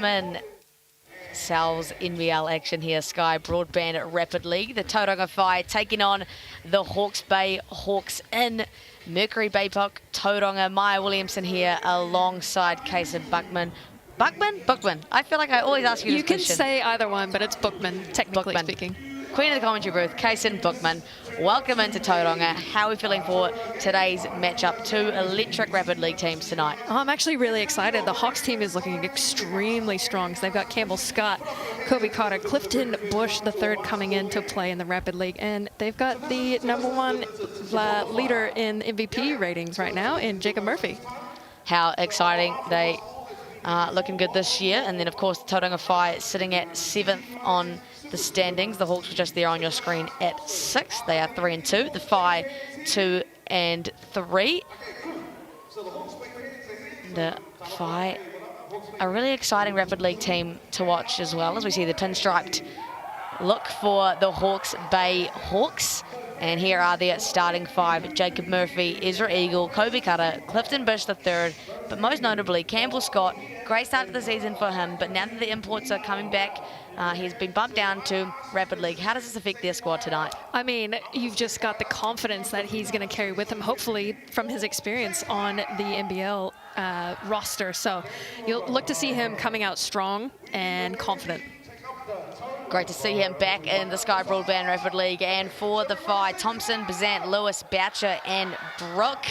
welcome in Sal's NBL action here, Sky Broadband Rapid League. The Tauranga Whai taking on the Hawke's Bay Hawks in Mercury, Baypark, Tauranga. Maya Williamson here alongside Kason Buckman. Bookman? I feel like I always ask you this question. You can say either one, but it's Bookman, technically speaking. Queen of the commentary booth, Kason Buckman. Welcome into Tauranga. How are we feeling for today's matchup? Two electric Rapid League teams tonight. Oh, I'm actually really excited. The Hawks team is looking extremely strong. So they've got Campbell Scott, Kobe Carter, Clifton Bush III coming in to play in the Rapid League. And they've got the #1 leader in MVP ratings right now in Jacob Murphy. How exciting. They are looking good this year. And then, of course, Tauranga Whai sitting at 7th on the standings. The Hawks were just there on your screen at 6th. They are 3-2. The Whai 2-3. The Whai, a really exciting Rapid League team to watch as well, as we see the pinstriped look for the Hawke's Bay Hawks. And here are their starting 5. Jacob Murphy, Ezra Eagle, Kobe Carter, Clifton Bush III, but most notably Campbell Scott. Great start to the season for him, but now that the imports are coming back, he's been bumped down to Rapid League. How does this affect their squad tonight? I mean, you've just got the confidence that he's going to carry with him, hopefully from his experience on the NBL roster. So you'll look to see him coming out strong and confident. Great to see him back in the Sky Broadband Rapid League. And for the Whai, Thompson, Bazant, Lewis, Boucher and Brooke.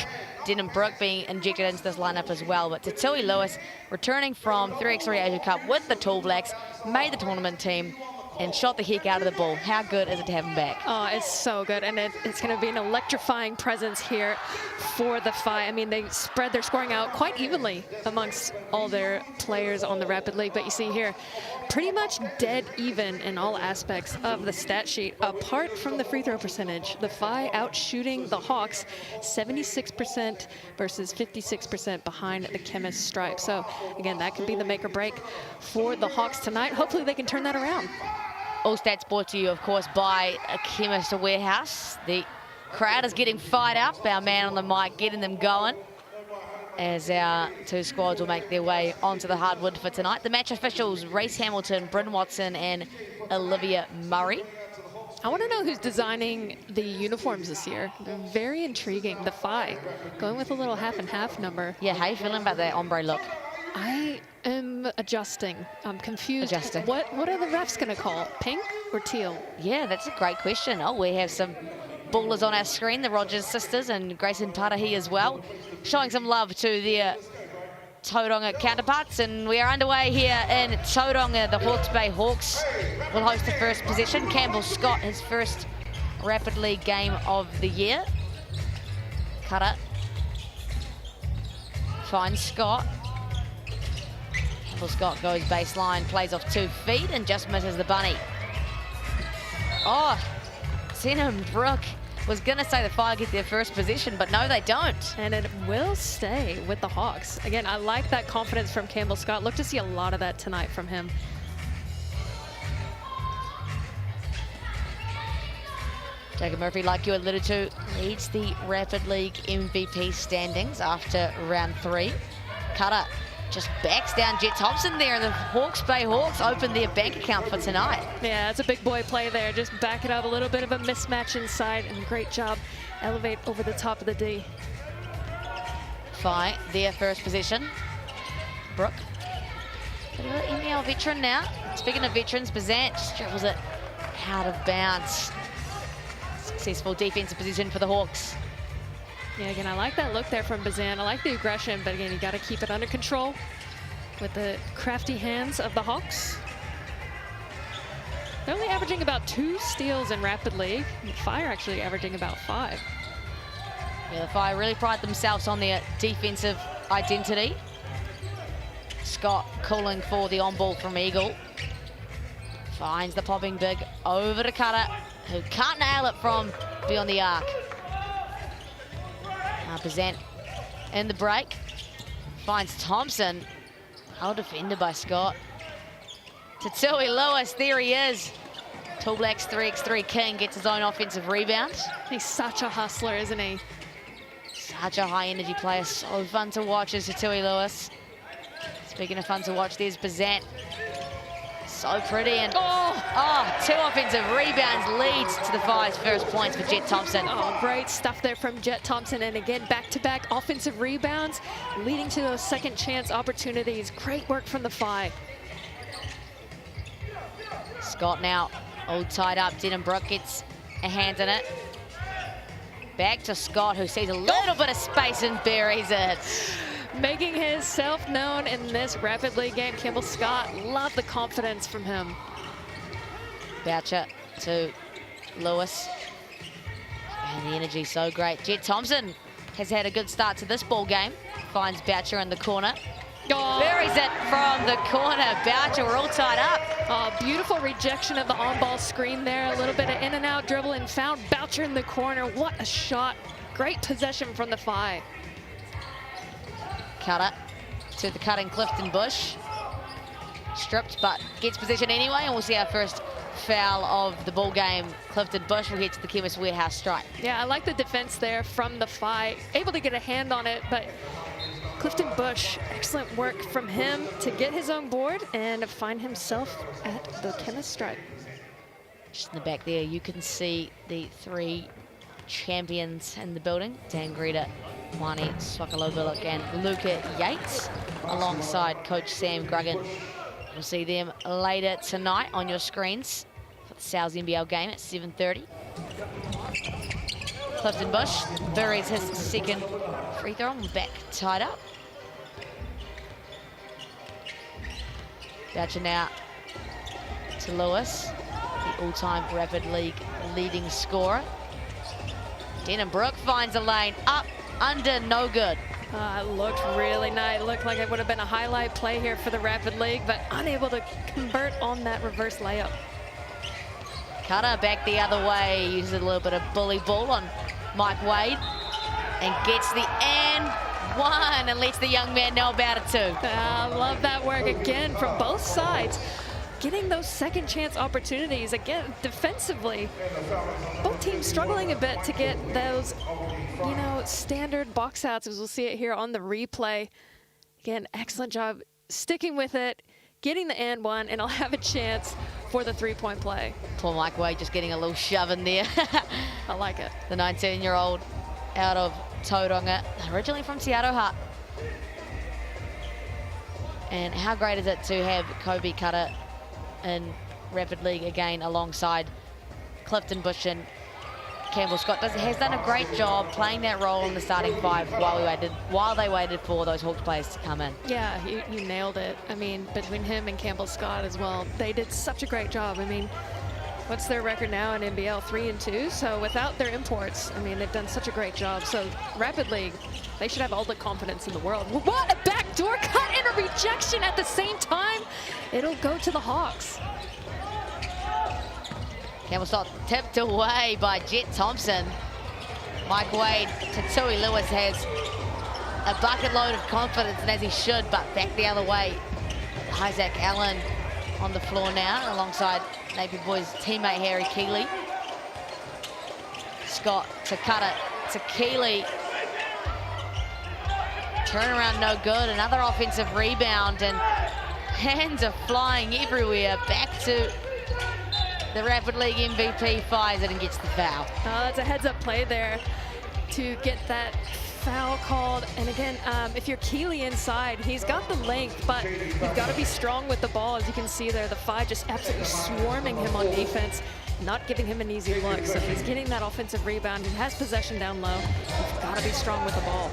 Denham Brooke being injected into this lineup as well. But Tatui Lewis returning from 3x3 Asia Cup with the Tall Blacks, made the tournament team and shot the heck out of the ball. How good is it to have him back? Oh, it's so good. And it's going to be an electrifying presence here for the Whai. I mean, they spread their scoring out quite evenly amongst all their players on the Rapid League. But you see here, pretty much dead even in all aspects of the stat sheet, apart from the free throw percentage. The Whai out shooting the Hawks 76% versus 56% behind the chemist stripe. So again, that could be the make or break for the Hawks tonight. Hopefully they can turn that around. All stats brought to you, of course, by a chemist warehouse. The crowd is getting fired up. Our man on the mic getting them going as our two squads will make their way onto the hardwood for tonight. The match officials, Race Hamilton, Bryn Watson and Olivia Murray. I want to know who's designing the uniforms this year. They're very intriguing. The Whai going with a little half and half number. Yeah, how you feeling about that ombre look? I am adjusting. I'm confused. Adjusting. What are the refs going to call? Pink or teal? Yeah, that's a great question. Oh, we have some ballers on our screen, the Rogers sisters and Grayson Tarahi as well, showing some love to their Tauranga counterparts. And we are underway here in Tauranga. The Hawke's Bay Hawks will host the first possession. Campbell Scott, his first Rapid League game of the year. Cutter finds Scott. Campbell Scott goes baseline, plays off 2 feet and just misses the bunny. Oh, Denham Brooke was going to say the Whai get their first possession, but no, they don't. And it will stay with the Hawks. Again, I like that confidence from Campbell Scott. Look to see a lot of that tonight from him. Jacob Murphy, like you alluded to, leads the Rapid League MVP standings after round 3. Cutter just backs down Jet Thompson there, and the Hawke's Bay Hawks open their bank account for tonight. Yeah, it's a big boy play there. Just back it up, a little bit of a mismatch inside, and great job. Elevate over the top of the D. Whai, their first possession. Brooke. NBL veteran now. Speaking of veterans, Bazant just dribbles it out of bounds. Successful defensive position for the Hawks. Yeah, again, I like that look there from Bazan. I like the aggression, but again, you got to keep it under control with the crafty hands of the Hawks. They're only averaging about 2 steals in Rapid League. The Whai are actually averaging about 5. Yeah, the Whai really pride themselves on their defensive identity. Scott calling for the on-ball from Eagle. Finds the popping big over to Cutter, who can't nail it from beyond the arc. Bazant in the break. Finds Thompson. Well defended by Scott. Tatui Lewis, there he is. Tall Blacks 3x3 king gets his own offensive rebound. He's such a hustler, isn't he? Such a high energy player, so fun to watch is Tatui Lewis. Speaking of fun to watch, there's Bazant. So pretty, and 2 offensive rebounds leads to the Fire's first points for Jet Thompson. Oh, great stuff there from Jet Thompson. And again, back-to-back offensive rebounds leading to those second chance opportunities. Great work from the Fi. Scott now all tied up. Denham-Brooke gets a hand in it. Back to Scott, who sees a little bit of space and buries it. Making himself known in this Rapid League game. Campbell Scott, love the confidence from him. Boucher to Lewis. And the energy so great. Jet Thompson has had a good start to this ball game. Finds Boucher in the corner. Buries it from the corner. Boucher, we're all tied up. Oh, beautiful rejection of the on-ball screen there. A little bit of in-and-out dribble and found Boucher in the corner. What a shot. Great possession from the Fi. Cutter to the cutting Clifton Bush. Stripped, but gets possession anyway, and we'll see our first foul of the ball game. Clifton Bush will get to the Chemist Warehouse strike. Yeah, I like the defense there from the Fi. Able to get a hand on it, but Clifton Bush, excellent work from him to get his own board and find himself at the Chemist strike. Just in the back there, you can see the 3 champions in the building. Dan Greta, Wani Swakalobiluk and Luca Yates, alongside Coach Sam Gruggan. You'll see them later tonight on your screens for the Sal's NBL game at 7:30. Clifton Bush buries his second free throw and back tied up. Boucher now to Lewis, the all-time Rapid League leading scorer. Denham-Brooke finds a lane, up, under, no good. It looked really nice. It looked like it would have been a highlight play here for the Rapid League, but unable to convert on that reverse layup. Cutter back the other way, uses a little bit of bully ball on Mike Wade, and gets the and one, and lets the young man know about it too. I love that work again from both sides. Getting those second chance opportunities, again, defensively. Both teams struggling a bit to get those, you know, standard box outs, as we'll see it here on the replay. Again, excellent job sticking with it, getting the and one, and I'll have a chance for the three-point play. Poor Mike Wade just getting a little shove in there. I like it. The 19-year-old out of Tauranga, originally from Te Aroha. And how great is it to have Kobe Cutter in Rapid League again alongside Clifton Bush and Campbell Scott. Has done a great job playing that role in the starting 5 while they waited for those Hawks players to come in. Yeah, you nailed it. I mean, between him and Campbell Scott as well, they did such a great job. I mean, what's their record now in NBL? 3-2. So without their imports, I mean, they've done such a great job. So Rapid League, they should have all the confidence in the world. What a backdoor cut and a rejection at the same time. It'll go to the Hawks. Campbell Scott tipped away by Jet Thompson. Mike Wade to Tui Lewis has a bucket load of confidence, and as he should, but back the other way. Isaac Allen on the floor now alongside Napier Boys teammate Harry Keeley. Scott to Cutter to Keeley. Turnaround no good, another offensive rebound, and hands are flying everywhere. Back to the Rapid League MVP, fires it and gets the foul. It's a heads-up play there to get that foul called. And again, if you're Keeley inside, he's got the length, but you've got to be strong with the ball. As you can see there, the Five just absolutely swarming him on defense, not giving him an easy look. So he's getting that offensive rebound. He has possession down low. You've got to be strong with the ball.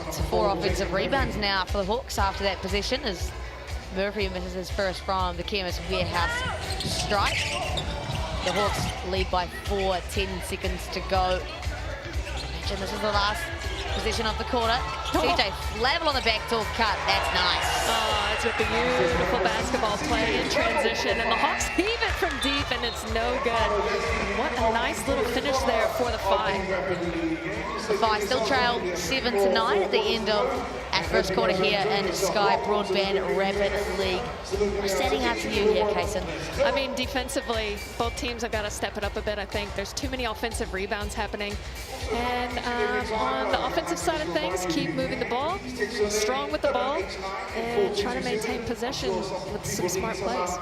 It's 4 offensive rebounds now for the Hawks after that possession, as Mercury misses his first from the Chemist Warehouse strike. The Hawks lead by 4, 10 seconds to go. Imagine this is the last possession of the quarter. CJ Flavel on the backdoor cut, that's nice. Oh, it's a beautiful basketball play in transition, and the Hawks heave it from deep, and it's no good. What a nice little finish there for the Five. The Five still trail 7-9 at the end of our first quarter here in Sky Broadband Rapid League. We're setting out to you here, Kaysen. I mean, defensively, both teams have got to step it up a bit, I think. There's too many offensive rebounds happening. And on the offensive side of things, keep moving moving the ball, strong with the ball, and trying to maintain possession with some smart plays.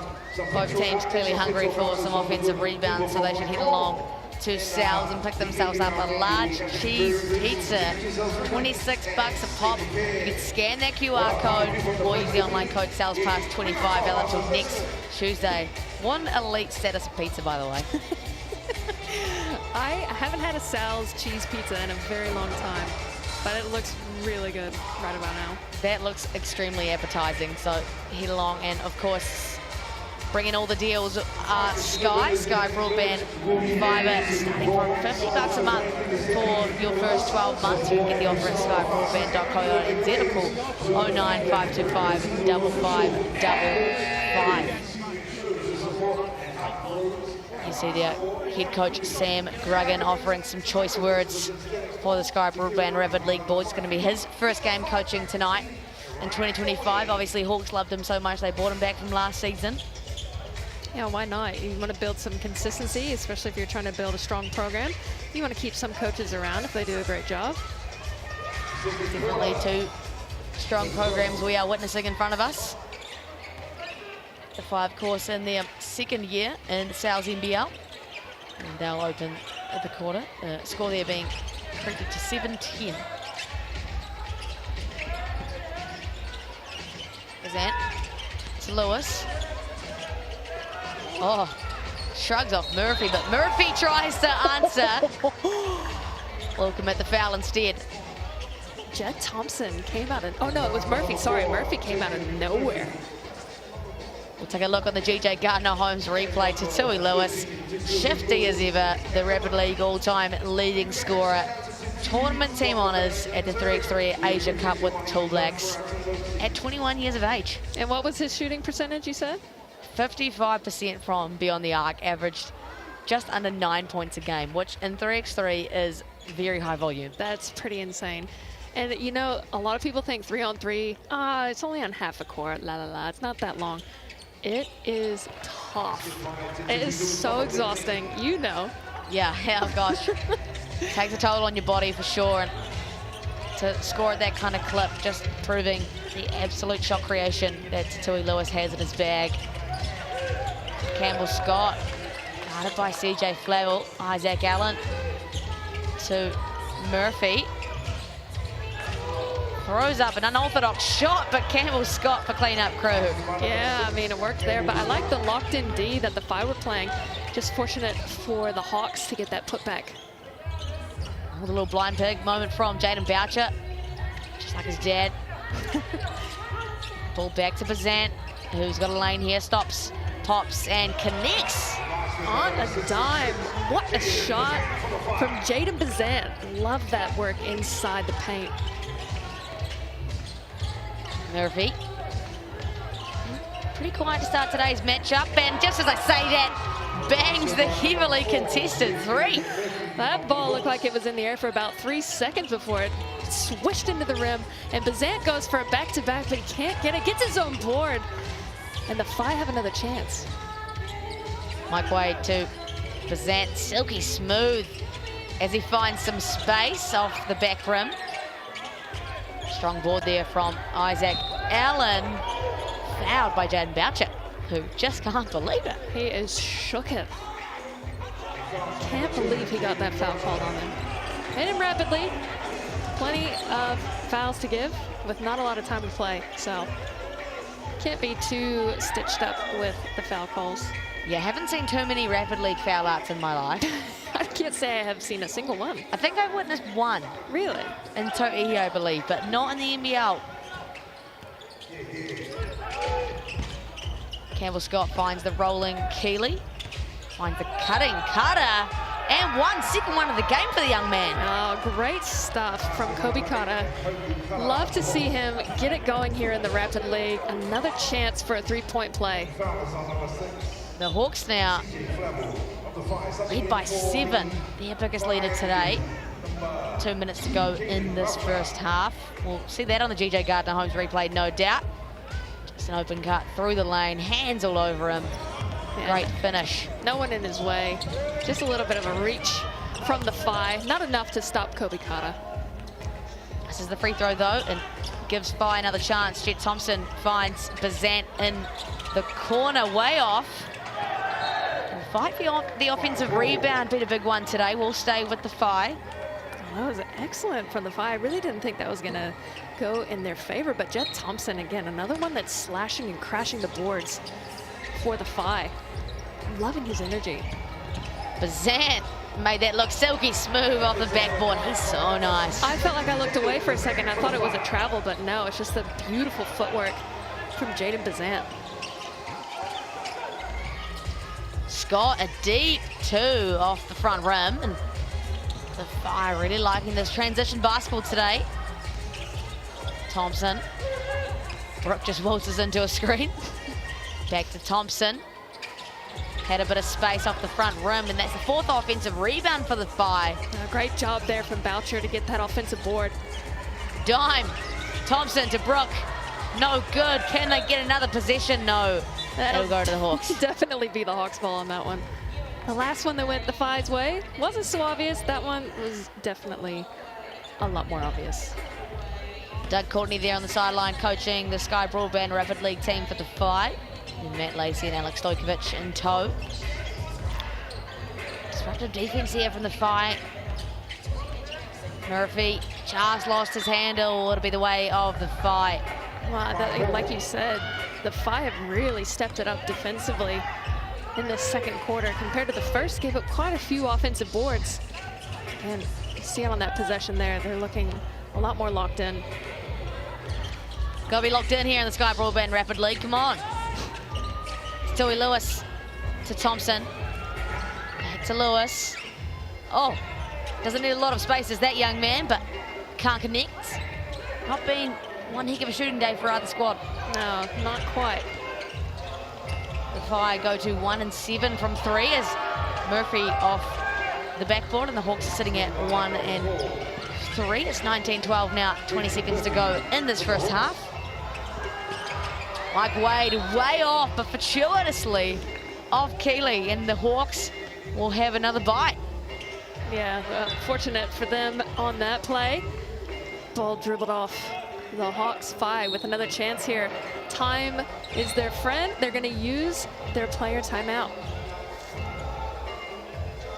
Both teams clearly hungry for some offensive rebounds, so they should head along to Sal's and pick themselves up a large cheese pizza, 26 bucks a pop. You can scan that QR code or use the online code Sal's Pass 25 until next Tuesday. One elite status of pizza, by the way. I haven't had a Sal's cheese pizza in a very long time, but it looks really good right about now. That looks extremely appetizing, so head along. And of course, bringing all the deals are Sky Broadband Fiber, starting from 50 bucks a month for your first 12 months. You can get the offer at skybroadband.co.nz or call 09525 5555. You see there, head coach Sam Gruggan offering some choice words for the Sky Broadband Rapid League boys. It's going to be his first game coaching tonight in 2025. Obviously, Hawks loved him so much they brought him back from last season. Yeah, why not? You want to build some consistency, especially if you're trying to build a strong program. You want to keep some coaches around if they do a great job. Definitely two strong programs we are witnessing in front of us. The Five, of course, in their second year in the Sal's NBL. And they'll open at the quarter. Score there being predicted to 7-10. Bazant to Lewis. Oh, shrugs off Murphy, but Murphy tries to answer. Will commit the foul instead. Jed Thompson came out of, oh no, it was Murphy, sorry, Murphy came out of nowhere. We'll take a look on the GJ Gardner-Holmes replay to Tui Lewis. Shifty as ever, the Rapid League all-time leading scorer. Tournament team honours at the 3x3 Asia Cup with the Tall Blacks at 21 years of age. And what was his shooting percentage, you said? 55% from beyond the arc, averaged just under 9 points a game, which in 3x3 is very high volume. That's pretty insane. And you know, a lot of people think 3-on-3, it's only on half a court, it's not that long. It is tough. It is so exhausting, you know. Yeah, oh gosh. Takes a toll on your body for sure. And to score at that kind of clip, just proving the absolute shot creation that Tui Lewis has in his bag. Campbell Scott, guarded by CJ Flavel. Isaac Allen to Murphy. Throws up an unorthodox shot, but Campbell Scott for clean-up crew. Yeah, I mean, it worked there, but I like the locked-in D that the Phi were playing. Just fortunate for the Hawks to get that putback. A little blind pig moment from Jaden Boucher, just like his dad. Ball back to Bazant, who's got a lane here, stops, pops, and connects. On a dime. What a shot from Jaden Bazant. Love that work inside the paint. Murphy. Pretty quiet to start today's matchup, and just as I say that, bangs the heavily contested three. That ball looked like it was in the air for about 3 seconds before it swished into the rim, and Bazant goes for a back-to-back, but he can't get it, gets his own board, and the Phi have another chance. Mike Wade to Bazant, silky smooth as he finds some space off the back rim. Strong board there from Isaac Allen, fouled by Jaden Boucher, who just can't believe it. He is shooketh. Can't believe he got that foul called on him. Hit him rapidly. Plenty of fouls to give with not a lot of time to play, so can't be too stitched up with the foul calls. Yeah, haven't seen too many Rapid League foul outs in my life. I can't say I have seen a single one. I think I've witnessed one. Really? In To'ihi, I believe, but not in the NBL. Campbell Scott finds the rolling Keeley, finds the cutting Carter, and second one of the game for the young man. Oh, great stuff from Kobe Carter. Love to see him get it going here in the Rapid League. Another chance for a three-point play. The Hawks now lead by 7, their biggest leader today. 2 minutes to go in this first half. We'll see that on the GJ Gardner-Holmes replay, no doubt. Just an open cut through the lane, hands all over him. Yeah. Great finish. No one in his way. Just a little bit of a reach from the Phi. Not enough to stop Kobe Carter. This misses the free throw though and gives Whai another chance. Jet Thompson finds Bazant in the corner, way off. And fight for the offensive rebound, been a big one today. We'll stay with the Whai. That was excellent from the Whai. I really didn't think that was going to go in their favor, but Jet Thompson, again, another one that's slashing and crashing the boards for the Whai. I'm loving his energy. Bazant made that look silky smooth off the backboard. He's so nice. I felt like I looked away for a second. I thought it was a travel, but no, it's just the beautiful footwork from Jaden Bazant. Scott, a deep two off the front rim. And the Whai really liking this transition basketball today. Thompson. Brooke just waltzes into a screen. Back to Thompson. Had a bit of space off the front rim, and that's the 4th offensive rebound for the Whai. Great job there from Boucher to get that offensive board. Dime. Thompson to Brooke. No good. Can they get another possession? No. That'll go to the Hawks. Definitely be the Hawks ball on that one. The last one that went the Whai's way wasn't so obvious. That one was definitely a lot more obvious. Doug Courtney there on the sideline coaching the Sky Broadband Rapid League team for the Whai. And Matt Lacey and Alex Stojkovic in tow. Disruptive defense here from the Whai. Murphy just lost his handle. It'll be the way of the Whai. Wow, like you said, the Whai have really stepped it up defensively in this second quarter. Compared to the first, gave up quite a few offensive boards. And you see it on that possession there. They're looking a lot more locked in. Gotta be locked in here in the Sky Broadband Rapid League. Come on. Stewie Lewis to Thompson. Back to Lewis. Oh, doesn't need a lot of space as that young man, but can't connect. Not been one heck of a shooting day for either squad. No, not quite. The Whai go to 1 and 7 from 3 as Murphy off the backboard, and the Hawks are sitting at 1 and 3. It's 19-12 now, 20 seconds to go in this first half. Mike Wade way off, but fortuitously off Keeley, and the Hawks will have another bite. Yeah, fortunate for them on that play. Ball dribbled off the Hawks. Whai with another chance here. Time is their friend. They're going to use their player timeout.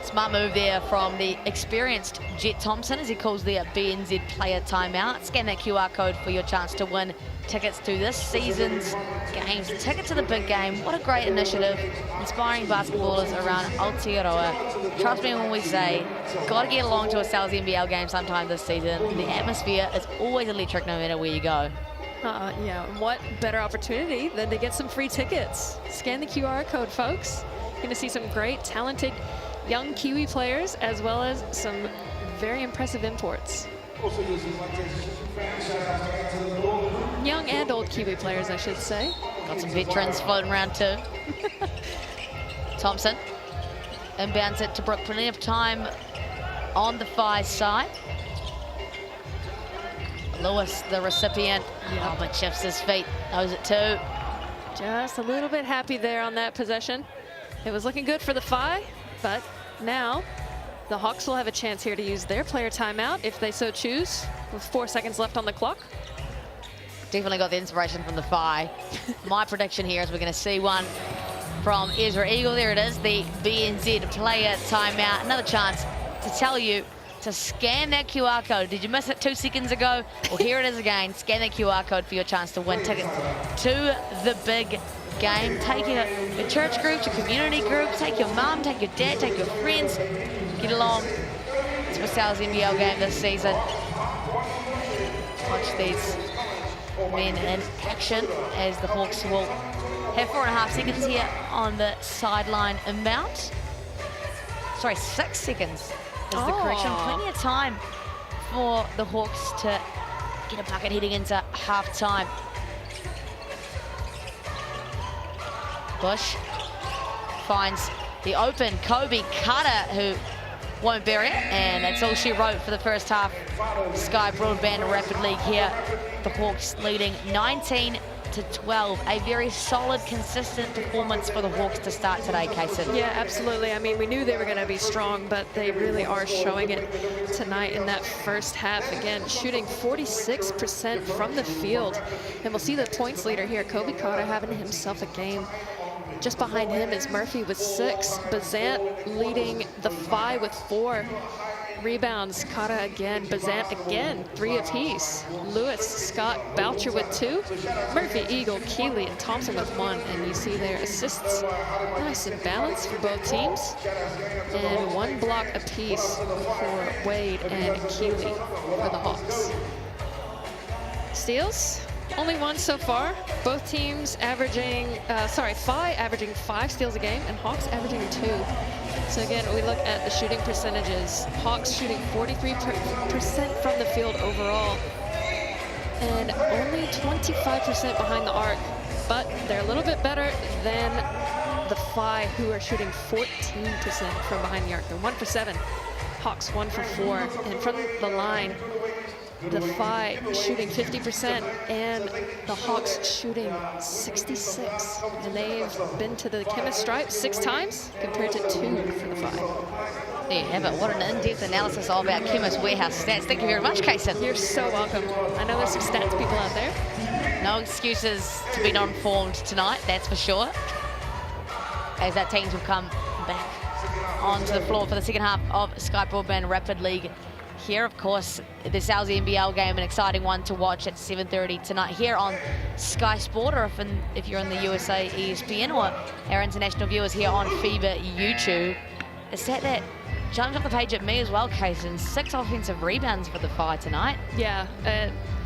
Smart move there from the experienced Jet Thompson as he calls the BNZ player timeout. Scan that QR code for your chance to win tickets to this season's games. Ticket to the big game. What a great initiative. Inspiring basketballers around Aotearoa. Trust me when we say, got to get along to a NZNBL game sometime this season. The atmosphere is always electric no matter where you go. Yeah, what better opportunity than to get some free tickets. Scan the QR code, folks. You're going to see some great, talented young Kiwi players, as well as some very impressive imports. Young and old Kiwi players, I should say. Got some veterans floating around too. Thompson inbounds it to Brooke. Plenty of time on the Whai side. Lewis, the recipient, but shifts his feet, knows it too. Just a little bit happy there on that possession. It was looking good for the Whai, but now the Hawks will have a chance here to use their player timeout if they so choose, with 4 seconds left on the clock. Definitely got the inspiration from the Whai. My prediction here is we're going to see one from Ezra Eagle. There it is, the BNZ player timeout. Another chance to tell you to scan that QR code. Did you miss it 2 seconds ago? Well, here it is again. Scan that QR code for your chance to win tickets to the big game. Take your church groups, your community groups, take your mum, take your dad, take your friends. Get along to a Sal's NBL game this season. Watch these men in action as the Hawks will have 4.5 seconds here on the sideline inbound. Sorry, 6 seconds is the correction. Plenty of time for the Hawks to get a bucket heading into half-time. Bush finds the open Kobe Carter, who won't bury it, and that's all she wrote for the first half. Sky Broadband Rapid League here. The Hawks leading 19-12. to 12. A very solid, consistent performance for the Hawks to start today, Kaysen. Yeah, absolutely. I mean, we knew they were going to be strong, but they really are showing it tonight in that first half. Again, shooting 46% from the field. And we'll see the points leader here, Kobe Carter, having himself a game. Just behind him is Murphy with 6. Bazant leading the FI with 4. Rebounds, Carter again, Bazant again, 3 apiece. Lewis, Scott, Boucher with 2. Murphy, Eagle, Keeley, and Thompson with 1. And you see their assists, nice and balanced for both teams. And 1 block apiece for Wade and Keeley for the Hawks. Steals, only 1 so far. Both teams averaging, FI averaging 5 steals a game, and Hawks averaging 2. So again, we look at the shooting percentages. Hawks shooting 43% from the field overall, and only 25% behind the arc. But they're a little bit better than the FI, who are shooting 14% from behind the arc. They're 1 for 7. Hawks 1 for 4. And from the line, the FI shooting 50% and the Hawks shooting 66. And they've been to the chemist stripe 6 times compared to 2 for the FI. There you have it. What an in-depth analysis all about Chemist Warehouse stats. Thank you very much, Kaysen. You're so welcome. I know there's some stats people out there. No excuses to be not informed tonight, that's for sure. As our teams will come back onto the floor for the second half of Sky Broadband Rapid League. Here, of course, the NZNBL game, an exciting one to watch at 7:30 tonight here on Sky Sport, or if you're in the USA, ESPN, or our international viewers here on FIBA YouTube. A stat that jumped off the page at me as well, Kaysen. 6 offensive rebounds for the FI tonight. Yeah,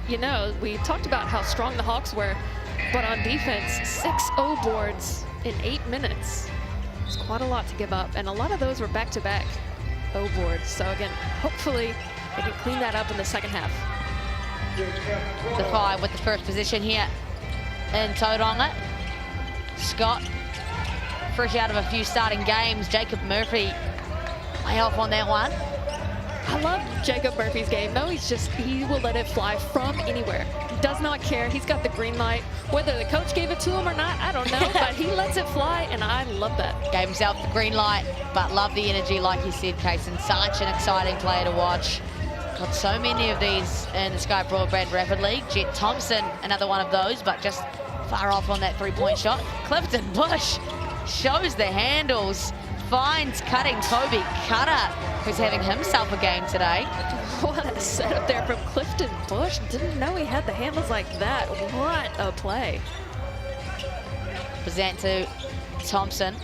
you know, we talked about how strong the Hawks were, but on defense, 6 O boards in 8 minutes. It's quite a lot to give up, and a lot of those were back-to-back O boards. So again, hopefully they can clean that up in the second half. The FI with the first position here in Tauranga. Scott, fresh out of a few starting games. Jacob Murphy way off on that one. I love Jacob Murphy's game, though. He will let it fly from anywhere. He does not care. He's got the green light. Whether the coach gave it to him or not, I don't know, but he lets it fly, and I love that. Gave himself the green light, but love the energy, like you said, Kaysen. Such an exciting player to watch. Got so many of these in the Sky Broadband Rapid League. Jet Thompson, another one of those, but just far off on that 3-point shot. Clifton Bush shows the handles. Finds cutting Kobe Cutter, who's having himself a game today. What a setup there from Clifton Bush. Didn't know he had the handles like that. What a play. Present to Thompson.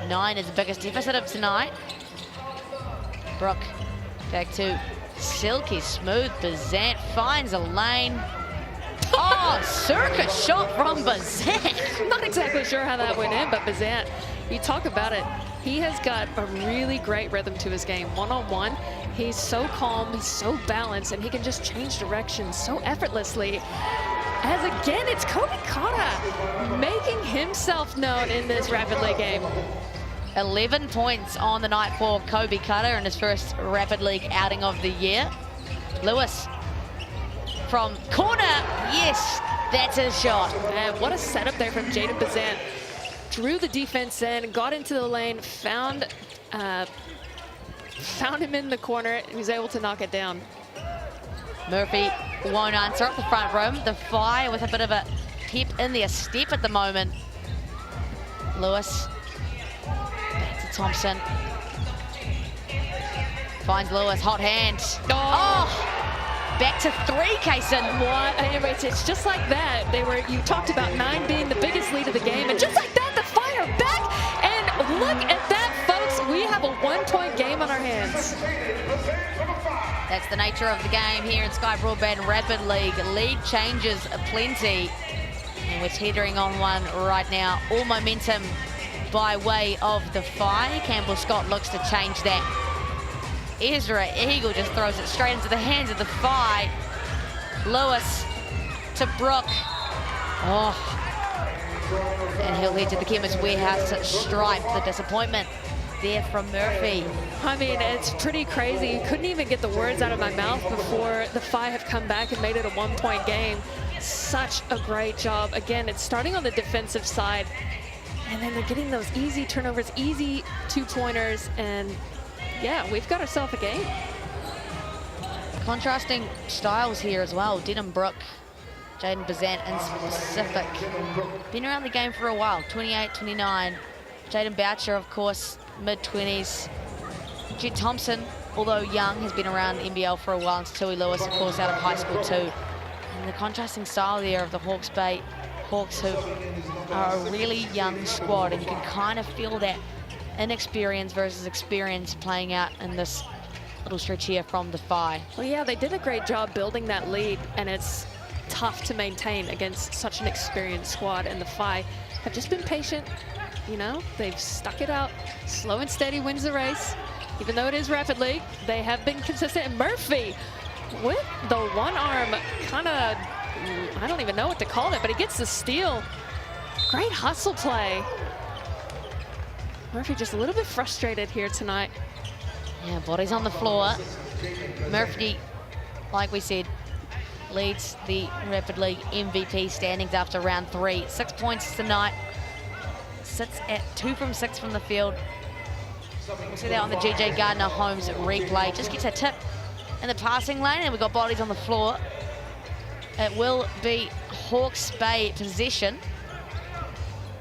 9 is the biggest deficit of tonight. Brooke back to Silky Smooth. Bazant finds a lane. Oh, circus shot from Bazant. Not exactly sure how that went in, but Bazant, you talk about it. He has got a really great rhythm to his game. One-on-one, he's so calm, he's so balanced, and he can just change direction so effortlessly. As again, it's Kobe Carter making himself known in this Rapid League game. 11 points on the night for Kobe Cutter in his first Rapid League outing of the year. Lewis from corner, yes, that's his shot. And what a setup there from Jaden Bazant. Drew the defense in, got into the lane, found him in the corner, and was able to knock it down. Murphy won't answer up the front room. The FI with a bit of a pep in their step at the moment. Lewis back to Thompson. Finds Lewis, hot hand. Oh! Back to 3, Kaysen. What? It's just like that. You talked about 9 being the biggest lead of the game, and just like that, the FI are back. And look at that, folks. We have a 1-point game on our hands. That's the nature of the game here in Sky Broadband Rapid League. Lead changes plenty, and we're teetering on one right now. All momentum by way of the FI. Campbell Scott looks to change that. Ezra Eagle just throws it straight into the hands of the FI. Lewis to Brooke. Oh. And he'll head to the Chemist Warehouse to stripe. The disappointment there from Murphy. I mean, it's pretty crazy. Couldn't even get the words out of my mouth before the FI have come back and made it a 1-point game. such a great job. Again, it's starting on the defensive side, and then they're getting those easy turnovers, easy two-pointers, and yeah, we've got ourselves a game. Contrasting styles here as well. Denham Brook, Jaden Bazant in specific. Been around the game for a while, 28, 29. Jaden Boucher, of course, mid-20s. Jed Thompson, although young, has been around the NBL for a while. And Tui Lewis, of course, out of high school too. And the contrasting style there of the Hawke's Bay Hawks, who are a really young squad, and you can kind of feel that inexperience versus experience playing out in this little stretch here from the Phi. Well, yeah, they did a great job building that lead, and it's tough to maintain against such an experienced squad. And the Phi have just been patient. You know, they've stuck it out. Slow and steady wins the race. Even though it is rapid league, they have been consistent. And Murphy with the one arm, kind of, I don't even know what to call it, but he gets the steal. Great hustle play. Murphy just a little bit frustrated here tonight. Yeah, bodies on the floor. Murphy, like we said, leads the Rapid League MVP standings after round 3. 6 points tonight. Sits at 2 from 6 from the field. We'll see that on the GJ Gardner Holmes replay. Just gets a tip in the passing lane, and we've got bodies on the floor. It will be Hawke's Bay possession.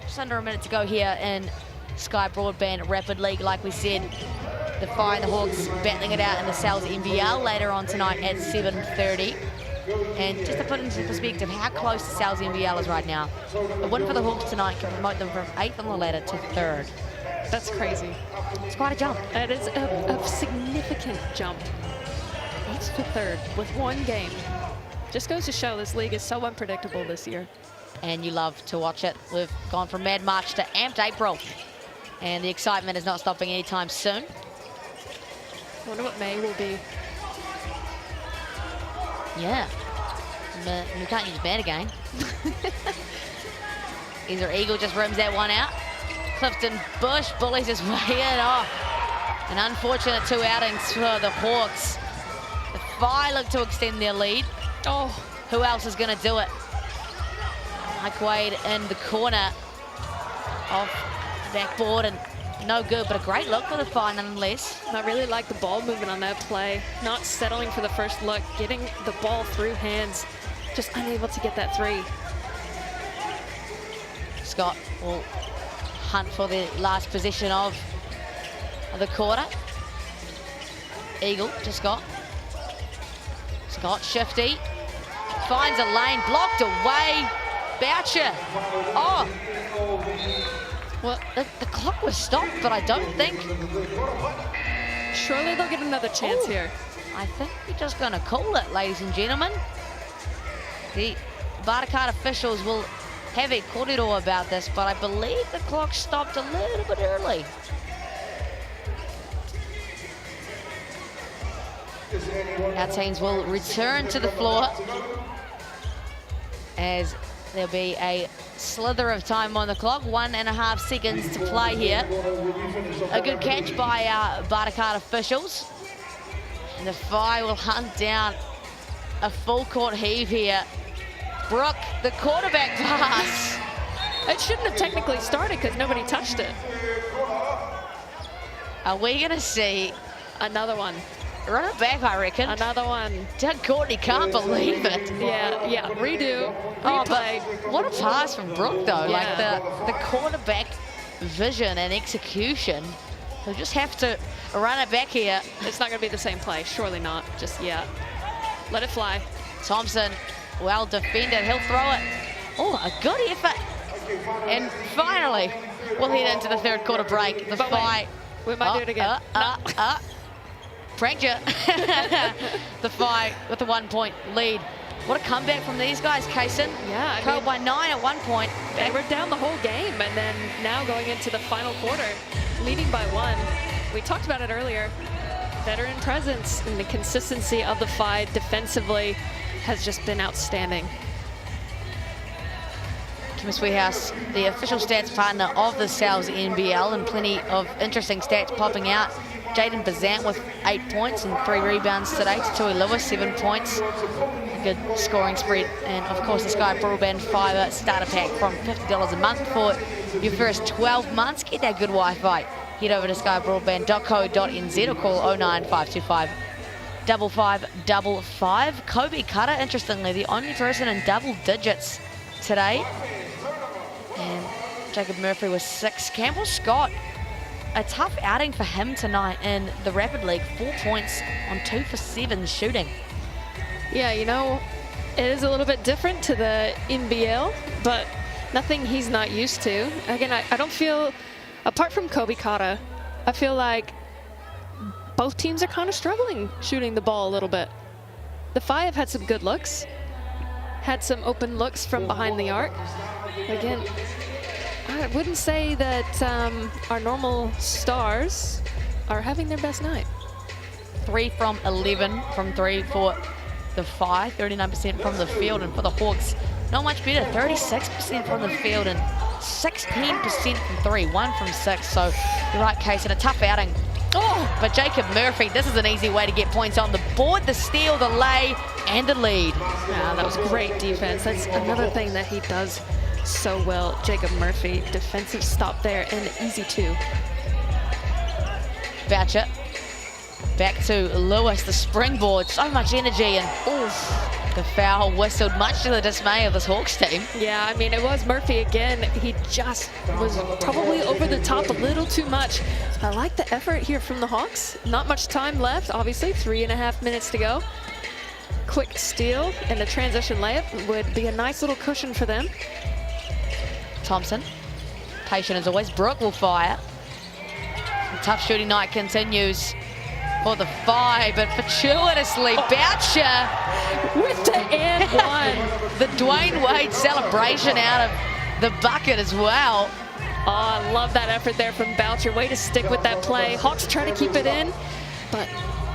Just under a minute to go here in Sky Broadband Rapid League. Like we said, the Phi and the Hawks battling it out in the Sal's NBL later on tonight at 7:30. And just to put into perspective how close the Sal's NBL is right now, a win for the Hawks tonight can promote them from 8th on the ladder to 3rd. That's crazy. It's quite a jump. It is a significant jump. 8th to 3rd with one game. Just goes to show this league is so unpredictable this year. And you love to watch it. We've gone from Mad March to Amped April. And the excitement is not stopping anytime soon. I wonder what May will be. Yeah. You can't use bad again. Either Eagle just rims that one out. Clifton Bush bullies his way in. Oh, an unfortunate 2 outings for the Hawks. The Phi look to extend their lead. Oh, who else is going to do it? Mike Wade in the corner off the backboard, and no good, but a great look for the Phi nonetheless. I really like the ball movement on that play. Not settling for the first look, getting the ball through hands, just unable to get that 3. Scott will hunt for the last possession of the quarter. Eagle to Scott. Scott shifty. Finds a lane, blocked away. Boucher. Oh. Well, the clock was stopped, but I don't think. Surely they'll get another chance here. I think we're just going to call it, ladies and gentlemen. The Baypark officials will have a corridor about this, but I believe the clock stopped a little bit early. Our teams will return to the floor as there'll be a slither of time on the clock. 1.5 seconds to play here. A good catch by our Baypark officials. And the Phi will hunt down a full court heave here. Brooke, the quarterback pass. It shouldn't have technically started because nobody touched it. Are we going to see another one? Run it back, I reckon. Another one. Doug Courtney can't believe it. Yeah, redo, replay. Oh, what a pass from Brooke, though. Yeah. Like the quarterback vision and execution. They'll just have to run it back here. It's not going to be the same play. Surely not. Just, yeah. Let it fly. Thompson, well defended. He'll throw it. Oh, a good effort. And finally, we'll head into the 3rd quarter break. The Phi. We might do it again. Pranked you. The Phi with the 1-point lead. What a comeback from these guys, Kaysen. Yeah, Trailed by 9 at one point. They were down the whole game, and then now going into the final quarter, leading by 1. We talked about it earlier. Veteran presence and the consistency of the Phi defensively has just been outstanding. Kim Sweethouse, the official stats partner of the Sal's NBL, and plenty of interesting stats popping out Jaden Bazant with 8 points and 3 rebounds today. Tatui Lewis, 7 points. Good scoring spread. And of course, the Sky Broadband FIBA starter pack from $50 a month for your first 12 months. Get that good Wi-Fi. Head over to skybroadband.co.nz or call 09525 5555. Kobe Cutter, interestingly, the only person in double digits today. And Jacob Murphy was 6. Campbell Scott, a tough outing for him tonight in the Rapid League. 4 points on 2 for 7 shooting. Yeah, you know, it is a little bit different to the NBL, but nothing he's not used to. Again, I don't feel, apart from Kobe Kata, I feel like both teams are kind of struggling shooting the ball a little bit. The Phi have had some good looks, had some open looks from behind the arc. Again, I wouldn't say that our normal stars are having their best night. 3 from 11 from 3 for the Phi, 39% from the field, and for the Hawks, not much better, 36% from the field and 16% from 3, 1 from 6. So the right case and a tough outing. Oh, but Jacob Murphy, this is an easy way to get points on the board. The steal, the lay, and the lead. Yeah, that was great defense. That's another thing that he does so well. Jacob Murphy, defensive stop there, and easy 2. Boucher, back to Lewis, the springboard, so much energy, and the foul whistled, much to the dismay of this Hawks team. Yeah, I mean, it was Murphy again. He just was probably over the top a little too much. I like the effort here from the Hawks. Not much time left, obviously, 3.5 minutes to go. Quick steal and a transition layup would be a nice little cushion for them. Thompson, patient as always. Brooke will fire. The tough shooting night continues for the Phi, but fortuitously, Boucher with the and one. The Dwayne Wade celebration out of the bucket as well. Oh, I love that effort there from Boucher. Way to stick with that play. Hawks try to keep it in, but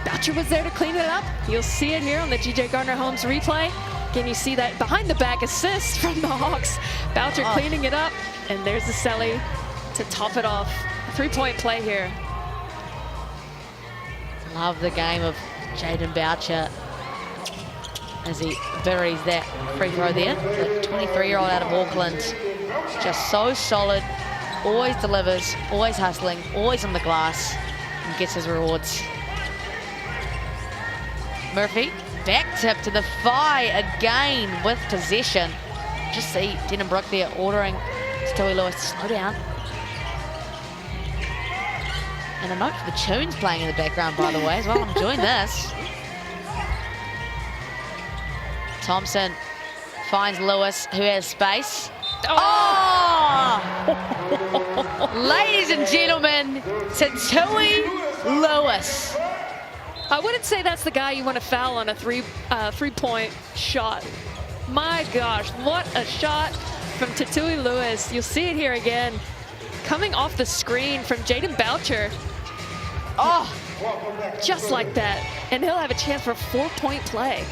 Boucher was there to clean it up. You'll see it here on the G.J. Gardner-Holmes replay. Again, you see that behind-the-back assist from the Hawks. Boucher cleaning it up, and there's the Selly to top it off. A 3-point play here. Love the game of Jaden Boucher as he buries that free throw there. The 23-year-old out of Auckland, just so solid, always delivers, always hustling, always on the glass, and gets his rewards. Murphy, back tip to the Phi again with possession. Just see Denham Brook there ordering Stewie Lewis to slow down. And a note for the tunes playing in the background, by the way, as well. I'm enjoying this. Thompson finds Lewis, who has space. Oh! Ladies and gentlemen, Tatui Lewis. I wouldn't say that's the guy you want to foul on a three-point shot. My gosh, what a shot from Tatui Lewis. You'll see it here again. Coming off the screen from Jaden Boucher. Oh, just like that. And he'll have a chance for a 4-point play.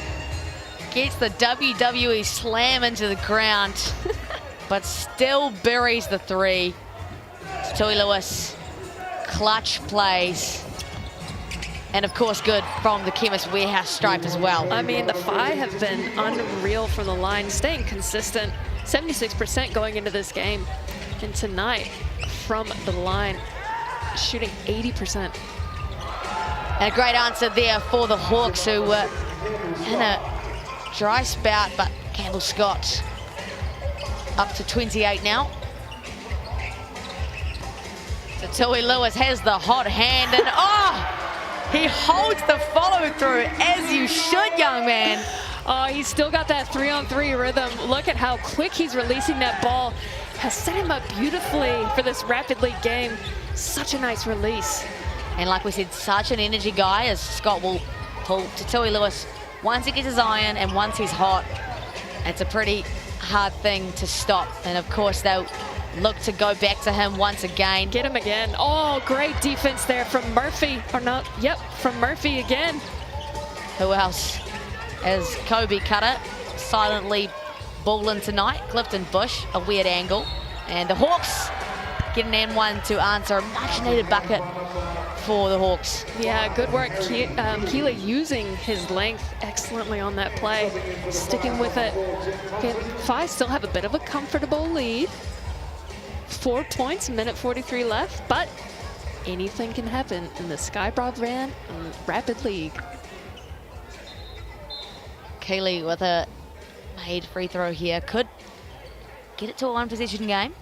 Gets the WWE slam into the ground, but still buries the 3. Tatui Lewis, clutch plays. And of course, good from the Chemist Warehouse stripe as well. I mean, the Phi have been unreal from the line, staying consistent. 76% going into this game. And tonight, from the line, shooting 80%. And a great answer there for the Hawks, who were in a dry spout, but Campbell Scott up to 28 now. Tatui Lewis has the hot hand, and he holds the follow through, as you should, young man. Oh, he's still got that 3-on-3 rhythm. Look at how quick he's releasing that ball. Has set him up beautifully for this Rapid League game. Such a nice release. And like we said, such an energy guy, as Scott will pull Tatui Lewis once he gets his iron and once he's hot. It's a pretty hard thing to stop. And of course, they'll look to go back to him once again. Get him again. Oh, great defense there from Murphy. Or not, yep, from Murphy again. Who else? As Kobe Cutter silently balling tonight. Clifton Bush, a weird angle. And the Hawks get an N1 to answer a much needed bucket for the Hawks. Yeah, good work. Keeley using his length excellently on that play, sticking with it. Phi still have a bit of a comfortable lead. 4 points, minute 43 left, but anything can happen in the Sky Broadband Rapid League. Keeley with a made free throw here. Could get it to a one-possession game.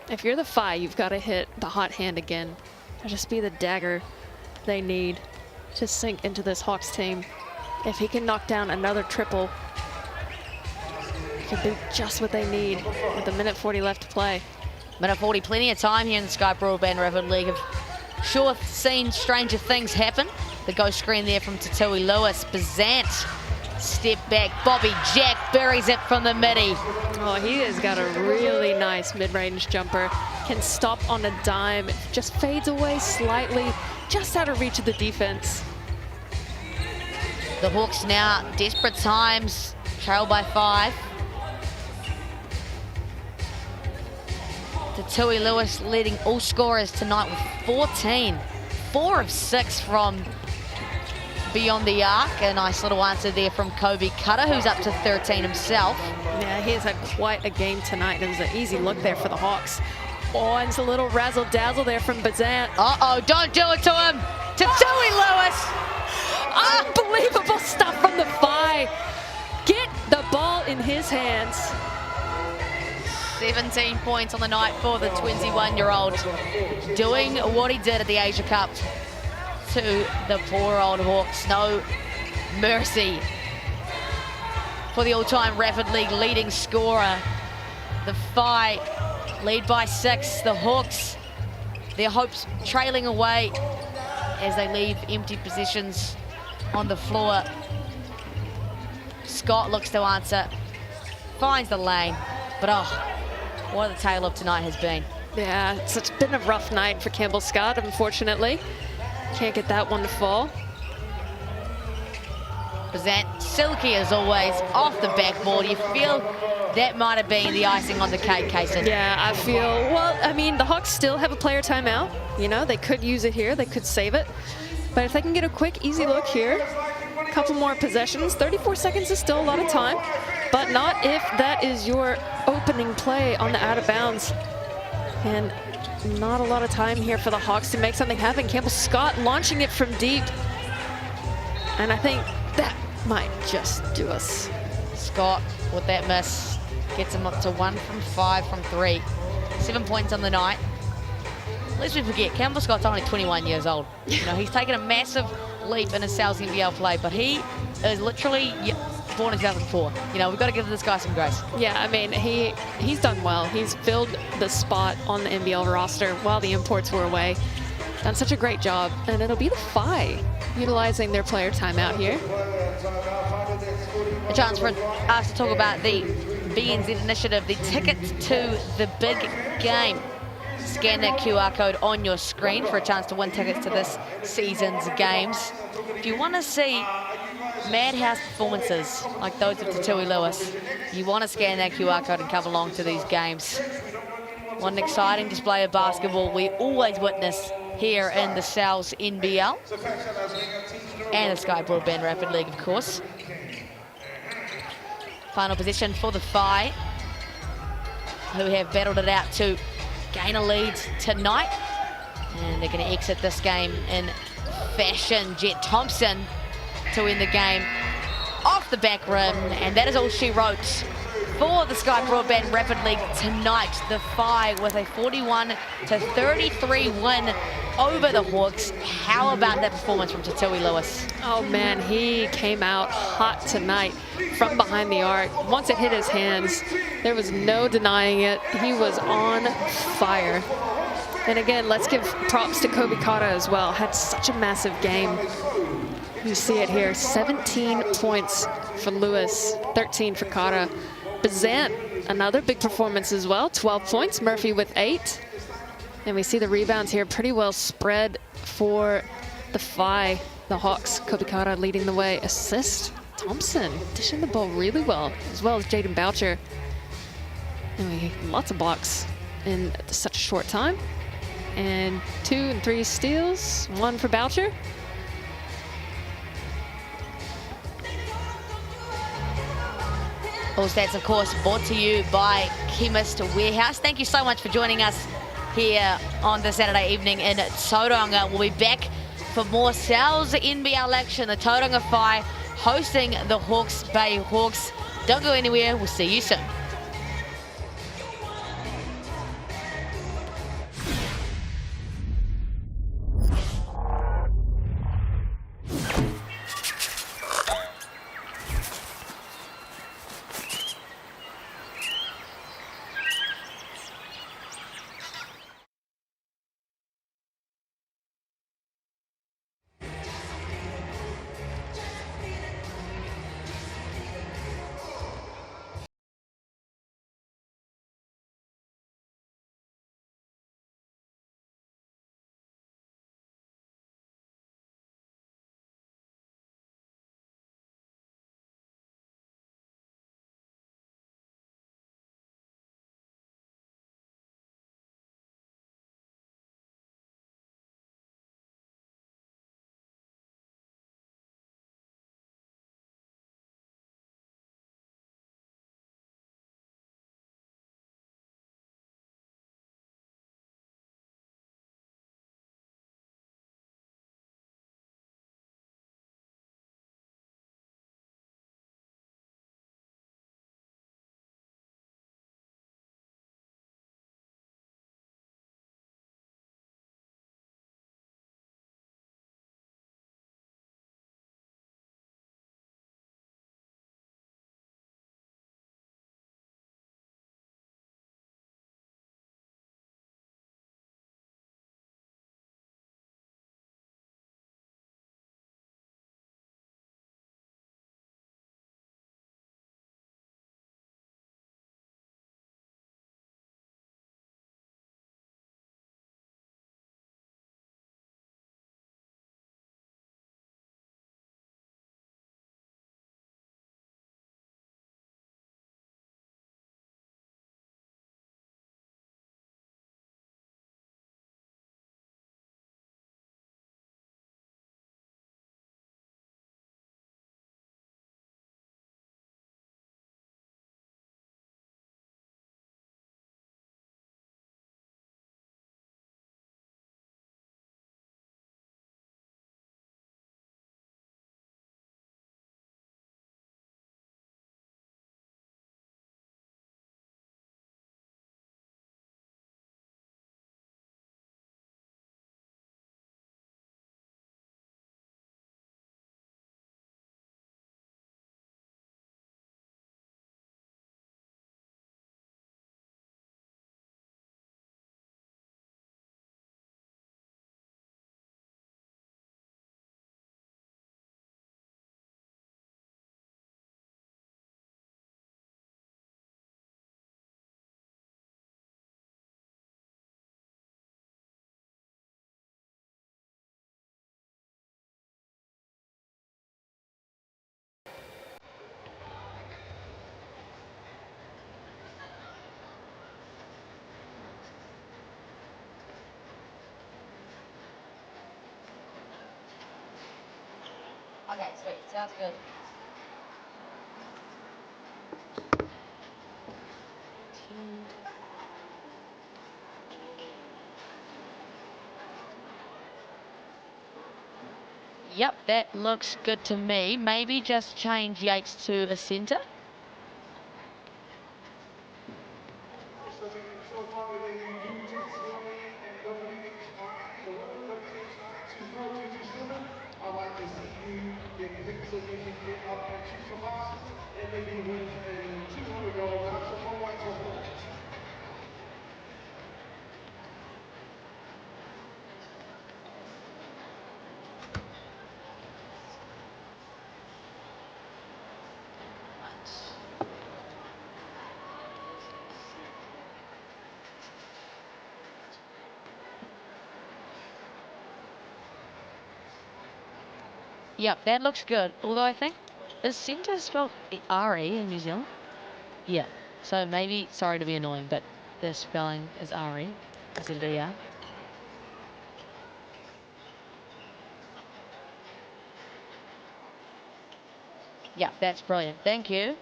If you're the Phi, you've got to hit the hot hand again. It'll just be the dagger they need to sink into this Hawks team. If he can knock down another triple, it could be just what they need with a minute 40 left to play. Minute 40, plenty of time here in the Sky Broadband Rapid League. I've sure seen stranger things happen. The ghost screen there from Tatui Lewis. Bazant, step back. Bobby Jack buries it from the midi. Oh, he has got a really nice mid-range jumper. Can stop on a dime. It just fades away slightly, just out of reach of the defense. The Hawks now, desperate times, trail by 5. Tatui Lewis leading all scorers tonight with 14. 4 of 6 from beyond the arc. A nice little answer there from Kobe Cutter, who's up to 13 himself. Yeah, he has had quite a game tonight. It was an easy look there for the Hawks. Oh, and it's a little razzle-dazzle there from Bazant. Uh-oh, don't do it to him. Tatui Lewis. Unbelievable stuff from the Phi. Get the ball in his hands. 17 points on the night for the 21-year-old. Doing what he did at the Asia Cup to the poor old Hawks. No mercy for the all-time Rapid League leading scorer. The Phi lead by 6. The Hawks, their hopes trailing away as they leave empty positions on the floor. Scott looks to answer, finds the lane, but oh, what the tale of tonight has been. Yeah, it's been a rough night for Campbell Scott, unfortunately. Can't get that one to fall. Bazant, silky as always, off the backboard. You feel that might have been the icing on the cake, Kaysen. Yeah, I feel, well, I mean, the Hawks still have a player timeout. You know, they could use it here, they could save it. But if they can get a quick, easy look here, a couple more possessions, 34 seconds is still a lot of time, but not if that is your opening play on the out of bounds. And not a lot of time here for the Hawks to make something happen. Campbell Scott launching it from deep. And I think that might just do us. Scott with that miss gets him up to 1 from 5 from 3. 7 points on the night. Lest we forget, Campbell Scott's only 21 years old. You know, he's taken a massive leap in his South NBL play, but he is literally born in 2004. You know, we've got to give this guy some grace. Yeah, I mean, he's done well. He's filled the spot on the NBL roster while the imports were away. Done such a great job, and it'll be the Phi utilizing their player timeout here. A chance for us to talk about the BNZ initiative, the tickets to the big game. Scan that QR code on your screen for a chance to win tickets to this season's games. If you want to see madhouse performances like those of Tatui Lewis, you want to scan that QR code and come along to these games. What an exciting display of basketball we always witness here in the South NBL and the Sky Broadband Rapid League, of course. Final possession for the Phi, who have battled it out to gain a lead tonight, and they're going to exit this game in fashion. Jet Thompson to win the game off the back rim, and that is all she wrote for the Sky Broadband Rapid League tonight. The Phi with a 41-33 win over the Hawks. How about that performance from Tatui Lewis? Oh man, he came out hot tonight from behind the arc. Once it hit his hands, there was no denying it. He was on fire. And again, let's give props to Kobe Kata as well. Had such a massive game. You see it here, 17 points for Lewis, 13 for Kata. Bazant, another big performance as well, 12 points, Murphy with 8. And we see the rebounds here pretty well spread for the Phi, the Hawks. Kobe Kata leading the way. Assist, Thompson dishing the ball really well as Jaden Boucher. And lots of blocks in such a short time. And 2 and 3 steals, 1 for Boucher. All stats, of course, brought to you by Chemist Warehouse. Thank you so much for joining us here on the Saturday evening in Tauranga. We'll be back for more Sal's NBL action. The Tauranga Whai hosting the Hawke's Bay Hawks. Don't go anywhere. We'll see you soon. Okay, sweet. Sounds good. Yep, that looks good to me. Maybe just change Yates to a centre. I'd like to see you get picked so you can get up and choose some up and maybe win a $200 voucher from White Truffle. Yep, that looks good. Although I think, is centre spelled R-E in New Zealand? Yeah. So maybe, sorry to be annoying, but the spelling is R-E instead of E-R. Yeah, that's brilliant. Thank you.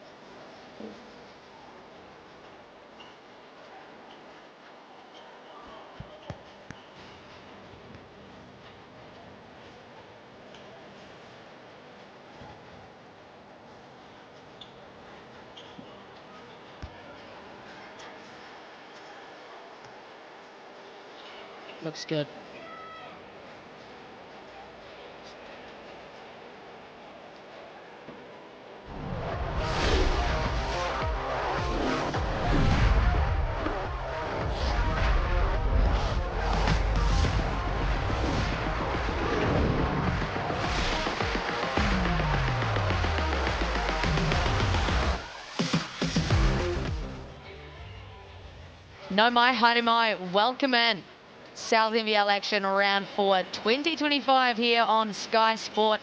Looks good. No mai, haere mai, welcome in. South NBL action round 4, 2025 here on Sky Sport.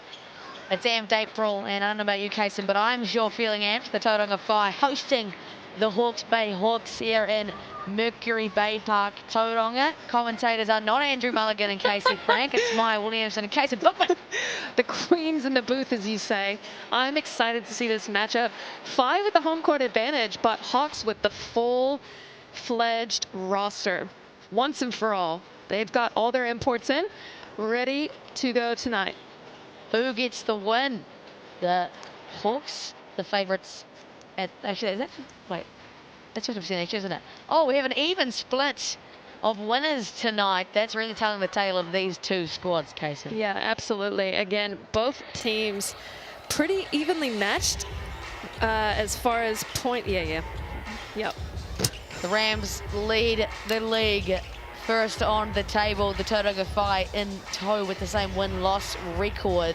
It's amped April, and I don't know about you, Kason, but I'm sure feeling amped. The Tauranga Whai hosting the Hawke's Bay Hawks here in Mercury Baypark, Tauranga. Commentators are not Andrew Mulligan and Casey Frank, it's Maya Williamson and Kason Bookman. The queen's in the booth, as you say. I'm excited to see this matchup. Whai with the home court advantage, but Hawks with the full-fledged roster. Once and for all. They've got all their imports in, ready to go tonight. Who gets the win? The Hawks, the favourites. Actually, is that, wait, that's 50% each, isn't it? Oh, we have an even split of winners tonight. That's really telling the tale of these two squads, Casey. Yeah, absolutely. Again, both teams pretty evenly matched as far as point. Yep. The Rams lead the league first on the table. The Tauranga Whai in tow with the same win-loss record.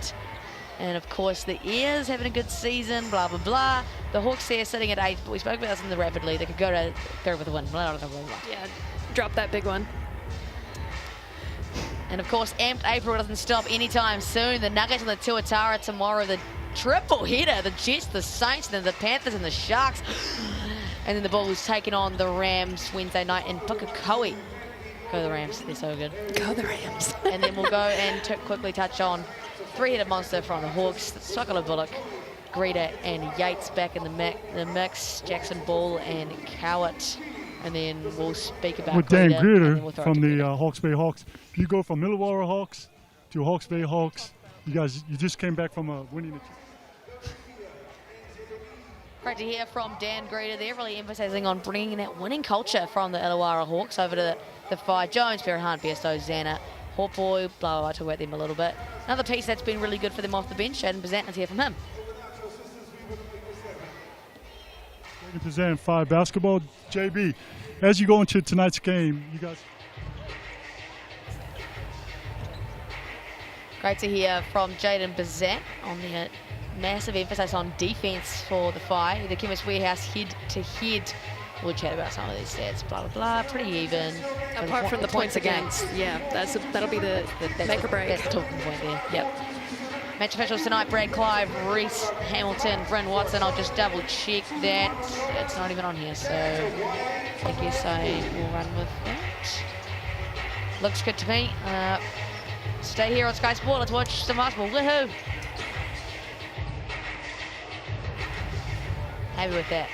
And of course, the Ears having a good season, blah, blah, blah. The Hawks there sitting at 8th, but we spoke about this in the Rapid League. They could go to 3rd with a win, blah, blah, blah, blah. Yeah, drop that big one. And of course, amped April doesn't stop anytime soon. The Nuggets and the Tuatara tomorrow. The triple hitter, the Jets, the Saints, then the Panthers and the Sharks. And then the Bulls taking on the Rams Wednesday night in Pukekohe. Go the Rams, they're so good. Go the Rams. And then we'll go and quickly touch on three-headed monster from the Hawks, Sakala Bullock, Greta and Yates back in the mix, Jackson Ball and Cowart. And then we'll speak about with Dan Greta we'll from the Hawke's Bay Hawks. If you go from Illawarra Hawks to Hawke's Bay Hawks, you just came back from winning the. Great to hear from Dan Greta there, really emphasising on bringing that winning culture from the Illawarra Hawks over to the Whai. Jones, Perrihan, Besto, Zana, Hawboy, blah, blah, blah, talk about them a little bit. Another piece that's been really good for them off the bench, Jaden Bazant, let's hear from him. Jaden Bazant, 5 basketball. JB, as you go into tonight's game, you guys. Great to hear from Jaden Bazant on the massive emphasis on defense for the Whai. The Chemist Warehouse head-to-head. We'll chat about some of these stats, blah, blah, blah. Pretty even. Apart from the points against. Yeah, that'll be the make or break. That's the talking point there. Yep. Match officials tonight, Brad Clive, Reese Hamilton, Bryn Watson. I'll just double check that. It's not even on here, so I guess I will run with that. Looks good to me. Stay here on Sky Sport. Let's watch some basketball. Woohoo! Happy with that.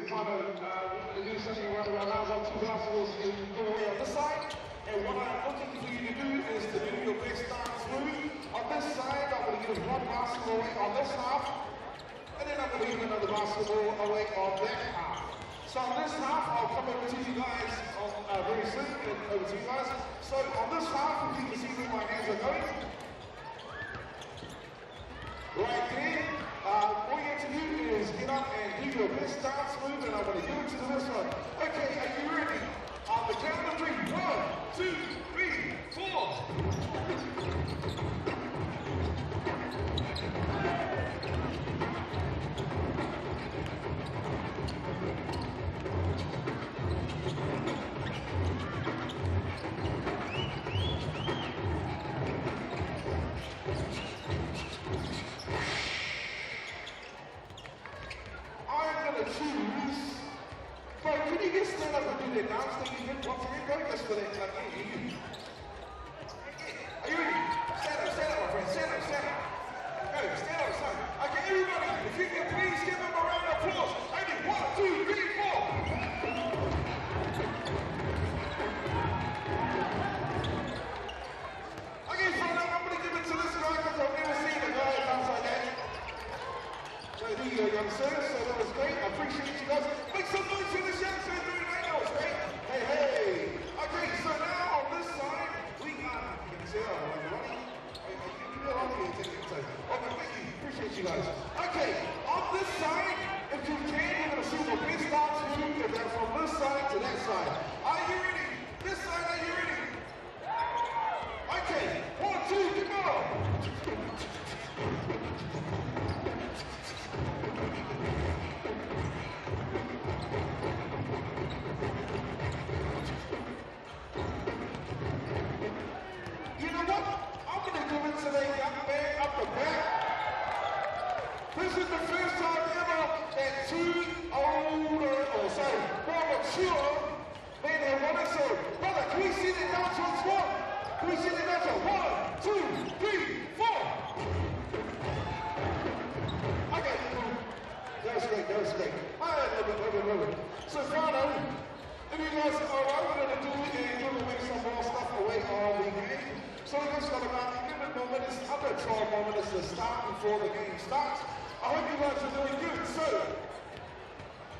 kind of do something around our arms on two basketballs in the way on this side. And what I'm looking for you to do is to do your best dance move. On this side, I'm going to give one basketball away on this half. And then I'm going to give another basketball away on that half. So on this half, I'll come over to you guys very soon, and over to you guys. So on this half, if you can see where my hands are going. Right there, all you have to do is get up and do your best dance move, and I'm going to give it to this one. Okay, are you ready? On the count of 3, 1, 2, 3, 4. Can you just stand up and do that dance thing you did once again? Go just for that. Are you ready? Stand up, my friend. Stand up. Go, stand up, son. Okay, everybody, if you can please give them a round of applause. Ready? 1, 2, 3, 4. Okay, so now I'm going to give it to this guy because I've never seen a guy dance like that. So there you go, young sir. So that was great. I appreciate you guys. Make some noise for this young sir doing that. That was great. Hey. Okay, so now on this side, we got, you can see, okay, thank you. Appreciate you guys. Okay, on this side, if you can, we're going to see the best dance move if they're from this side to that side. Are you ready? This side, are you ready? Okay, 1, 2, come on. You know what? I'm going to give it to the young man up the back. This is the first time ever that 2 older, or sorry, more mature men have won it. So, brother, can we see the dance once more? Can we see the dance? 1, 2, 3, 4. Okay, cool. That was great. All right, love it. So, Fano, if you guys are all right, we're going to do is give away some more stuff away all the game. So we just got about 11 more minutes, under 12 more minutes to start before the game starts. I hope you guys are doing good. So,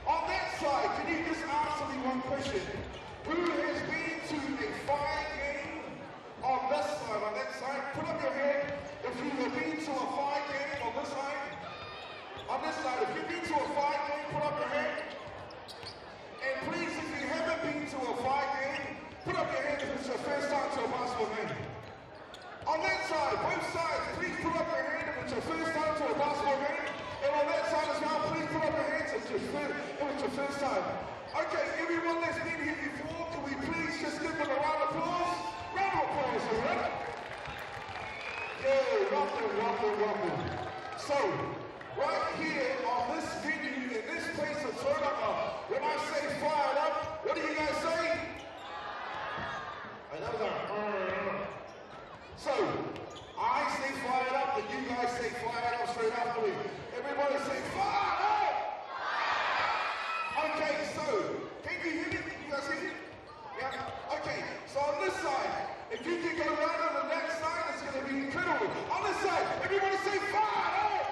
on that side, can you just answer me one question? Who has been to a fire game on this side? On that side, put up your hand if you have been to a fire game on this side. On this side, if you've been to a fire game, put up your hand. And please, if you haven't been to a fire game, put up your hand if it's your first time to a basketball game. On that side, both sides, please put up your hand if it's your first time to a basketball game. And on that side as well, please put up your hands if it's your first time. Okay, everyone that's been here before, can we please just give them a round of applause? Round of applause, all right? Yeah, welcome. So, right here on this venue, in this place of Tauranga, when I say fired up, what do you guys say? So, I say fired up, and you guys say fired up straight after me. Everybody say fired up! Okay, so, can you hear me? You guys hear me? Yeah? Okay, so on this side, if you can go right on the next side, it's going to be incredible. On this side, everybody say fired up!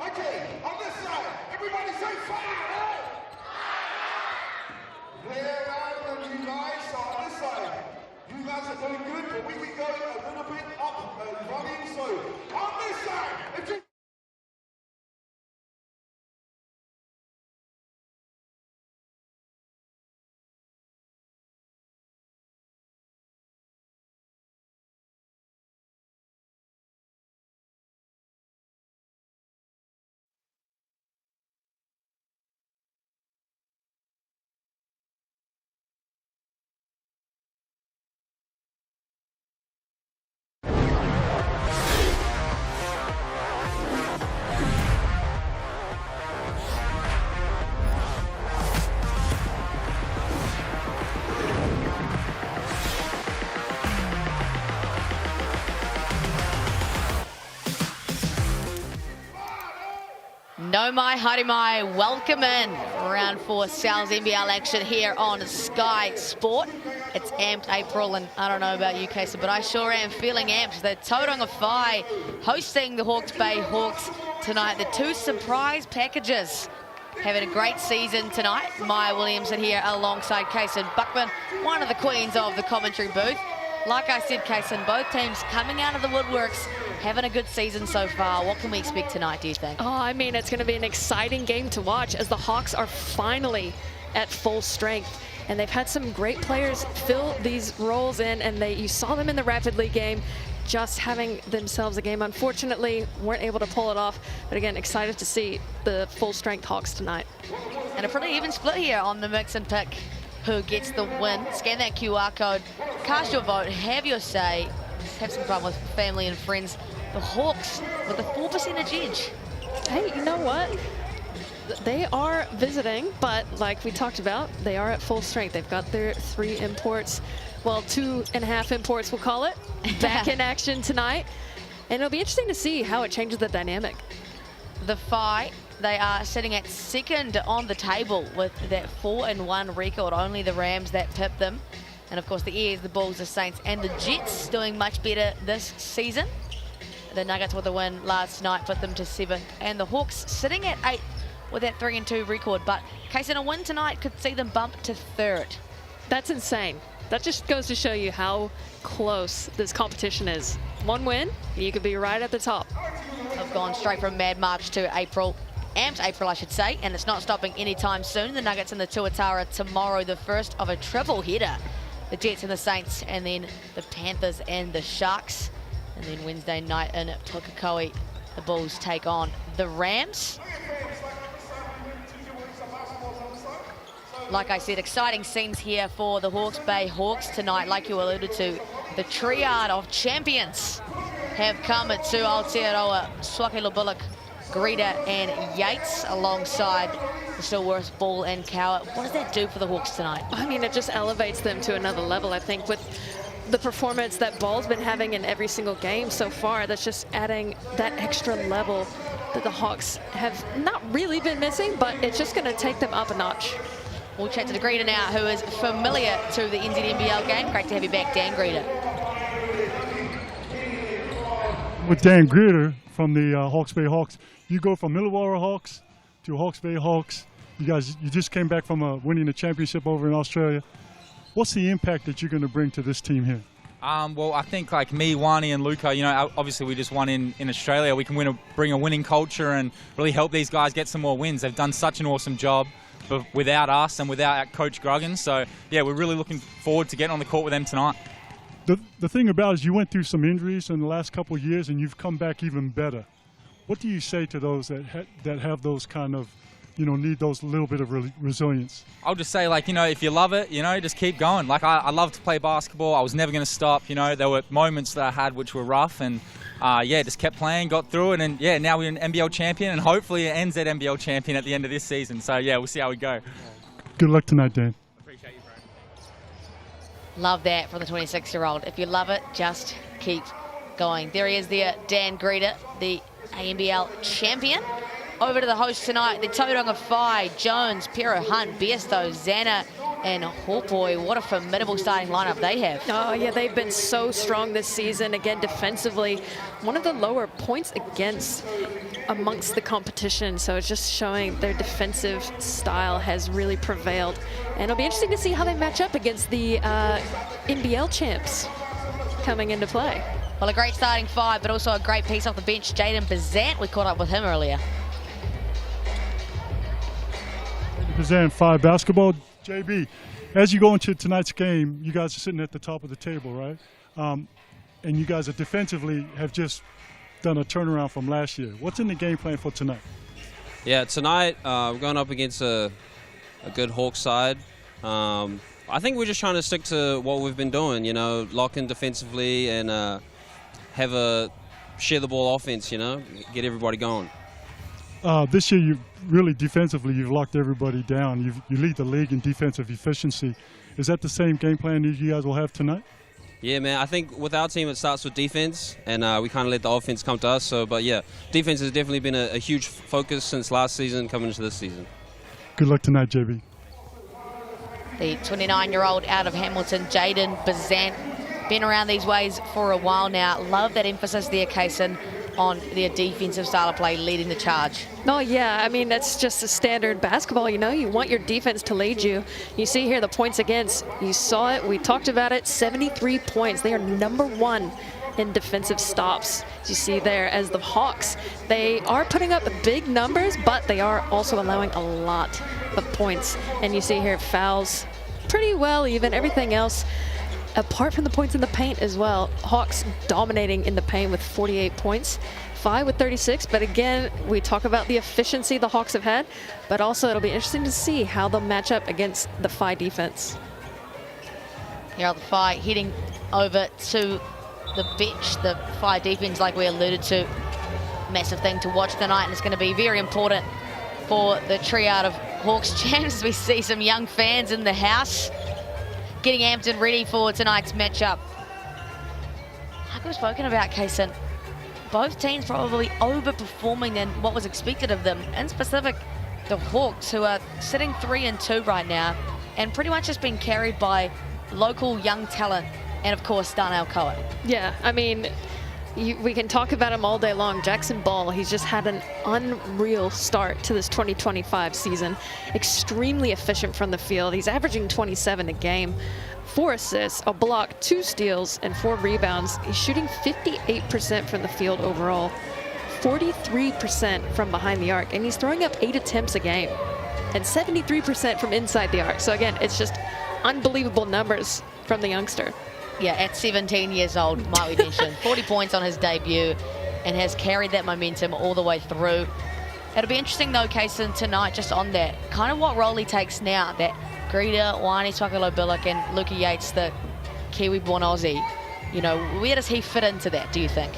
Okay, on this side, everybody say fired up! There are you guys, so on this side. You guys are doing good, but we can go a little bit up volume. So on this side, if you No mai, haere mai, welcome in. Round 4 Sal's NBL action here on Sky Sport. It's amped April, and I don't know about you, Casey, but I sure am feeling amped. The Tauranga Whai hosting the Hawke's Bay Hawks tonight. The two surprise packages having a great season tonight. Maya Williamson here alongside Kaysen Buckman, one of the queens of the commentary booth. Like I said, Kaysen, both teams coming out of the woodworks, having a good season so far. What can we expect tonight, do you think? Oh, I mean, it's going to be an exciting game to watch as the Hawks are finally at full strength. And they've had some great players fill these roles in, and you saw them in the Rapid League game, just having themselves a game. Unfortunately, weren't able to pull it off. But again, excited to see the full strength Hawks tonight. And a pretty even split here on the mix and pick who gets the win. Scan that QR code, cast your vote, have your say, have some fun with family and friends. The Hawks with a 4% edge. Hey, you know what? They are visiting, but like we talked about, they are at full strength. They've got their 3 imports, well, 2.5 imports, we'll call it, back in action tonight. And it'll be interesting to see how it changes the dynamic. The Whai, they are sitting at second on the table with that 4-1 record. Only the Rams that pipped them. And of course the Airs, the Bulls, the Saints and the Jets doing much better this season. The Nuggets with a win last night put them to 7th. And the Hawks sitting at 8th with that 3-2 record. But Casey, a win tonight could see them bump to 3rd. That's insane. That just goes to show you how close this competition is. One win, you could be right at the top. Have gone straight from Mad March to April. Amped April, I should say, and it's not stopping anytime soon. The Nuggets and the Tuatara tomorrow, the first of a triple header. The Jets and the Saints, and then the Panthers and the Sharks. And then Wednesday night in Pukekohe, the Bulls take on the Rams. Like I said, exciting scenes here for the Hawke's Bay Hawks tonight. Like you alluded to, the triad of champions have come to Aotearoa, Swakelo Bullock, Greta and Yates alongside the Stillworth, Ball and Cower. What does that do for the Hawks tonight? I mean, it just elevates them to another level, I think, with the performance that Ball's been having in every single game so far. That's just adding that extra level that the Hawks have not really been missing, but it's just going to take them up a notch. We'll chat to Greta now, who is familiar to the NZNBL game. Great to have you back, Dan Greta. With Dan Greta from the Hawke's Bay Hawks, you go from Illawarra Hawks to Hawke's Bay Hawks. You just came back from winning a championship over in Australia. What's the impact that you're going to bring to this team here? Well, I think like me, Wani and Luca, you know, obviously we just won in Australia. We can bring a winning culture and really help these guys get some more wins. They've done such an awesome job without us and without Coach Gruggins. So, yeah, we're really looking forward to getting on the court with them tonight. The thing about it is you went through some injuries in the last couple of years and you've come back even better. What do you say to those that have those kind of, you know, need those little bit of resilience? I'll just say, like, you know, if you love it, you know, just keep going. Like, I love to play basketball. I was never going to stop. You know, there were moments that I had which were rough and, yeah, just kept playing, got through it. And, yeah, now we're an NBL champion and hopefully an NZNBL champion at the end of this season. So, yeah, we'll see how we go. Good luck tonight, Dan. Appreciate you, bro. Love that from the 26-year-old. If you love it, just keep going. There he is there, Dan Greta, the NBL champion. Over to the host tonight, the Tauranga Whai, Jones, Pero, Hunt, Biesto, Zana, and Hawke. What a formidable starting lineup they have. Oh, yeah, they've been so strong this season. Again, defensively, one of the lower points against amongst the competition. So it's just showing their defensive style has really prevailed. And it'll be interesting to see how they match up against the NBL champs coming into play. Well, a great starting 5, but also a great piece off the bench, Jaden Bazant. We caught up with him earlier. Bazant, 5 basketball. JB, as you go into tonight's game, you guys are sitting at the top of the table, right? And you guys are defensively have just done a turnaround from last year. What's in the game plan for tonight? Yeah, tonight we're going up against a good Hawks side. I think we're just trying to stick to what we've been doing, you know, lock in defensively and share the ball offense, you know, get everybody going. This year, defensively, you've locked everybody down. You lead the league in defensive efficiency. Is that the same game plan that you guys will have tonight? Yeah, man. I think with our team, it starts with defense, and we kind of let the offense come to us. So, but yeah, defense has definitely been a huge focus since last season coming into this season. Good luck tonight, JB. The 29-year-old out of Hamilton, Jaden Bazant, been around these ways for a while now. Love that emphasis there, Kaysen, on their defensive style of play, leading the charge. Oh, yeah. I mean, that's just a standard basketball. You know, you want your defense to lead you. You see here the points against. You saw it. We talked about it. 73 points. They are #1 in defensive stops. As you see there, as the Hawks, they are putting up big numbers, but they are also allowing a lot of points. And you see here fouls pretty well even. Everything else, apart from the points in the paint as well, Hawks dominating in the paint with 48 points. FI with 36, but again, we talk about the efficiency the Hawks have had, but also it'll be interesting to see how they'll match up against the FI defense. Here are the FI heading over to the bench. The FI defense, like we alluded to, massive thing to watch tonight, and it's going to be very important for the triad of Hawks champs. We see some young fans in the house getting amped and ready for tonight's matchup. Like we've spoken about, Kaysen, both teams probably overperforming than what was expected of them. In specific, the Hawks, who are sitting 3-2 right now, and pretty much just been carried by local young talent, and of course, Darnell Cohen. Yeah, I mean, we can talk about him all day long. Jackson Ball, he's just had an unreal start to this 2025 season. Extremely efficient from the field. He's averaging 27 a game. 4 assists, a block, 2 steals, and 4 rebounds. He's shooting 58% from the field overall, 43% from behind the arc, and he's throwing up 8 attempts a game, and 73% from inside the arc. So again, it's just unbelievable numbers from the youngster. Yeah, at 17 years old, might we mention, 40 points on his debut, and has carried that momentum all the way through. It'll be interesting though, Kaysen, tonight, just on that, kind of what role he takes now, that Greta, Wani Swakalo-Billick, and Luka Yates, the Kiwi-born Aussie. You know, where does he fit into that, do you think?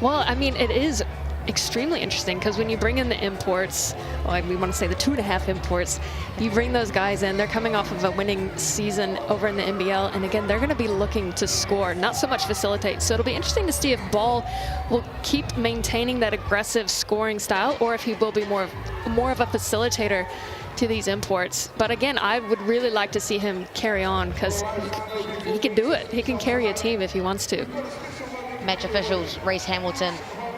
Well, I mean, it is extremely interesting because when you bring in the imports, or we want to say the 2.5 imports, you bring those guys in, they're coming off of a winning season over in the NBL, and again, they're going to be looking to score, not so much facilitate. So it'll be interesting to see if Ball will keep maintaining that aggressive scoring style, or if he will be more of a facilitator to these imports. But again, I would really like to see him carry on because he can do it. He can carry a team if he wants to. Match officials, Reese Hamilton,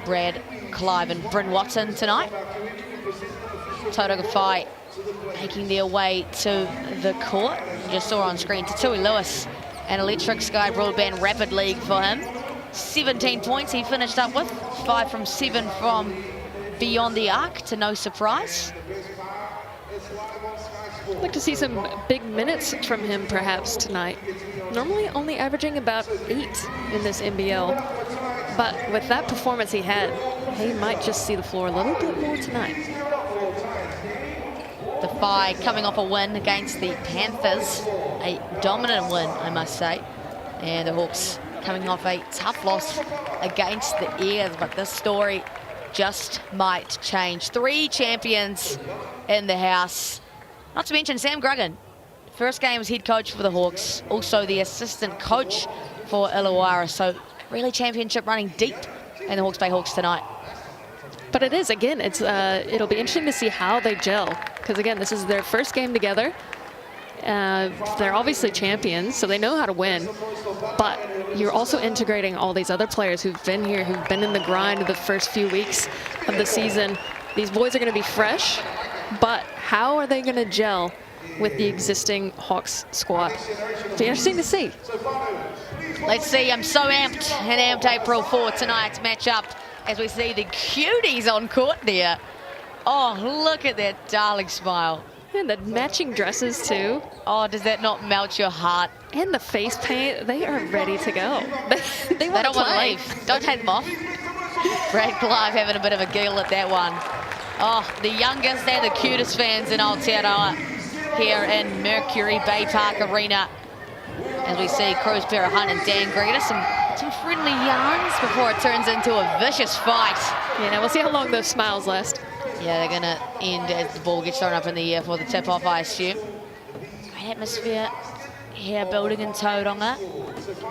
Brad Clive, and Bryn Watson tonight. Tauranga Whai making their way to the court. You just saw on screen Tatui Lewis, an electric Sky Broadband Rapid League for him. 17 points he finished up with, 5 from 7 from beyond the arc, to no surprise. I'd like to see some big minutes from him perhaps tonight. Normally only averaging about 8 in this NBL, but with that performance he had, he might just see the floor a little bit more tonight. The FI coming off a win against the Panthers, a dominant win, I must say. And the Hawks coming off a tough loss against the Airs, but this story just might change. 3 champions in the house. Not to mention Sam Gruggan, first game as head coach for the Hawks, also the assistant coach for Illawarra. So really championship running deep in the Hawke's Bay Hawks tonight. But it is, again, it'll be interesting to see how they gel. Because again, this is their first game together. They're obviously champions, so they know how to win. But you're also integrating all these other players who've been here, who've been in the grind of the first few weeks of the season. These boys are going to be fresh, but how are they going to gel with the existing Hawks squad? It'll be interesting to see. Let's see. I'm so amped and amped April for tonight's matchup as we see the cuties on court there. Oh, look at that darling smile. And the matching dresses too. Oh, does that not melt your heart? And the face paint, they are ready to go. They don't want to leave. Don't take them off. Brad Clive having a bit of a giggle at that one. Oh, the youngest and the cutest fans in Aotearoa here in Mercury Baypark Arena. As we see Cruz Pera Hunt and Dan Greta, some friendly yarns before it turns into a vicious fight. Yeah, we'll see how long those smiles last. Yeah, they're going to end as the ball gets thrown up in the air for the tip-off, I assume. Great atmosphere here building in Tauranga.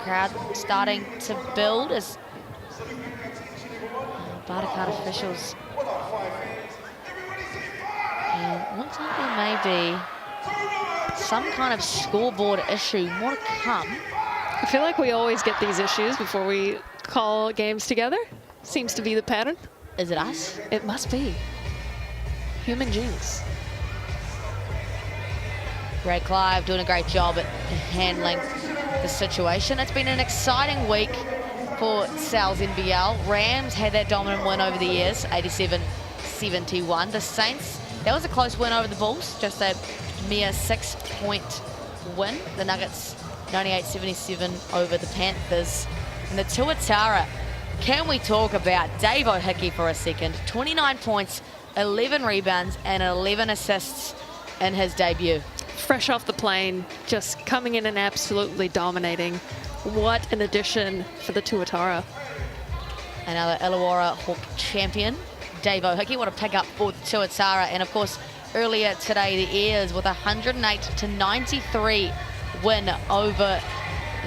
Crowd starting to build as Baypark officials. And looks like there may be some kind of scoreboard issue. More to come. I feel like we always get these issues before we call games together. Seems to be the pattern. Is it us? It must be. Human genes. Greg Clive doing a great job at handling the situation. It's been an exciting week for Sal's NBL. Rams had that dominant win over the years, 87-71. The Saints, that was a close win over the Bulls, just a mere 6-point win. The Nuggets, 98-77 over the Panthers. And the Tuatara, can we talk about Dave O'Hickey for a second? 29 points, 11 rebounds, and 11 assists in his debut. Fresh off the plane, just coming in and absolutely dominating. What an addition for the Tuatara. Another Illawarra Hawke champion, Dave O'Hickey. What a pickup for the Tuatara. And of course, earlier today, the Ears with a 108-93 win over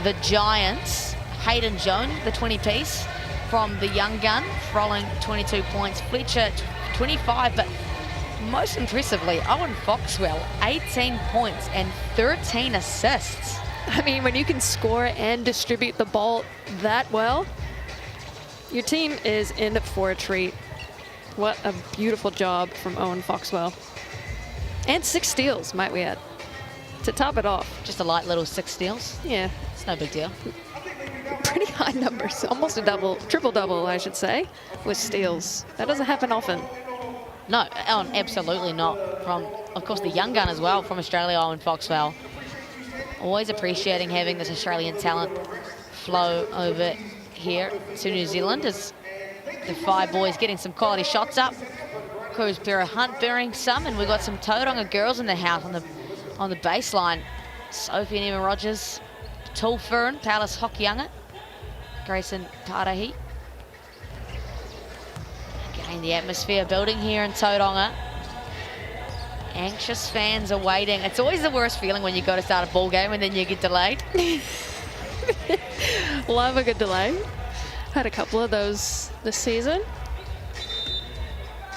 the Giants. Hayden Jones, the 20-piece from the young gun, rolling 22 points. Fletcher, 25, but most impressively, Owen Foxwell, 18 points and 13 assists. I mean, when you can score and distribute the ball that well, your team is in for a treat. What a beautiful job from Owen Foxwell. And 6 steals, might we add, to top it off. Just a light little 6 steals. Yeah. It's no big deal. Pretty high numbers, almost a double, triple-double, I should say, with steals. That doesn't happen often. No, absolutely not. From, of course, the young gun as well from Australia, Owen Foxwell. Always appreciating having this Australian talent flow over here to New Zealand as the 5 boys getting some quality shots up. Cruz Pera Hunt bearing some, and we've got some Tauranga girls in the house on the baseline. Sophie and Emma Rogers, Tull Furren, Palace Hokianga, Grayson Tarahi. Again, the atmosphere building here in Tauranga. Anxious fans are waiting. It's always the worst feeling when you go to start a ball game and then you get delayed. Love a good delay. Had a couple of those this season.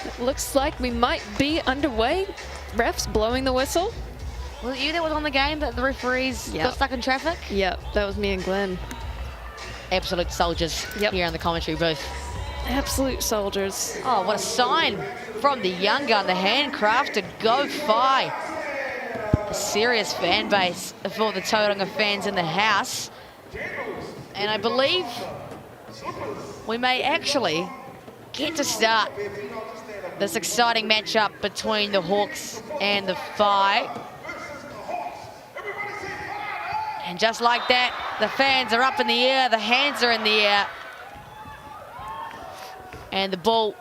It looks like we might be underway. Refs blowing the whistle. Was it you that was on the game that the referees got stuck in traffic? Yep, that was me and Glenn. Absolute soldiers here in the commentary booth. Absolute soldiers. Oh, what a sign from the young gun, the handcrafted Go Fi. A serious fan base for the Tauranga fans in the house. And I believe we may actually get to start this exciting matchup between the Hawks and the Fi. And just like that, the fans are up in the air, the hands are in the air. And the ball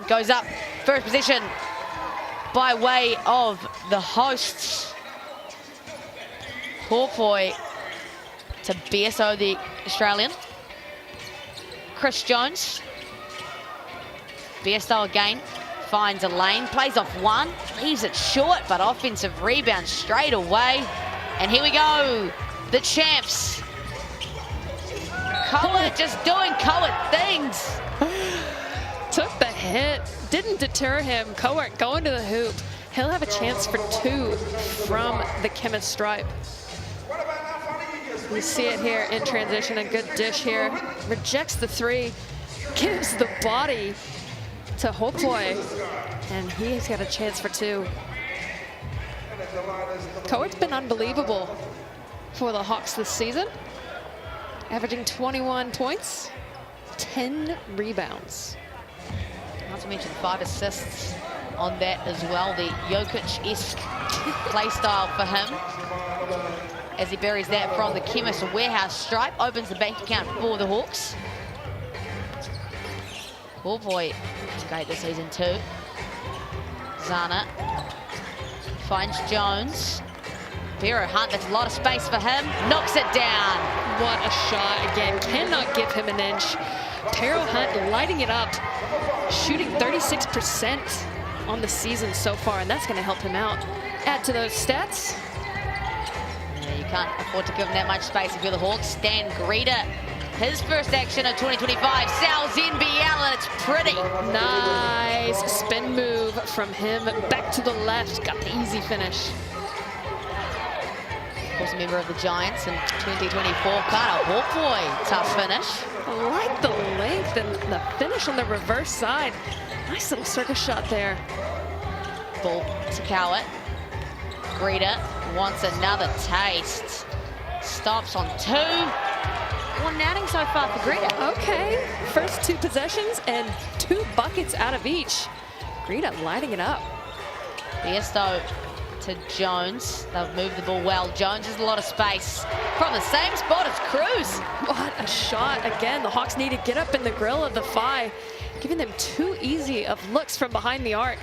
goes up, first possession by way of the hosts. Hawkeye to BSO, the Australian. Chris Jones. BSO again, finds a lane, plays off one, leaves it short, but offensive rebound straight away. And here we go, the champs. Coet just doing Coet things. Took the hit, didn't deter him. Coet going to the hoop. He'll have a chance for 2 from the chemist stripe. We see it here in transition, a good dish here. Rejects the 3, gives the body to Hawkeye, and he's got a chance for 2. Coet's been unbelievable for the Hawks this season. Averaging 21 points, 10 rebounds. Not to mention 5 assists on that as well. The Jokic-esque play style for him. As he buries that from the chemist warehouse stripe, opens the bank account for the Hawks. Oh boy, he's great this season too. Zana finds Jones. Pero Hunt, that's a lot of space for him. Knocks it down. What a shot again. Cannot give him an inch. Pero Hunt lighting it up. Shooting 36% on the season so far, and that's going to help him out. Add to those stats. Can't afford to give him that much space if you're the Hawks. Dan Greta, his first action of 2025, Sal's NBL, and it's pretty. Nice spin move from him. Back to the left. Got the easy finish. Of course, a member of the Giants in 2024. Kind of Hawke boy, tough finish. I like the length and the finish on the reverse side. Nice little circus shot there. Ball to Cowett. Greta wants another taste. Stops on 2. One outing so far for Greta. Okay, first 2 possessions and 2 buckets out of each. Greta lighting it up. Biesto to Jones. They've moved the ball well. Jones has a lot of space from the same spot as Cruz. What a shot. Again, the Hawks need to get up in the grill of the Phi, giving them too easy of looks from behind the arc.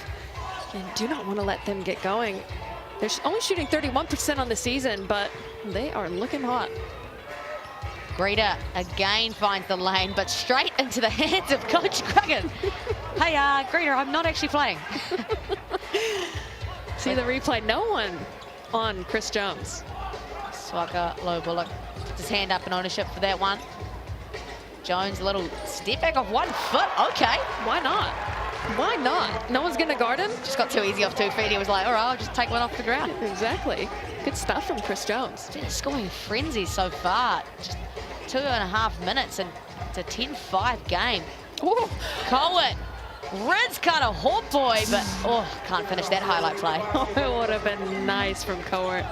And do not want to let them get going. They're only shooting 31% on the season, but they are looking hot. Greta again finds the lane, but straight into the hands of Coach Cruggan. Hey, Greta, I'm not actually playing. See the replay, no one on Chris Jones. Swaka, low bullock, puts his hand up in ownership for that one. Jones, a little step back off 1 foot, okay. Why not? Why not? No one's gonna guard him? Just got too easy off 2 feet. He was like, all right, I'll just take one off the ground. Exactly. Good stuff from Chris Jones. It's been a scoring frenzy so far. Just 2.5 minutes and it's a 10-5 game. Ooh. Cowett, Rids kind of Hawke boy, but can't finish that highlight play. It would have been nice from Cowett.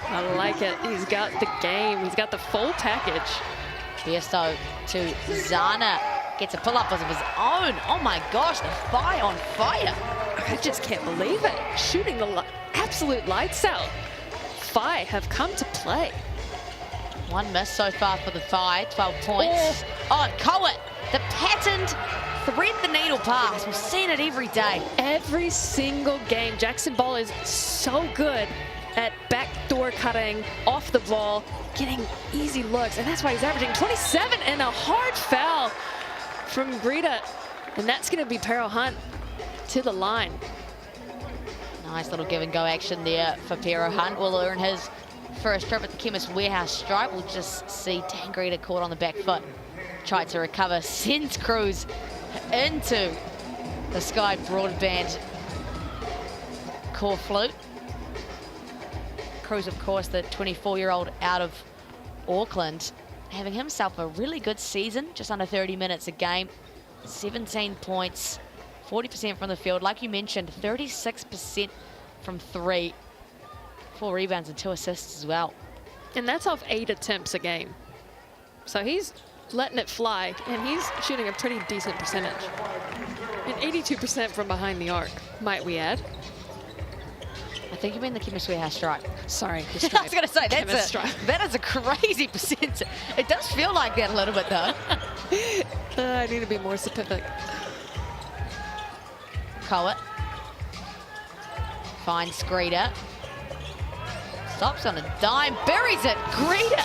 I like it. He's got the game. He's got the full package. Biesto to Zana. Gets a pull-up of his own. Oh my gosh, the Phi on fire. I just can't believe it. Shooting the absolute lights out. Phi have come to play. 1 miss so far for the Phi, 12 points. Oh, Cowett, the patterned thread the needle pass. We've seen it every day. Every single game, Jackson Ball is so good at backdoor cutting off the ball, getting easy looks, and that's why he's averaging 27 and a hard foul from Greta. And that's gonna be Pero Hunt to the line. Nice little give and go action there for Pero Hunt. Will earn his first trip at the Chemist Warehouse stripe. We'll just see Dan Greta caught on the back foot. Tried to recover, sends Cruz into the Sky Broadband core flute. Cruz, of course, the 24-year-old out of Auckland, having himself a really good season, just under 30 minutes a game, 17 points, 40% from the field. Like you mentioned, 36% from 3, 4 rebounds and 2 assists as well. And that's off 8 attempts a game. So he's letting it fly, and he's shooting a pretty decent percentage. And 82% from behind the arc, might we add. I think you mean the Chemist Warehouse stripe. Sorry, the I stripe. was going to say, that is a crazy percentage. It does feel like that a little bit, though. I need to be more specific. Cowett finds Greta. Stops on a dime, buries it. Greta.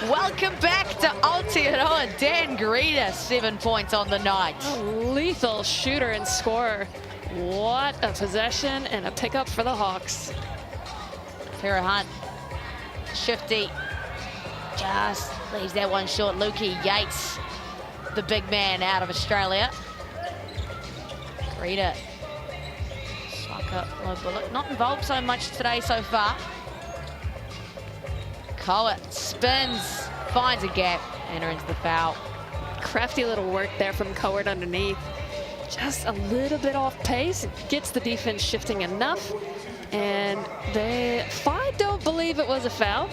Welcome back to Aotearoa. Dan Greta, 7 points on the night. A lethal shooter and scorer. What a possession and a pickup for the Hawks. Pero Hunt, shifty, just leaves that one short. Lukey Yates, the big man out of Australia. Greta, Swaka, low bullet. Not involved so much today so far. Cowett spins, finds a gap, and earns the foul. Crafty little work there from Cowett underneath. Just a little bit off pace, gets the defense shifting enough, and the Phi don't believe it was a foul.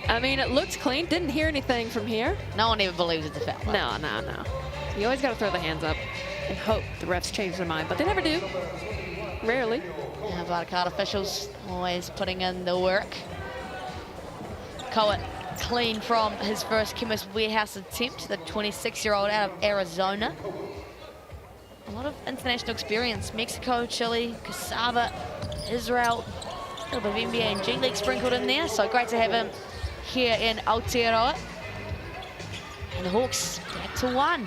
I mean, it looked clean, didn't hear anything from here. No one even believes it's a foul. Though. No. You always got to throw the hands up and hope the refs change their mind, but they never do. Rarely. Yeah, Baypark officials always putting in the work. Cowett clean from his first Chemist Warehouse attempt, the 26-year-old out of Arizona. A lot of international experience. Mexico, Chile, Cassava, Israel, a little bit of NBA and G League sprinkled in there. So great to have him here in Aotearoa. And the Hawks back to 1.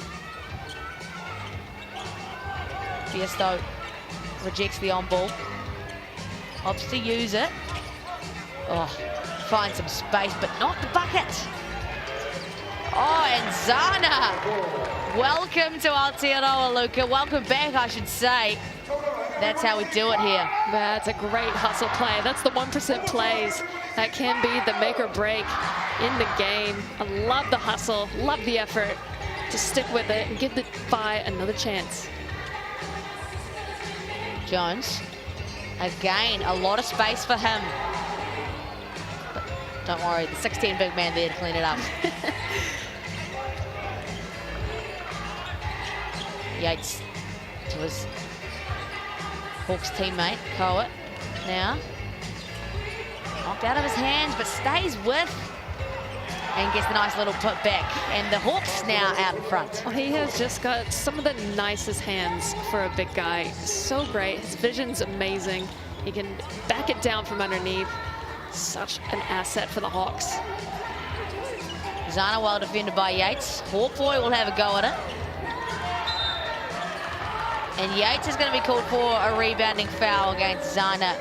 Biesto rejects the on ball. Opts to use it. Oh, find some space, but not the bucket. Oh, and Zana. Welcome to Aotearoa, Luca. Welcome back, I should say. That's how we do it here. That's a great hustle play. That's the 1% plays that can be the make or break in the game. I love the hustle, love the effort. Just stick with it and give the Phi another chance. Jones, again, a lot of space for him. But don't worry, the 16 big man there to clean it up. Yates to his Hawks teammate, Coet, now. Knocked out of his hands, but stays with and gets the nice little put back. And the Hawks now out in front. Well, he has just got some of the nicest hands for a big guy. So great. His vision's amazing. He can back it down from underneath. Such an asset for the Hawks. Zana well defended by Yates. Hawke will have a go at it. And Yates is going to be called for a rebounding foul against Zana.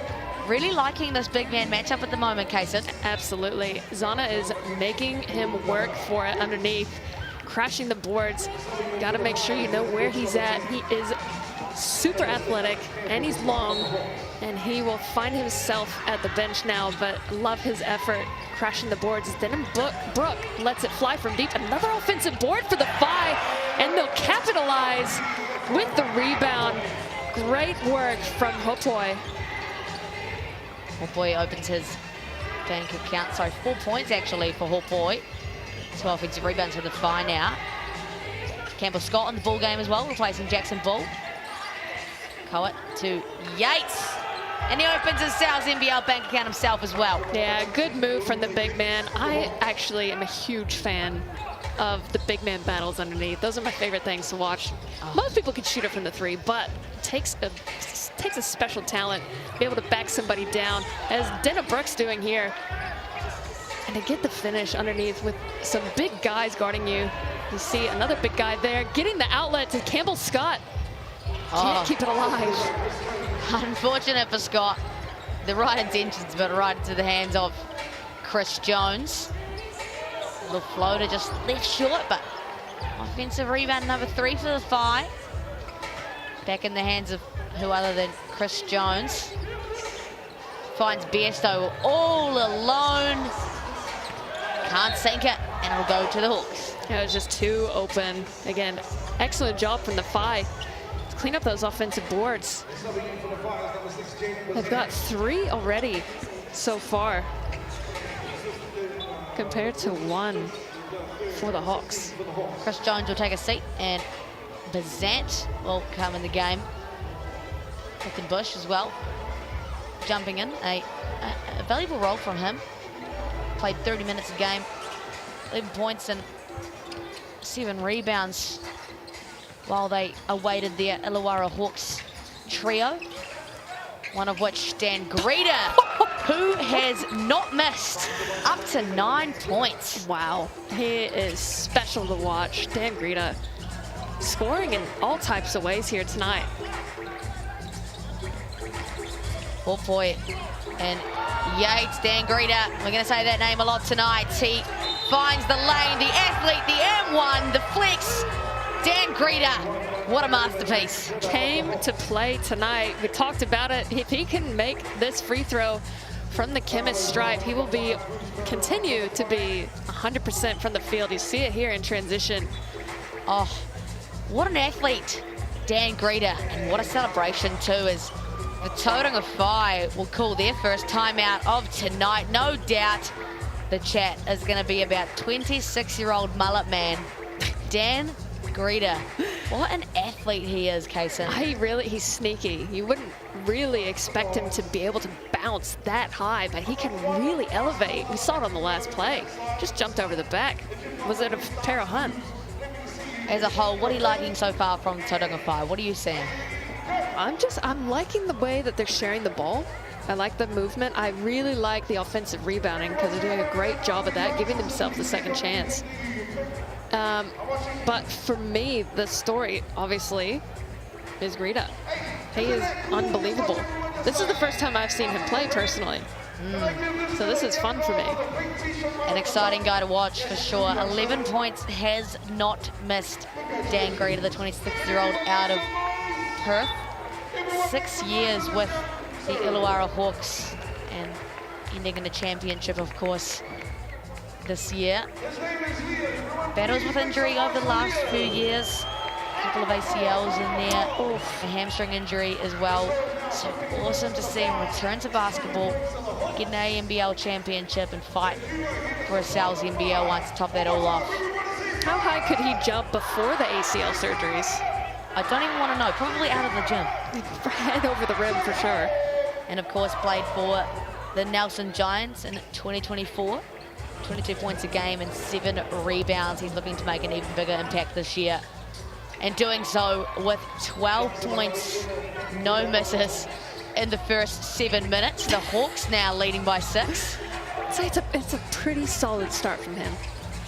Really liking this big man matchup at the moment, Kaysen. Absolutely. Zana is making him work for it underneath, crashing the boards. Got to make sure you know where he's at. He is super athletic and he's long, and he will find himself at the bench now, but love his effort crashing the boards. Then Brooke lets it fly from deep. Another offensive board for the Phi, and they'll capitalize with the rebound. Great work from Hawke. Hawke opens his bank account. Sorry, 4 points actually for Hawke. 2 offensive rebounds for the Phi now. Campbell Scott in the ball game as well, replacing Jackson Bull. Coet to Yates. And he opens his Sal's NBL bank account himself as well. Yeah, good move from the big man. I actually am a huge fan of the big man battles underneath. Those are my favorite things to watch. Most people can shoot it from the 3, but it takes a special talent to be able to back somebody down, as Denna Brooks doing here. And to get the finish underneath with some big guys guarding you. You see another big guy there, getting the outlet to Campbell Scott. Can't keep it alive. Unfortunate for Scott. The right intentions, but right into the hands of Chris Jones. Little floater just left short, but offensive rebound number 3 for the Phi. Back in the hands of who other than Chris Jones. Finds Bairstow all alone. Can't sink it, and it'll go to the Hawks. It was just too open. Again, excellent job from the Phi to clean up those offensive boards. They've got 3 already so far, compared to 1 for the Hawks. Chris Jones will take a seat, and Bazant will come in the game. Captain Bush as well, jumping in. A valuable role from him. Played 30 minutes a game, 11 points and 7 rebounds while they awaited their Illawarra Hawks trio, one of which Dan Greta, who has not missed, up to 9 points. Wow, he is special to watch. Dan Greta scoring in all types of ways here tonight. Hawke and Yates, Dan Greta, we're going to say that name a lot tonight. He finds the lane, the athlete, the M1, the flex. Dan Greta, what a masterpiece. Came to play tonight. We talked about it. If he can make this free throw from the chemist stripe, he will continue to be 100% from the field. You see it here in transition. Oh, what an athlete, Dan Greta, and what a celebration too, as the Tauranga Whai will call their first timeout of tonight. No doubt the chat is going to be about 26-year-old mullet man, Dan Greta. What an athlete he is, Kaysen. He's sneaky. You wouldn't really expect him to be able to bounce that high, but he can really elevate. We saw it on the last play. Just jumped over the back. Was it a Tara Hunt? As a whole, what are you liking so far from Tauranga Whai? What are you seeing? I'm liking the way that they're sharing the ball. I like the movement. I really like the offensive rebounding because they're doing a great job of that, giving themselves a second chance. But for me, the story, obviously, is Greta. He is unbelievable. This is the first time I've seen him play personally. So this is fun for me. An exciting guy to watch for sure. 11 points, has not missed. Dan Greeter, the 26-year-old out of Perth. 6 years with the Illawarra Hawks and ending in the championship, of course, this year. Battles with injury over the last few years. A couple of ACLs in there, a hamstring injury as well. So awesome to see him return to basketball, get an ANBL championship and fight for a Sal's NBL once to top that all off. How high could he jump before the ACL surgeries? I don't even want to know, probably out of the gym. Head over the rim for sure. And of course played for the Nelson Giants in 2024. 22 points a game and 7 rebounds. He's looking to make an even bigger impact this year. And doing so with 12 points, no misses in the first 7 minutes. The Hawks now leading by 6. So it's a pretty solid start from him.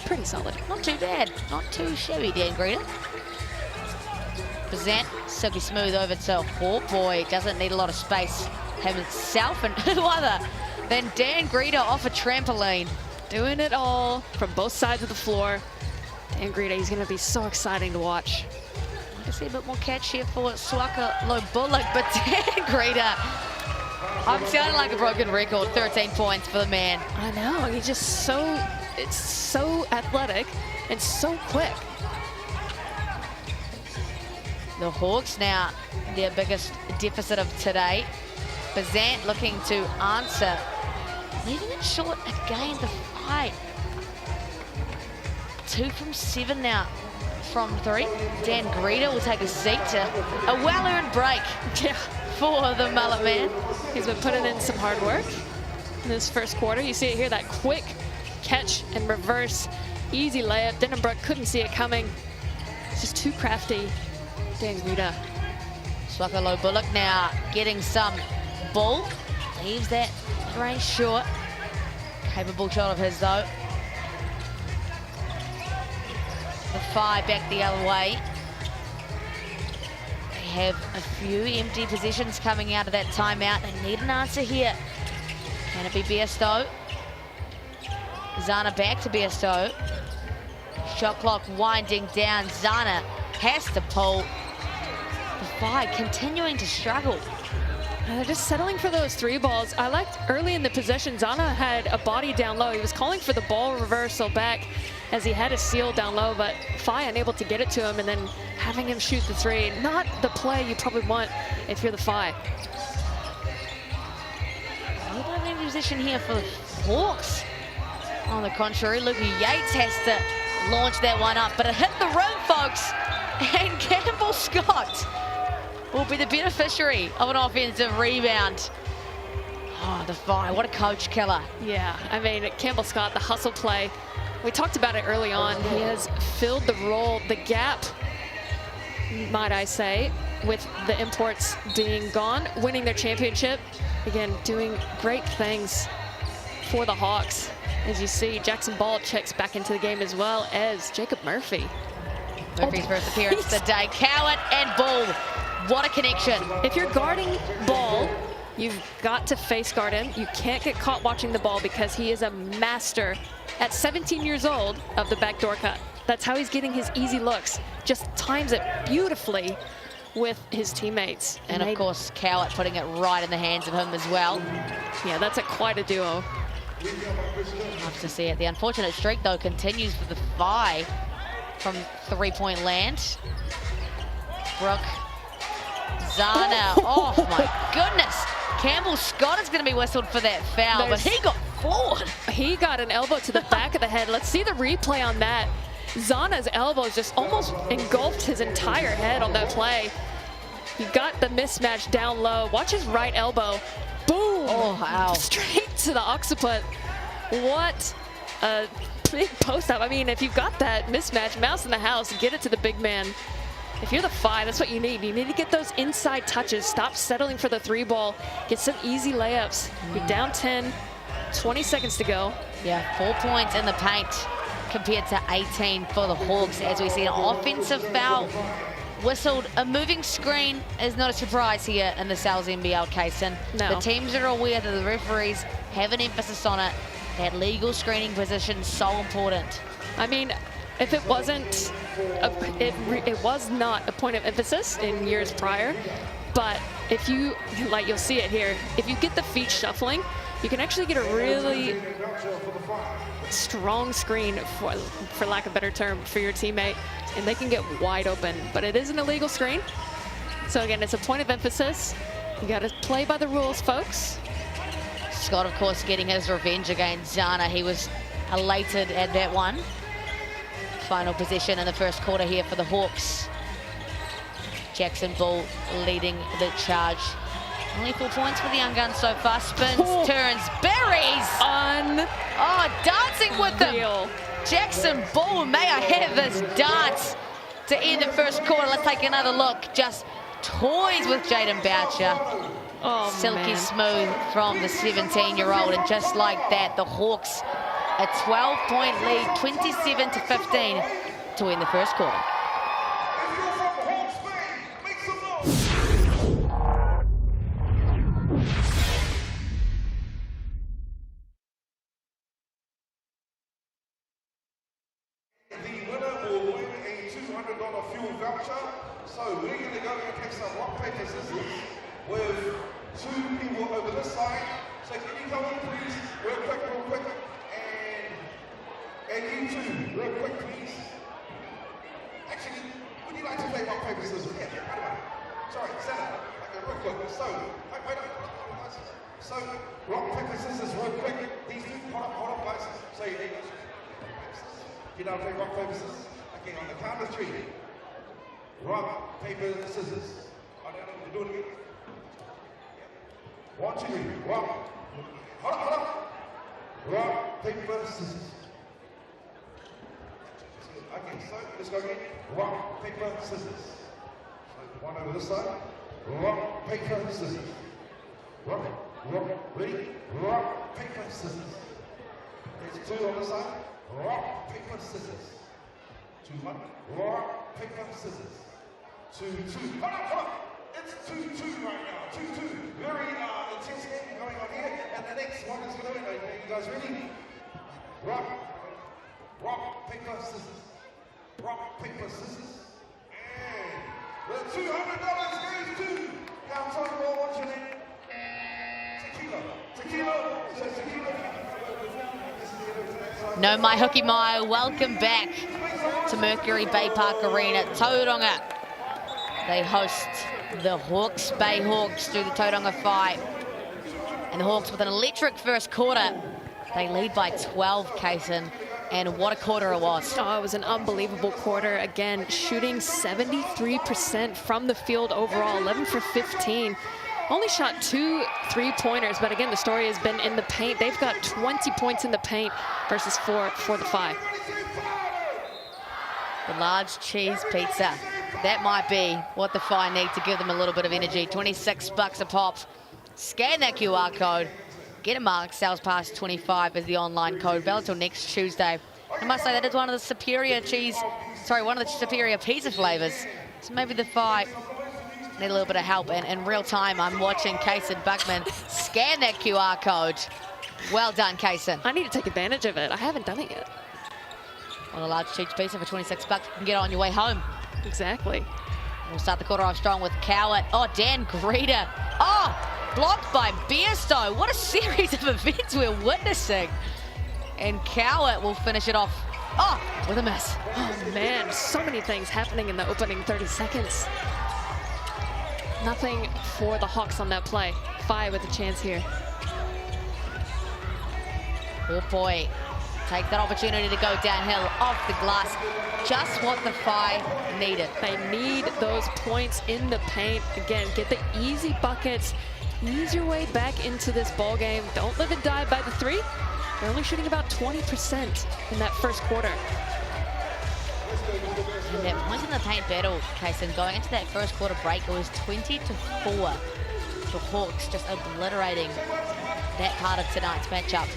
Pretty solid. Not too bad, not too shabby, Dan Greeter. Bazant, silky smooth over to Hawke. Boy, doesn't need a lot of space himself, and who other than Dan Greeter off a trampoline. Doing it all from both sides of the floor. Dan Greeter, he's gonna be so exciting to watch. I see a bit more catch here for Swaka Lobulak, but Dan Greeter, I'm sounding like a broken record. 13 points for the man. I know, he's just it's so athletic and so quick. The Hawks now their biggest deficit of today. Bazant looking to answer. Leaving it short again, the fight. 2 from 7 now from 3. Dan Greeter will take a seat to a well-earned break for the mullet man. He's been putting in some hard work in this first quarter. You see it here, that quick catch and reverse, easy layup. Denenbrook couldn't see it coming. It's just too crafty. Dan Greeter. Swaka Lobulak now getting some ball. Leaves that range short. Capable shot of his though. The 5 back the other way. They have a few empty positions coming out of that timeout. They need an answer here. Can it be Biesto? Zana back to Biesto. Shot clock winding down. Zana has to pull. The 5 continuing to struggle. They're just settling for those 3 balls. I liked early in the possession, Zana had a body down low. He was calling for the ball reversal back as he had a seal down low, but Phi unable to get it to him and then having him shoot the 3. Not the play you probably want if you're the Phi. A little bit of a position here for the Hawks. On the contrary, Luka Yates has to launch that one up, but it hit the rim, folks. And Campbell Scott will be the beneficiary of an offensive rebound. Oh, the Phi, what a coach killer. Yeah, I mean, Campbell Scott, the hustle play. We talked about it early on. He has filled the role, the gap, might I say, with the imports being gone, winning their championship. Again, doing great things for the Hawks. As you see, Jackson Ball checks back into the game as well as Jacob Murphy. Murphy's first appearance today. Cowart and Ball. What a connection. If you're guarding Ball, you've got to face guard him. You can't get caught watching the ball because he is a master at 17 years old of the backdoor cut. That's how he's getting his easy looks. Just times it beautifully with his teammates. And of course, Cowart putting it right in the hands of him as well. Yeah, that's quite a duo. Love to see it. The unfortunate streak, though, continues for the Phi from 3-point land. Brooke. Zana. Oh, my goodness. Campbell Scott is going to be whistled for that foul, but he got floored. He got an elbow to the back of the head. Let's see the replay on that. Zana's elbow just almost engulfed his entire head on that play. He got the mismatch down low. Watch his right elbow. Boom. Oh, wow. Straight to the occiput. What a big post-up. I mean, if you've got that mismatch, mouse in the house, get it to the big man. If you're the Phi, that's what you need. You need to get those inside touches. Stop settling for the 3 ball. Get some easy layups. You're down 10, 20 seconds to go. Yeah, 4 points in the paint compared to 18 for the Hawks as we see an offensive foul whistled. A moving screen is not a surprise here in the Sal's NBL case, and No. the teams are aware that the referees have an emphasis on it. That legal screening position is so important. I mean, if it wasn't, it was not a point of emphasis in years prior, but if you, like you'll see it here, if you get the feet shuffling, you can actually get a really strong screen, for lack of a better term, for your teammate, and they can get wide open. But it is an illegal screen. So again, it's a point of emphasis. You got to play by the rules, folks. Scott, of course, getting his revenge against Zana. He was elated at that one. Final possession in the first quarter here for the Hawks. Jackson Bull leading the charge. Only 4 points for the young gun so far. Spins, turns, buries! Dancing with them! Jackson Bull, may I have this dance to end the first quarter. Let's take another look. Just toys with Jaden Boucher. Silky smooth from the 17-year-old, and just like that, the Hawks a 12-point lead, 27-15 to win the first quarter. The winner will win a $200 fuel voucher. So we're going to go and take some rock, paper, scissors with 2 people over this side. So can you come in, please, real quick, and you two, real quick, please. Actually, would you like to play rock, paper, scissors? Yeah, right away. Sorry, Santa. Okay, real quick. So, wait up. So, rock, paper, scissors, real quick. These two, hold up, guys. So you need you know how to play rock, paper, scissors? Okay, on the count of 3. Rock, paper, scissors. Do it again. 1, 2, 3. Rock. Hold up. Rock, paper, scissors. Okay, so let's go again. Rock, paper, scissors. So one over this side. Rock, paper, scissors. Rock. Ready? Rock, paper, scissors. There's 2 on this side. Rock, paper, scissors. 2, 1. Rock, paper, scissors. 2, 2. Hold up. It's 2-2 right now. 2-2. Very intense game going on here. And the next one is going to win. You guys ready? Rock, paper, scissors. Rock, paper, scissors. And the $200 goes to Tauranga. What's your name? Tequila. No mai hoki mai. Welcome back to Mercury Baypark Arena. Tauranga. They host the Hawke's Bay Hawks through the Tauranga Whai. And the Hawks with an electric first quarter. They lead by 12, Kaysen. And what a quarter it was. Oh, it was an unbelievable quarter. Again, shooting 73% from the field overall, 11 for 15. Only shot 2 3-pointers, but again, the story has been in the paint. They've got 20 points in the paint versus 4 for the Whai. The large cheese pizza. That might be what the Whai need to give them a little bit of energy. $26 a pop. Scan that QR code. Get a mark. Sales past 25 is the online code. Valid till next Tuesday. I must say that is one of the superior pizza flavors. So maybe the Whai need a little bit of help. And in real time, I'm watching Kaysen Buckman scan that QR code. Well done, Kaysen. I need to take advantage of it. I haven't done it yet. On a large cheese pizza for $26, you can get it on your way home. Exactly. We'll start the quarter off strong with Cowett. Oh, Dan Greta. Oh, blocked by Bairstow. What a series of events we're witnessing. And Cowett will finish it off. Oh, with a miss. Oh, man, so many things happening in the opening 30 seconds. Nothing for the Hawks on that play. Whai with a chance here. Oh, boy. Take that opportunity to go downhill off the glass. Just what the Whai needed. They need those points in the paint. Again, get the easy buckets. Ease your way back into this ball game. Don't live and die by the 3. They're only shooting about 20% in that first quarter. And that point in the paint battle, Kaysen, going into that first quarter break, it was 20-4. The Hawks just obliterating that part of tonight's matchup.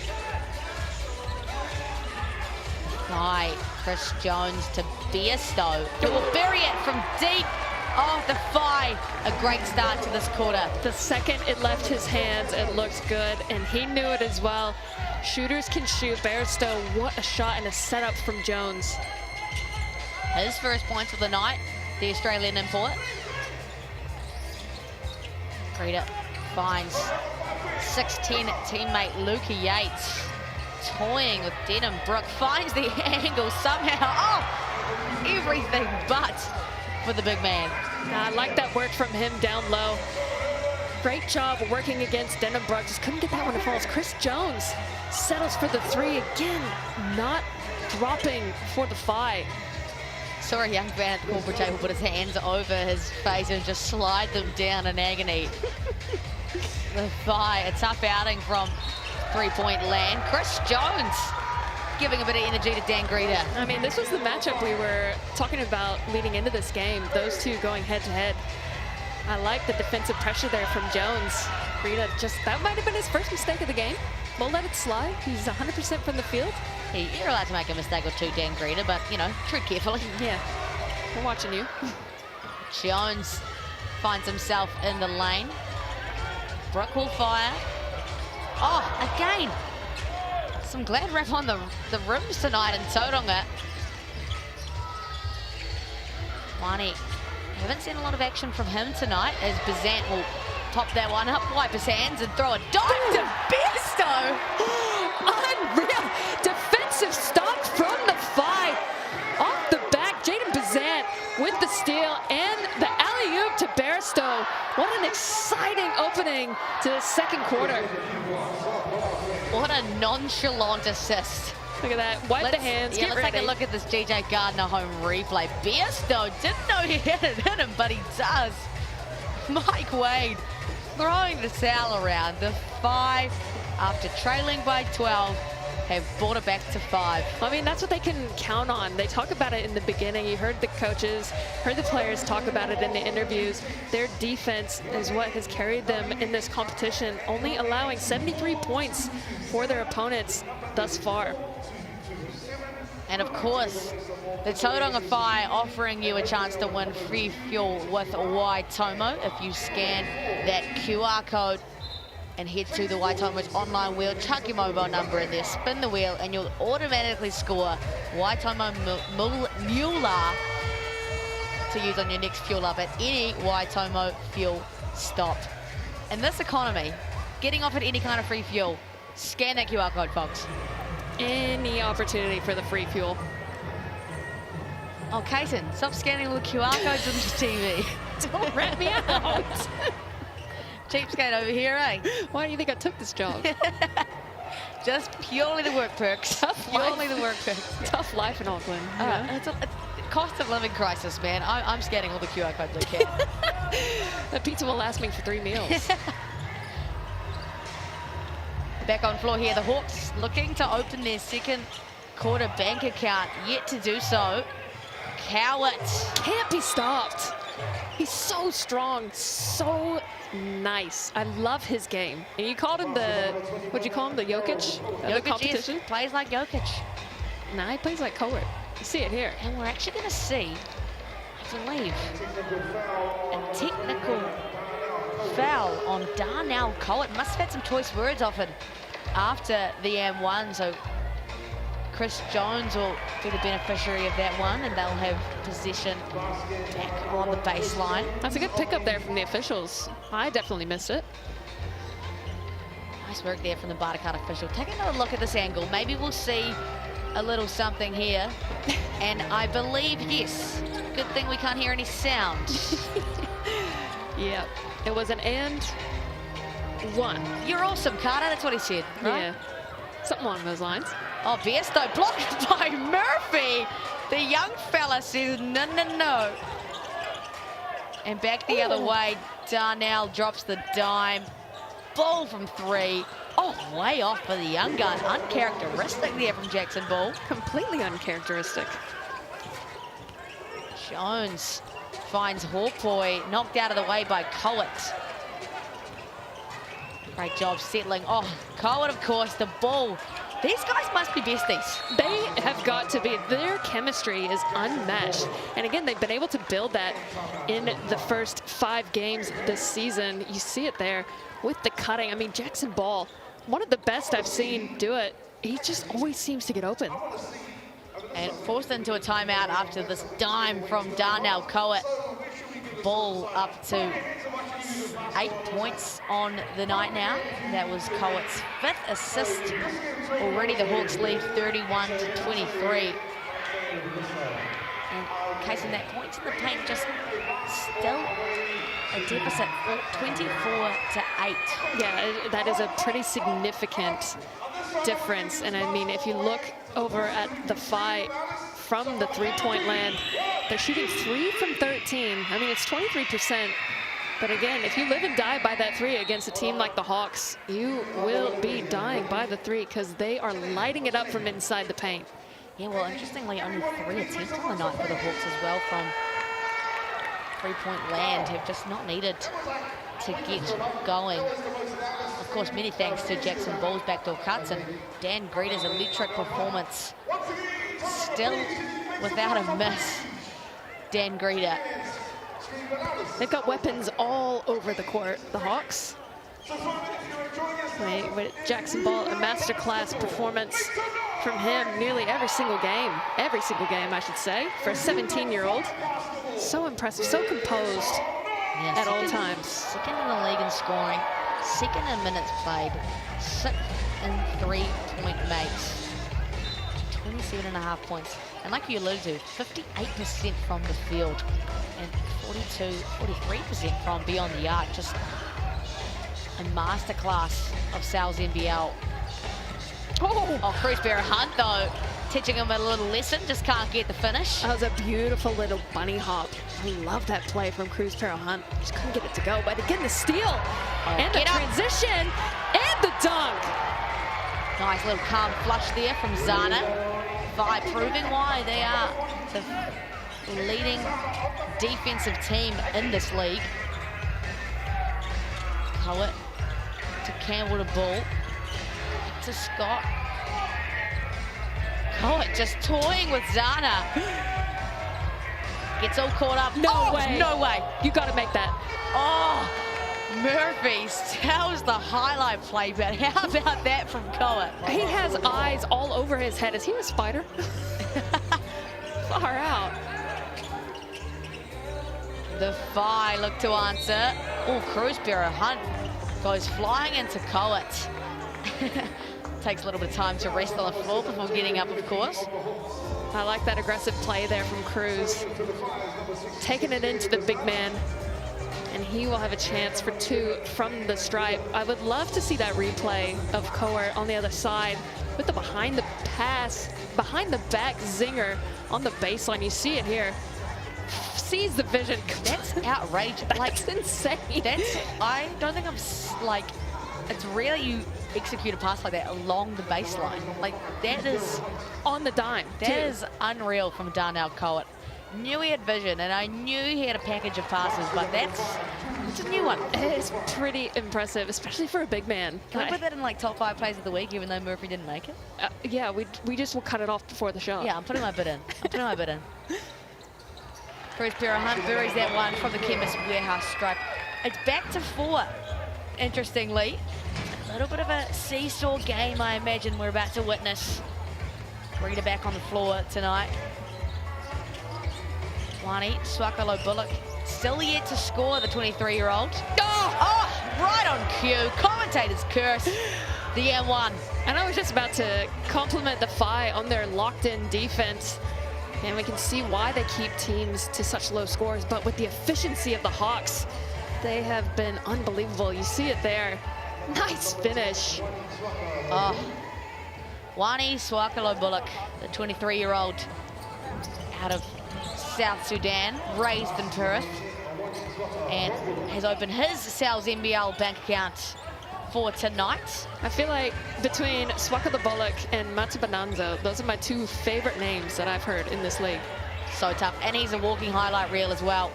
Whai, Chris Jones to Bairstow, who will bury it from deep. Oh, the Whai, a great start to this quarter. The second it left his hands, it looked good, and he knew it as well. Shooters can shoot. Bairstow, what a shot and a setup from Jones. His first points of the night, the Australian import. Greta finds 6'10" teammate Luca Yates. Toying with Denham. Brook finds the angle somehow. Oh, everything but for the big man. I like that work from him down low. Great job working against Denham Brook. Just couldn't get that one to fall. Chris Jones settles for the three again, not dropping for the Whai. Saw a young man at the corporate table put his hands over his face and just slide them down in agony. The Whai, a tough outing from three-point land. Chris Jones giving a bit of energy to Dan Greta. I mean, this was the matchup we were talking about leading into this game. Those two going head-to-head. I like the defensive pressure there from Jones. Greta just, that might have been his first mistake of the game. We'll let it slide. He's 100% from the field. Hey, you're allowed to make a mistake or two, Dan Greta, but, you know, tread carefully. Yeah, we're watching you. Jones finds himself in the lane. Brook will fire. Oh, again. Some glad rep on the rims tonight in Tauranga. Wani, haven't seen a lot of action from him tonight as Bazant will pop that one up, wipe his hands and throw a dive to Bairstow. Unreal defensive stop from the Whai. Off the back, Jaden Bazant with the steal and the alley-oop to Bairstow. What an exciting opening to the second quarter. What a nonchalant assist. Look at that, wipe the hands, Yeah, get let's ready. take a look at this GJ Gardner home replay. Bairstow didn't know he had it in him, but he does. Mike Wade throwing the towel around. The Whai, after trailing by 12, have brought it back to 5. I mean, that's what they can count on. They talk about it in the beginning. You heard the coaches, heard the players talk about it in the interviews. Their defense is what has carried them in this competition, only allowing 73 points for their opponents thus far. And of course, the Tauranga Whai offering you a chance to win free fuel with Waitomo. If you scan that QR code and head to the Waitomo's online wheel, chuck your mobile number in there, spin the wheel, and you'll automatically score Waitomo Mula to use on your next fuel up at any Waitomo fuel stop. In this economy, getting offered any kind of free fuel, scan that QR code, folks. Any opportunity for the free fuel. Oh, Kaiten, stop scanning all the QR codes on your TV. Don't rat me out. Cheapskate over here, eh? Why do you think I took this job? Just purely the work perks. Purely the work perks. Tough life in Auckland. You know? It's a cost of living crisis, man. I'm scanning all the QR codes I can. That pizza will last me for 3 meals. Back on floor here, the Hawks looking to open their second quarter bank account, yet to do so. Cowart Can't be stopped. He's so strong, so nice. I love his game. And you called him the, what'd you call him, the Jokic of the competition? yes, plays like Jokic. Nah, he plays like Cowart. You see it here. And we're actually going to see, I believe, a technical foul on Darnell Cowart. Must have had some choice words offered after the M1, so Chris Jones will be the beneficiary of that one, and they'll have possession back on the baseline. That's a good pickup there from the officials. I definitely missed it. Nice work there from the Baypark official. Take another look at this angle. Maybe we'll see a little something here. And I believe, yes, good thing we can't hear any sound. Yeah, it was an and one. You're awesome, Carter. That's what he said, right? Yeah, something along those lines. Oh, Bairstow blocked by Murphy. The young fella says, no, no, no. And back the other way, Darnell drops the dime. Ball from 3. Oh, way off for the young gun. Uncharacteristic there from Jackson Ball. Completely uncharacteristic. Jones finds Hawke, knocked out of the way by Cowart. Great job settling. Oh, Cowart, of course, the ball. These guys must be besties. They have got to be. Their chemistry is unmatched. And again, they've been able to build that in the first 5 games this season. You see it there with the cutting. I mean, Jackson Ball, one of the best I've seen do it. He just always seems to get open. And forced into a timeout after this dime from Darnell Coet. Ball up to 8 points on the night now. That was Coet's 5th assist. Already the Hawks lead 31-23. And casing that points in the paint, just still a deficit, 24-8. Yeah, that is a pretty significant difference. And I mean, if you look over at the Phi from the three-point land, they're shooting 3 from 13. I mean, it's 23%. But again, if you live and die by that 3 against a team like the Hawks, you will be dying by the 3 because they are lighting it up from inside the paint. Yeah, well, interestingly, only 3 attempts on the night for the Hawks as well from three-point land. Have just not needed to get going. Of course, many thanks to Jackson Ball's backdoor cuts and Dan Greeter's electric performance. Still without a miss, Dan Greeter. They've got weapons all over the court, the Hawks. With Jackson Ball, a masterclass performance from him nearly every single game, I should say, for a 17-year-old. So impressive, so composed at all times. Second in the league in scoring, second in minutes played, 6th in three-point makes, 27.5 points. And like you alluded to, 58% from the field and 43% from beyond the arc. Just a masterclass of Sal's NBL. Oh, Cruz Bearer Hunt, though, teaching him a little lesson, just can't get the finish. That was a beautiful little bunny hop. I love that play from Cruz Bearer Hunt. Just couldn't get it to go, but again, the steal and the transition and the dunk. Nice little calm flush there from Zana. By proving why they are the leading defensive team in this league. Coet to Campbell to Bull. To Scott. Coet just toying with Zana. Gets all caught up. No way. No way. You got to make that. Oh, Murphy tells the highlight play, but how about that from Coet? He has eyes all over his head. Is he a spider? Far out. The Phi look to answer. Oh, Cruz Bearer Hunt goes flying into Coet. Takes a little bit of time to rest on the floor before getting up, of course. I like that aggressive play there from Cruz. Taking it into the big man. And he will have a chance for 2 from the stripe. I would love to see that replay of Coet on the other side with the behind the pass, behind the back zinger on the baseline. You see it here. Sees the vision. That's outrageous. That's insane. I don't think it's rare you execute a pass like that along the baseline. Like, that is on the dime. That is unreal from Darnell Coet. Knew he had vision, and I knew he had a package of passes, but it's a new one. It is pretty impressive, especially for a big man. Can I put that in like top 5 plays of the week, even though Murphy didn't make it? Yeah, we just will cut it off before the show. Yeah, I'm putting my bid in. Cruz Bearer Hunt buries that one from the Chemist Warehouse stripe. It's back to 4, interestingly. A little bit of a seesaw game, I imagine, we're about to witness. Rita back on the floor tonight. Wani Swakalo Bullock still yet to score, the 23-year-old. Oh, right on cue. Commentator's curse. The M1. And I was just about to compliment the Phi on their locked-in defense. And we can see why they keep teams to such low scores. But with the efficiency of the Hawks, they have been unbelievable. You see it there. Nice finish. Oh, Wani Swakalo Bullock, the 23-year-old out of South Sudan, raised in Perth, and has opened his Sal's NBL bank account for tonight. I feel like between Swakalo Bullock and Matabananza, those are my 2 favorite names that I've heard in this league. So tough, and he's a walking highlight reel as well.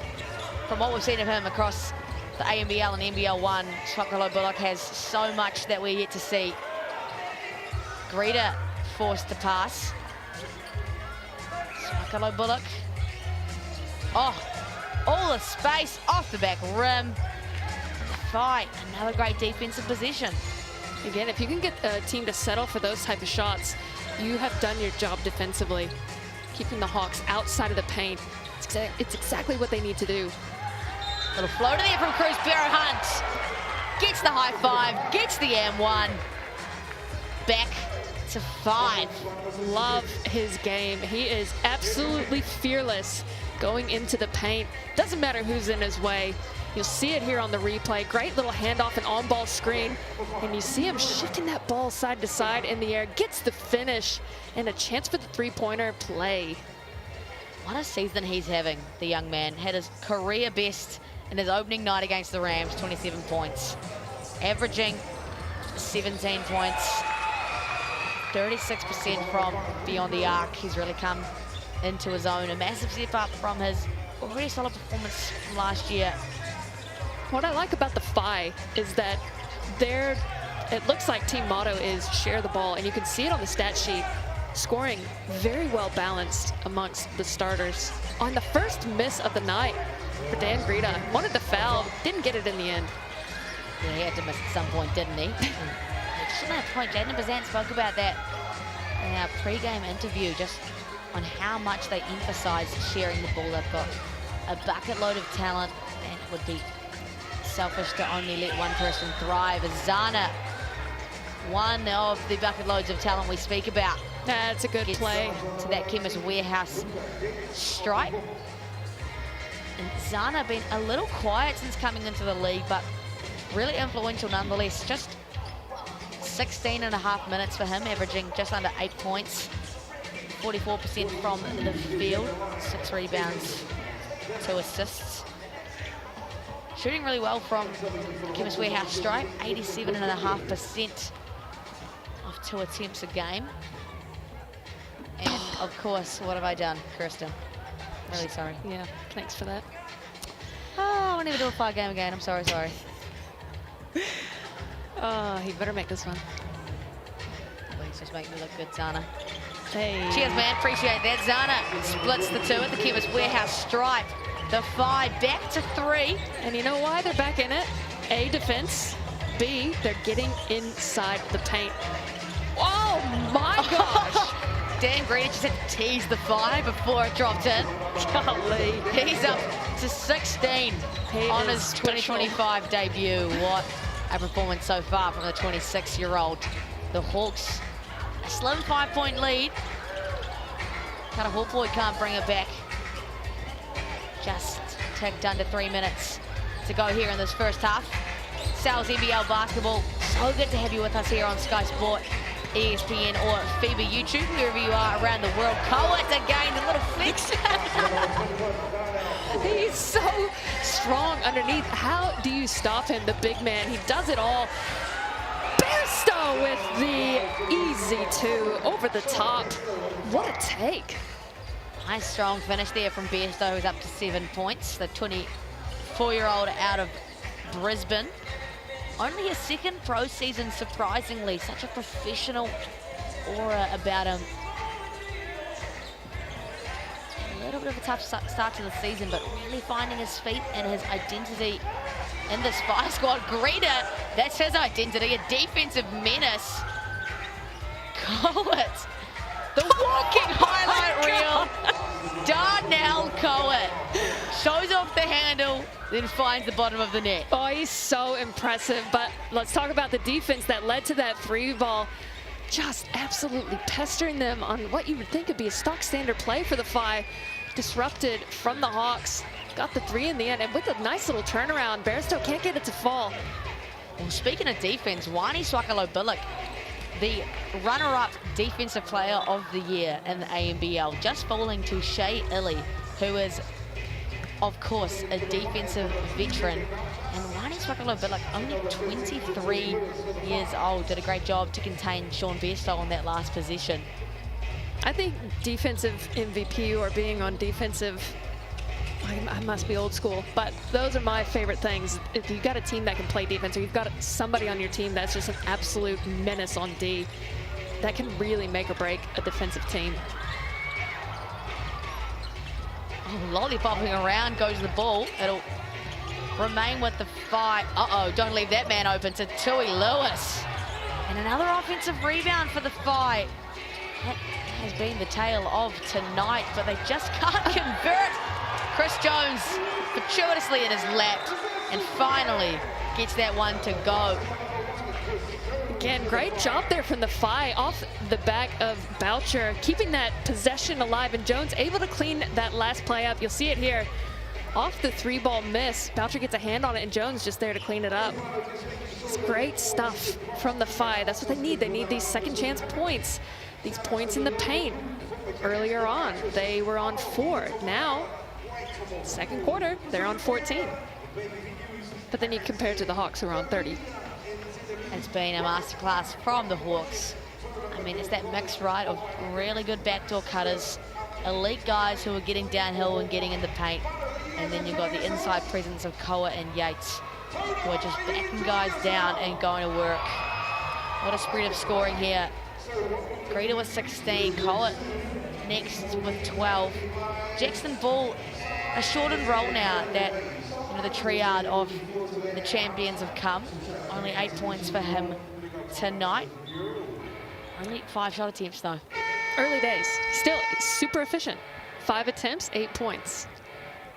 From what we've seen of him across the ANBL and NBL 1, Swakalo Bullock has so much that we're yet to see. Greta forced to pass. Swakalo Bullock. Oh, all the space off the back rim. Fight, another great defensive position. Again, if you can get a team to settle for those type of shots, you have done your job defensively. Keeping the Hawks outside of the paint. It's exactly what they need to do. Little floater there from Cruz. Barrow Hunt gets the high five, gets the M1. Back to 5. Love his game. He is absolutely fearless going into the paint. Doesn't matter who's in his way. You'll see it here on the replay. Great little handoff and on-ball screen. And you see him shifting that ball side to side in the air. Gets the finish and a chance for the three-pointer play. What a season he's having, the young man. Had his career best in his opening night against the Rams, 27 points. Averaging 17 points, 36% from beyond the arc. He's really come into his own. A massive step up from his already solid performance from last year. What I like about the Phi is that it looks like team motto is share the ball, and you can see it on the stat sheet. Scoring very well balanced amongst the starters. On the first miss of the night for Dan Greta, wanted the foul, didn't get it in the end. Yeah, he had to miss at some point, didn't he? Actually, that point, Jaden Bazan spoke about that in our pre-game interview, just on how much they emphasize sharing the ball. They've got a bucket load of talent, and it would be selfish to only let one person thrive. Zana, one of the bucket loads of talent we speak about. That's a good play. To that Chemist Warehouse stripe. And Zana been a little quiet since coming into the league, but really influential nonetheless. Just 16.5 minutes for him, averaging just under 8 points. 44% from the field, 6 rebounds, 2 assists. Shooting really well from Chemist Warehouse stripe, 87.5% of 2 attempts a game. And of course, what have I done, Kirsten? Really sorry. Yeah, thanks for that. Oh, I'll never do a 5 game again. I'm sorry. Oh, he better make this one. Please just make me look good, Zana. Hey. Cheers, man. Appreciate that. Zana splits the 2 at the Chemist Warehouse stripe. The 5 back to 3. And you know why they're back in it? A, defense. B, they're getting inside the paint. Oh my gosh! Dan Greta just had to tease the 5 before it dropped in. Golly. He's up to 16 on his 2025 debut. What a performance so far from the 26-year-old. The Hawks, a slim 5-point lead. Kind of Hawkboy can't bring it back. Just ticked under 3 minutes to go here in this first half. Sal's NBL basketball. So good to have you with us here on Sky Sport, ESPN or FIBA YouTube, wherever you are around the world. Coet again, the little fix. He's so strong underneath. How do you stop him, the big man? He does it all. Bairstow with the easy 2 over the top. What a take. Nice strong finish there from Bairstow, who's up to 7 points. The 24-year-old out of Brisbane. Only his 2nd pro season, surprisingly. Such a professional aura about him. A little bit of a tough start to the season, but really finding his feet and his identity in this Phi squad. Greta, that's his identity, a defensive menace. Coet, the walking highlight reel. Darnell Coet shows off the handle, then finds the bottom of the net. Oh, he's so impressive, but let's talk about the defense that led to that 3 ball. Just absolutely pestering them on what you would think would be a stock standard play for the Phi. Disrupted from the Hawks. Got the 3 in the end, and with a nice little turnaround, Bairstow can't get it to fall. Well, speaking of defense, Wani Swakalo-Bullock, the runner-up defensive player of the year in the ANBL, just falling to Shea Illy, who is, of course, a defensive veteran. And Wani Swakalo-Bullock, only 23 years old, did a great job to contain Sean Bairstow on that last possession. I think defensive MVP or being on defensive, I must be old school, but those are my favorite things. If you've got a team that can play defense, or you've got somebody on your team that's just an absolute menace on D, that can really make or break a defensive team. Oh, lollipopping around goes the ball. It'll remain with the fight. Uh-oh, don't leave that man open to Tui Lewis. And another offensive rebound for the fight. That has been the tale of tonight, but they just can't convert. Chris Jones fortuitously in his lap and finally gets that one to go. Again, great job there from the Phi off the back of Boucher, keeping that possession alive, and Jones able to clean that last play up. You'll see it here. Off the 3-ball miss, Boucher gets a hand on it, and Jones just there to clean it up. It's great stuff from the Phi. That's what they need. They need these second chance points, these points in the paint. Earlier on, they were on 4. Now, second quarter, they're on 14. But then you compare it to the Hawks, who are on 30. It's been a masterclass from the Hawks. I mean, it's that mix, right, of really good backdoor cutters, elite guys who are getting downhill and getting in the paint, and then you've got the inside presence of Koa and Yates, who are just backing guys down and going to work. What a spread of scoring here. Greta with 16, Koa next with 12. Jackson Ball, a shortened role now that the triad of the champions have come. Only 8 points for him tonight. Only 5 shot attempts though. Early days, still super efficient. 5 attempts, 8 points.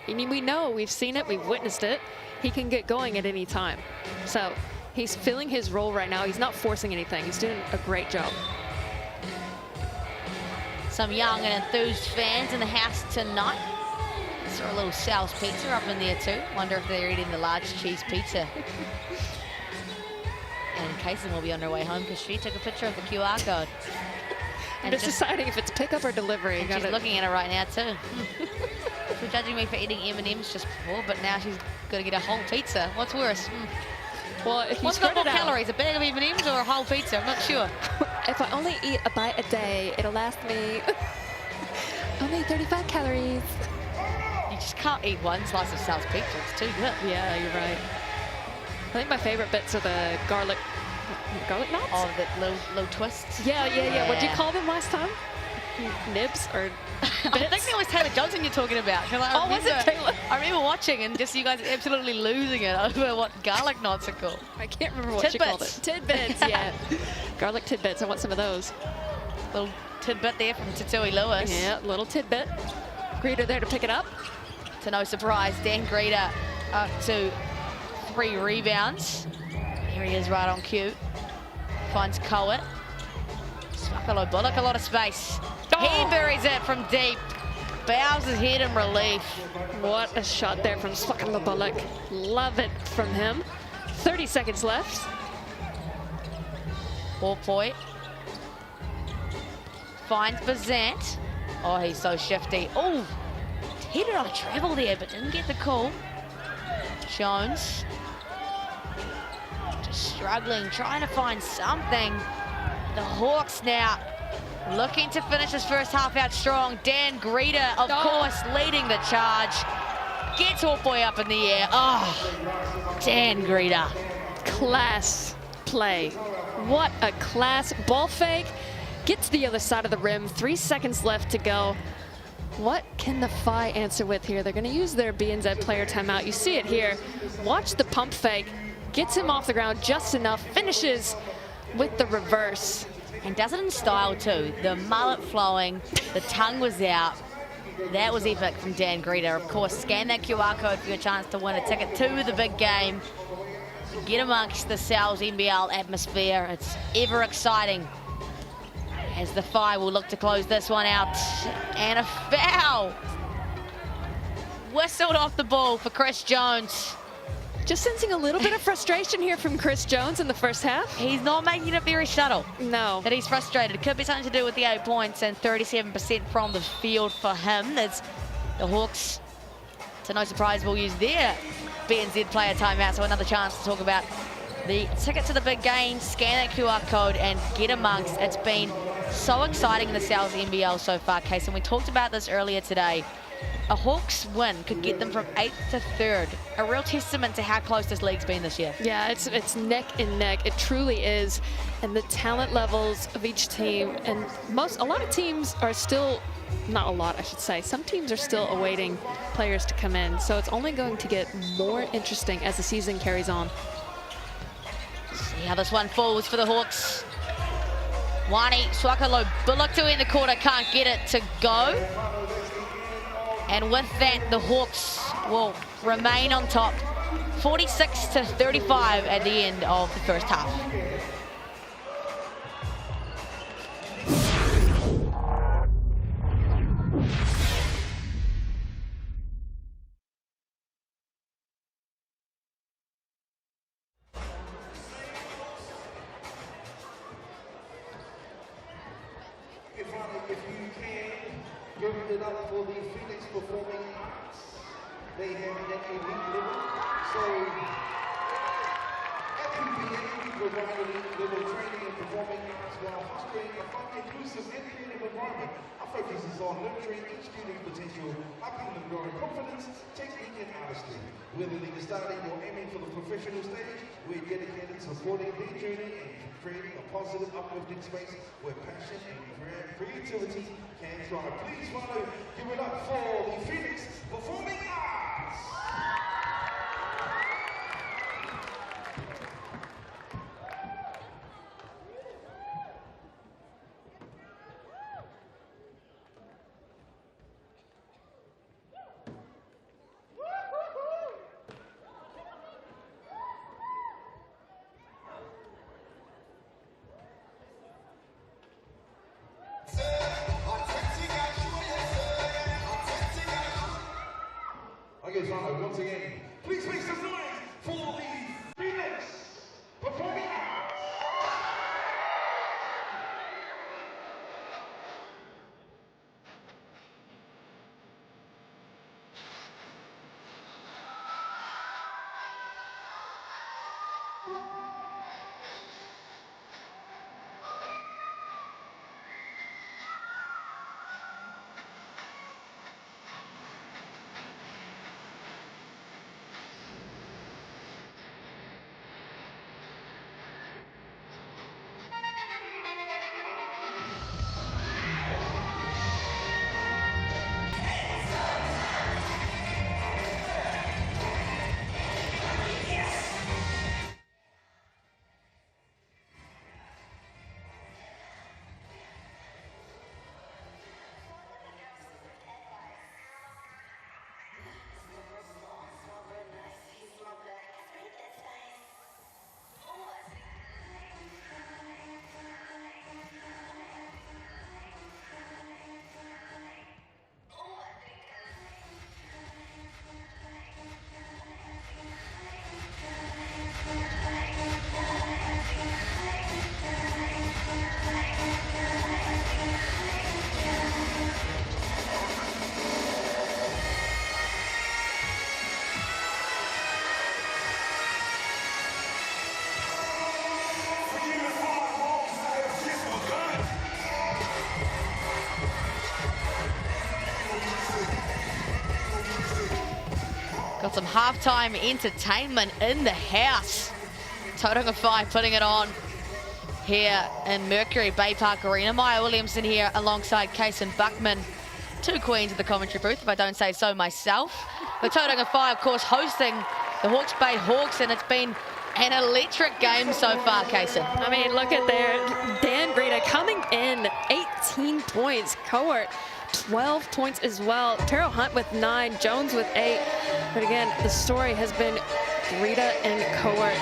I mean, we know, we've seen it, we've witnessed it. He can get going at any time. So he's filling his role right now. He's not forcing anything. He's doing a great job. Some young and enthused fans in the house tonight. Saw a little Sal's pizza up in there too. Wonder if they're eating the large cheese pizza. And Kaysen will be on her way home because she took a picture of the QR code. I'm just deciding if it's pickup or delivery. And she's looking at it right now too. She was judging me for eating M&Ms just before, but now she's got to get a whole pizza. What's worse? Well, if you what's got spread more it out, calories, a bag of M&Ms or a whole pizza? I'm not sure. if I only eat a bite a day, it'll last me only 35 calories. You just can't eat one slice of Sal's pizza. It's too good. Yeah, you're right. I think my favorite bits are the garlic knots? Oh, the little twists. Yeah. What'd you call them last time? Nibs or I think it was Taylor Johnson you're talking about. Oh, was it Taylor? I remember watching and just you guys absolutely losing it over what garlic knots are called. I can't remember what you called it. Tidbits, yeah. Garlic tidbits. I want some of those. Little tidbit there from Tatui Lewis. Yeah, little tidbit. Greta there to pick it up. To no surprise, Dan Greta up to 3 rebounds. Here he is right on cue. Finds Coet. Smakalo Bullock, a lot of space. Oh. He buries it from deep. Bows his head in relief. What a shot there from Smakalo Bullock. Love it from him. 30 seconds left. Porpoy finds Bazant. Oh, he's so shifty. Oh, headed on a travel there, but didn't get the call. Jones just struggling, trying to find something. The Hawks now looking to finish this first half out strong. Dan Greta, of course, leading the charge. Gets Porpoy up in the air. Oh, Dan Greta. Class play. What a class ball fake. Gets to the other side of the rim. 3 seconds left to go. What can the Phi answer with here? They're going to use their BNZ player timeout. You see it here. Watch the pump fake. Gets him off the ground just enough. Finishes with the reverse. And does it in style too. The mullet flowing, the tongue was out. That was epic from Dan Greta. Of course, scan that QR code for your chance to win a ticket to the big game. Get amongst the Sal's NBL atmosphere. It's ever exciting as the Phi will look to close this one out. And a foul. Whistled off the ball for Chris Jones. Just sensing a little bit of frustration here from Chris Jones in the first half. He's not making it very subtle. No. That he's frustrated. It could be something to do with the 8 points and 37% from the field for him. That's the Hawks, to no surprise, will use their BNZ player timeout. So another chance to talk about the ticket to the big game, scan that QR code and get amongst. It's been so exciting in the Sal's NBL so far, Case. And we talked about this earlier today. a Hawks win could get them from 8th to 3rd. A real testament to how close this league's been this year. Yeah, it's neck and neck. It truly is. And the talent levels of each team, and a lot of teams are still, not a lot, I should say. Some teams are still awaiting players to come in. So it's only going to get more interesting as the season carries on. See how this one falls for the Hawks. Wani Swakalo Bullock in the quarter, can't get it to go. And with that, the Hawks will remain on top, 46 to 35 at the end of the first half. If you can, give it up for the Phoenix Performing Arts. They have an elite level. So, at PPA, we provide elite level training in performing arts while fostering a fun, inclusive, and creative environment. Our focus is on nurturing each student's potential, helping them grow in confidence, technique, and artistry. Whether they are starting or aiming for the professional stage, we're dedicated to supporting their journey and creating a positive, uplifting space where passion and creativity can thrive. Please, follow, give it up for the Phoenix Performing Arts. Okay, Toronto, once again, please make some noise for the Phoenix Performing Arts. Got some halftime entertainment in the house. Tauranga Whai putting it on here in Mercury, Baypark Arena. Maya Williamson here alongside Kason Buckman. Two queens of the commentary booth, if I don't say so myself. The Tauranga Whai, of course, hosting the Hawke's Bay Hawks, and it's been an electric game so far, Kason. I mean, look at there. Dan Greta coming in, 18 points. Cohort, 12 points as well. Terrell Hunt with 9, Jones with 8. But again, the story has been Greta and Cohort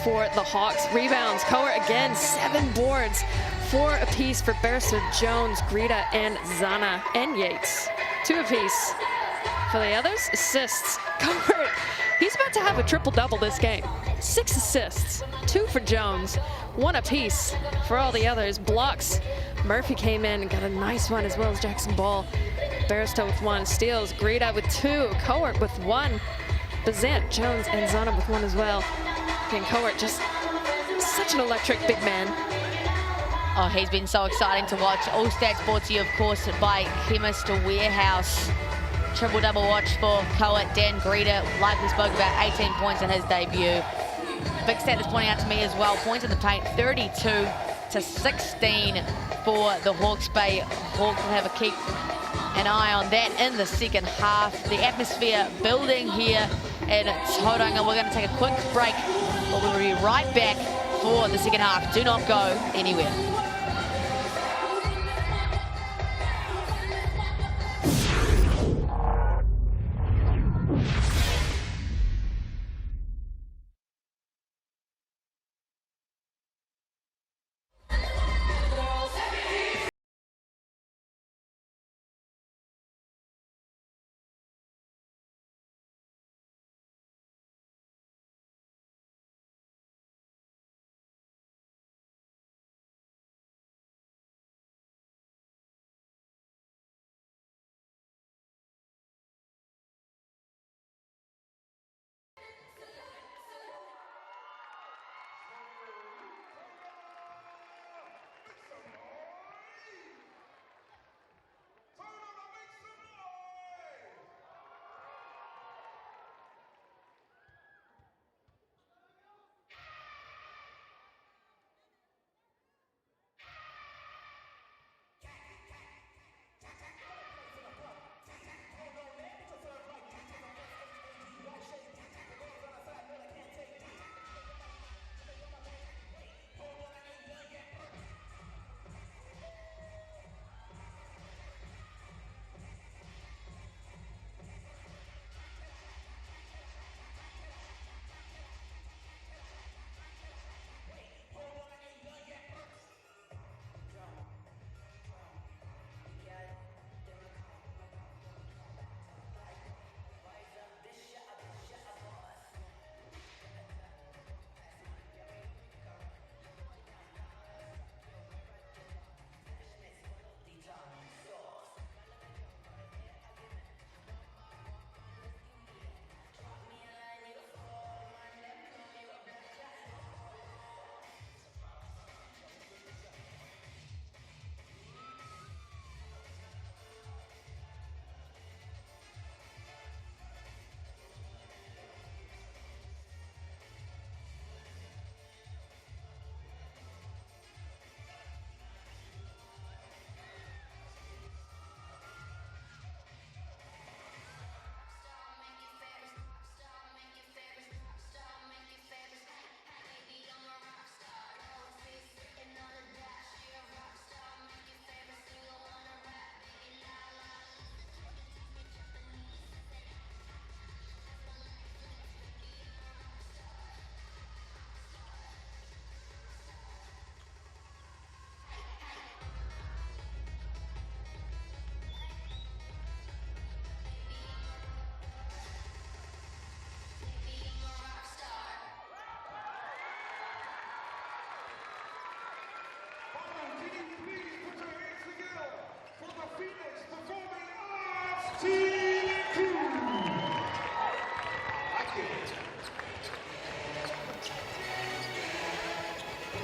for the Hawks. Rebounds, Cohort again, 7 boards. 4 apiece for Barrister, Jones, Greta, and Zana, and Yates. 2 apiece. For the others, assists. Cohort, he's about to have a triple-double this game. 6 assists, 2 for Jones, 1 apiece for all the others. Blocks, Murphy came in and got a nice one, as well as Jackson Ball. Barrister with 1, steals, Greta with 2, Cohort with 1, Bazant, Jones, and Zana with 1 as well. And Cohort just such an electric big man. Oh, he's been so exciting to watch. All stats brought to you, of course, by Chemist Warehouse. triple-double watch for Coa Dan Greta. Like we spoke about, 18 points in his debut. Big stat that's pointing out to me as well. Points in the paint, 32-16 for the Hawke's Bay Hawks. Will have a keep an eye on that in the second half. The atmosphere building here in Tauranga. We're going to take a quick break, but we'll be right back for the second half. Do not go anywhere.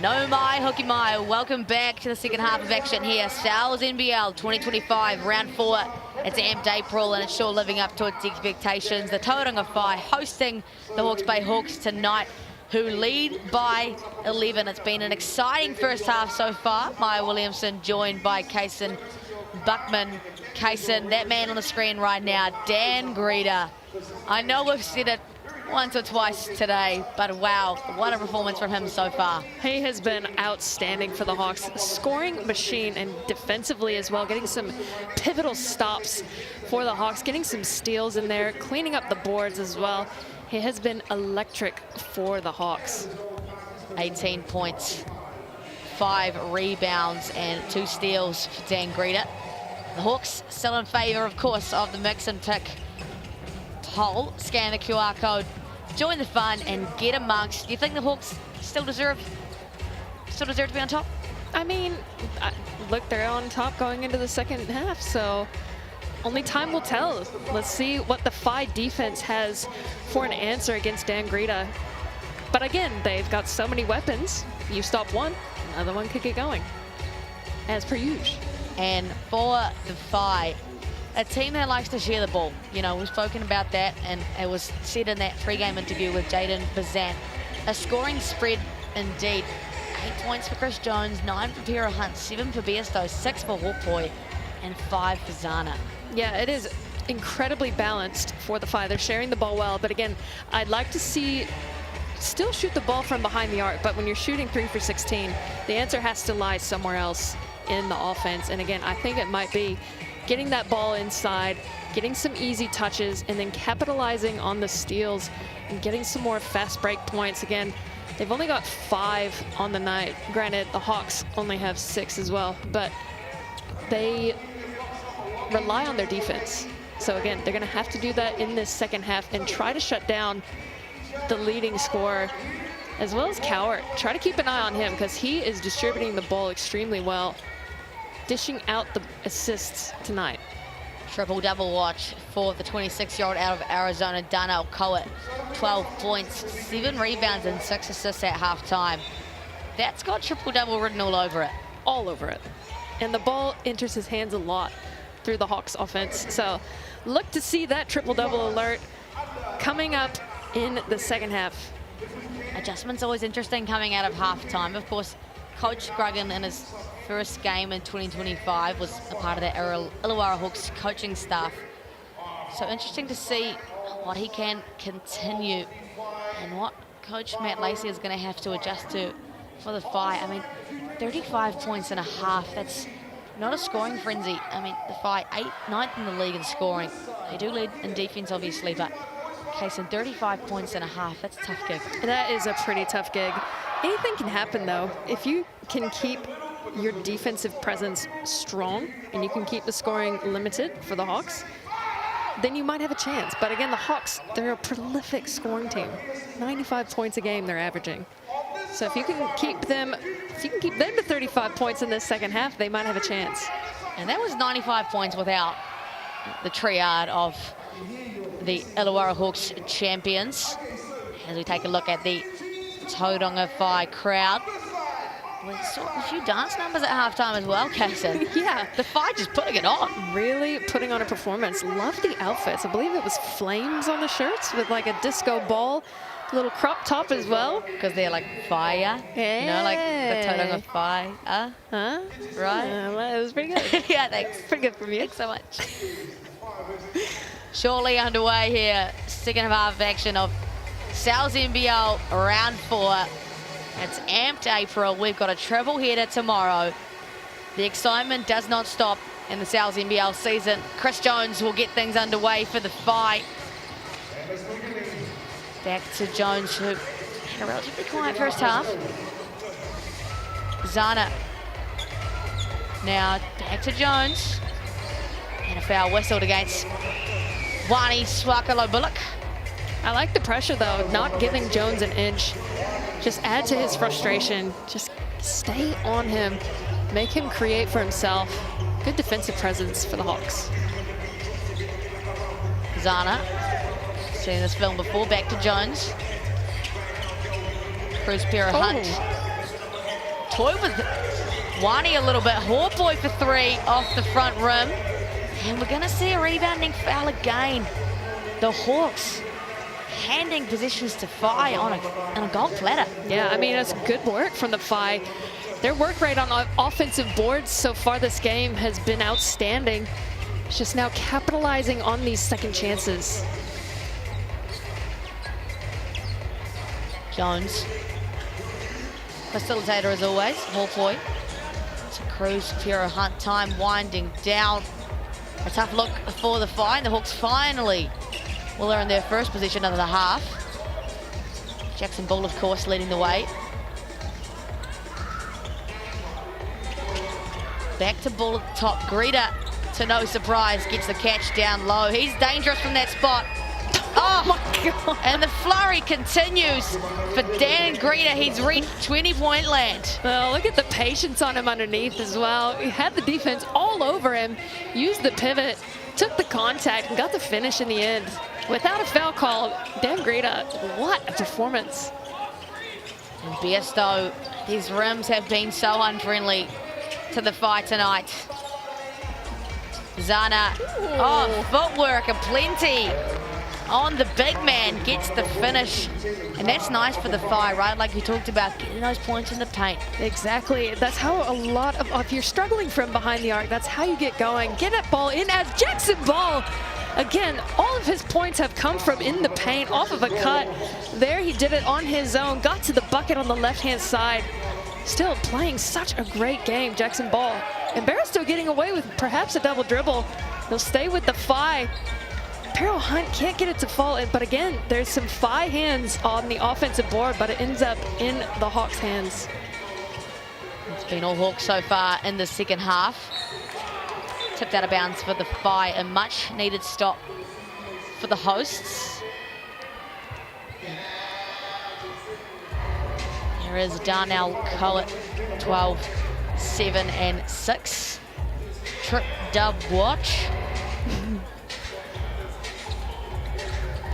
No mai, Hawke mai. Welcome back to the second half of action here. NZNBL 2025, round 4. It's amped April and it's sure living up to its expectations. The Tauranga Whai hosting the Hawke's Bay Hawks tonight, who lead by 11. It's been an exciting first half so far. Maya Williamson joined by Kaysen Buckman. Kaysen, that man on the screen right now, Dan Greta. I know we've said it once or twice today, but wow, what a performance from him so far. He has been outstanding for the Hawks, scoring machine and defensively as well, getting some pivotal stops for the Hawks, getting some steals in there, cleaning up the boards as well. He has been electric for the Hawks. 18 points, 5 rebounds and 2 steals for Dan Greta. The Hawks still in favour, of course, of the mix and pick poll. Scan the QR code, join the fun and get amongst. Do you think the Hawks still deserve to be on top? I mean, look, they're on top going into the second half, so only time will tell. Let's see what the Phi defense has for an answer against Dan Greta. But again, they've got so many weapons. You stop one, another one could get going, as per usual. And for the Phi, a team that likes to share the ball. You know, we've spoken about that, and it was said in that pre-game interview with Jaden Bazan. A scoring spread indeed. 8 points for Chris Jones, 9 for Pira Hunt, 7 for Besto, 6 for Hawke, and 5 for Zana. Yeah, it is incredibly balanced for the Phi. They're sharing the ball well, but again, I'd like to see still shoot the ball from behind the arc, but when you're shooting 3 for 16, the answer has to lie somewhere else in the offense. And again, I think it might be getting that ball inside, getting some easy touches, and then capitalizing on the steals and getting some more fast break points. Again, they've only got 5 on the night. Granted, the Hawks only have 6 as well, but they rely on their defense. So again, they're gonna have to do that in this second half and try to shut down the leading scorer, as well as Cowart. Try to keep an eye on him because he is distributing the ball extremely well, dishing out the assists tonight. Triple-double watch for the 26-year-old out of Arizona, Darnell Coet. 12 points, 7 rebounds, and 6 assists at halftime. That's got triple-double written all over it. All over it. And the ball enters his hands a lot through the Hawks offense. So look to see that triple-double alert coming up in the second half. Adjustment's always interesting coming out of halftime. Of course, Coach Gruggan in his first game in 2025 was a part of the Illawarra Hawks coaching staff. So interesting to see what he can continue and what Coach Matt Lacey is going to have to adjust to for the Phi. I mean, 35 points and a half, that's not a scoring frenzy. I mean, the Phi 9th in the league in scoring. They do lead in defense, obviously, but case in 35 points and a half, that's a tough gig. That is a pretty tough gig. Anything can happen, though. If you can keep your defensive presence strong and you can keep the scoring limited for the Hawks, then you might have a chance. But again, the Hawks, they're a prolific scoring team. 95 points a game they're averaging. So if you can keep them, to 35 points in this second half, they might have a chance. And that was 95 points without the triad of the Illawarra Hawks champions. As we take a look at the Tauranga Whai crowd. We saw a few dance numbers at halftime as well, Kason. Yeah. The Phi just putting it on. Really putting on a performance. Love the outfits. I believe it was flames on the shirts with like a disco ball, little crop top as well. Because they're like fire. Yeah. You know, like the Tauranga Whai. Huh? Right? Well, it was pretty good. Yeah, thanks. Pretty good from you. Thanks so much. Shortly underway here, second half action of Sal's NBL round 4. It's amped April. We've got a triple header tomorrow. The excitement does not stop in the Sal's NBL season. Chris Jones will get things underway for the Phi. Back to Jones, who had a relatively quiet first half. Zana. Now back to Jones. And a foul whistled against Wani Swakalo-Bullock. I like the pressure, though, not giving Jones an inch. Just add to his frustration. Just stay on him. Make him create for himself. Good defensive presence for the Hawks. Zana. Seen this film before. Back to Jones. Cruz Pira Hunt. Toy with Wani a little bit. Hawke for 3 off the front rim. And we're going to see a rebounding foul again. The Hawks handing positions to Phi on a gold platter. Yeah, I mean, it's good work from the Phi. Their work rate on offensive boards so far this game has been outstanding. It's just now capitalizing on these second chances. Jones. Facilitator as always, Hawke. To Cruz Pira Hunt, time winding down. A tough look for the Phi, and the Hawks finally will earn their first position of the half. Jackson Bull, of course, leading the way. Back to Bull at the top. Greeter, to no surprise, gets the catch down low. He's dangerous from that spot. Oh my God. And the flurry continues for Dan Greeter. He's reached 20-point land. Well, look at the patience on him underneath as well. He had the defense all over him, used the pivot, took the contact, and got the finish in the end. Without a foul call, Dan Greeter, what a performance. And Besto, these rims have been so unfriendly to the Phi tonight. Zana, oh, footwork aplenty on the big man, gets the finish. And that's nice for the Whai, right? Like you talked about, getting those points in the paint. Exactly. That's how a lot of, if you're struggling from behind the arc, that's how you get going. Get that ball in as Basquetbol. Again, all of his points have come from in the paint, off of a cut. There he did it on his own, got to the bucket on the left-hand side. Still playing such a great game, Basquetbol. And Barrett's still getting away with perhaps a double dribble. He'll stay with the Whai. Peril Hunt can't get it to fall in, but again, there's some Whai hands on the offensive board, but it ends up in the Hawks' hands. It's been all Hawks so far in the second half. Tipped out of bounds for the Whai, a much needed stop for the hosts. There is Darnell Collett, 12, 7 and 6. Trip dub watch.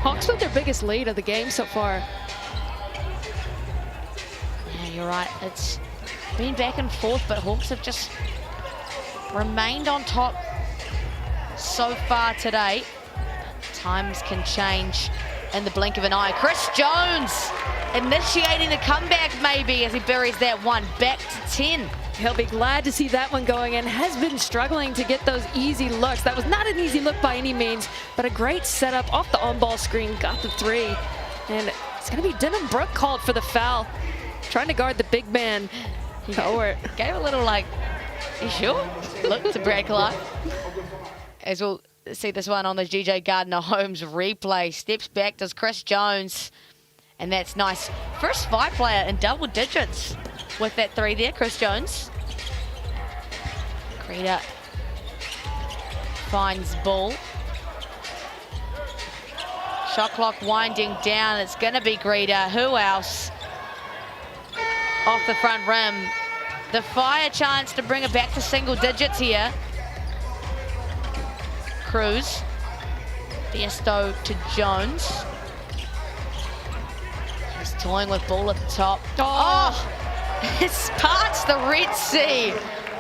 Hawks with their biggest lead of the game so far. Yeah, you're right. It's been back and forth, but Hawks have just remained on top so far today. Times can change in the blink of an eye. Chris Jones initiating the comeback maybe as he buries that one back to 10. He'll be glad to see that one going and has been struggling to get those easy looks. That was not an easy look by any means, but a great setup off the on-ball screen, got the three. And it's gonna be Denham Brook called for the foul. Trying to guard the big man. Gave a little like, you sure? Look to Brad Clark. As we'll see this one on the GJ Gardner-Holmes replay. Steps back, does Chris Jones. And that's nice. First Whai player in double digits with that three there, Chris Jones. Greta finds ball. Shot clock winding down. It's going to be Greta. Who else? Off the front rim. The Whai a chance to bring it back to single digits here. Cruz. Fiesto to Jones. He's toying with ball at the top. Oh! It parts the Red Sea.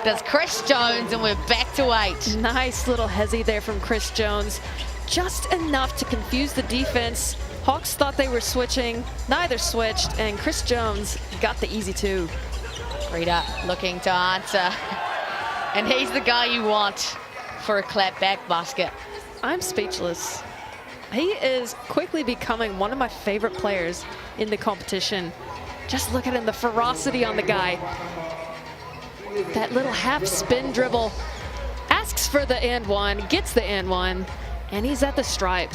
Does Chris Jones, and we're back to 8. Nice little hezzy there from Chris Jones. Just enough to confuse the defense. Hawks thought they were switching. Neither switched, and Chris Jones got the easy two. Rita looking to answer. And he's the guy you want for a clapback basket. I'm speechless. He is quickly becoming one of my favorite players in the competition. Just look at him, the ferocity on the guy. That little half spin dribble. Asks for the and one, gets the and one, and he's at the stripe.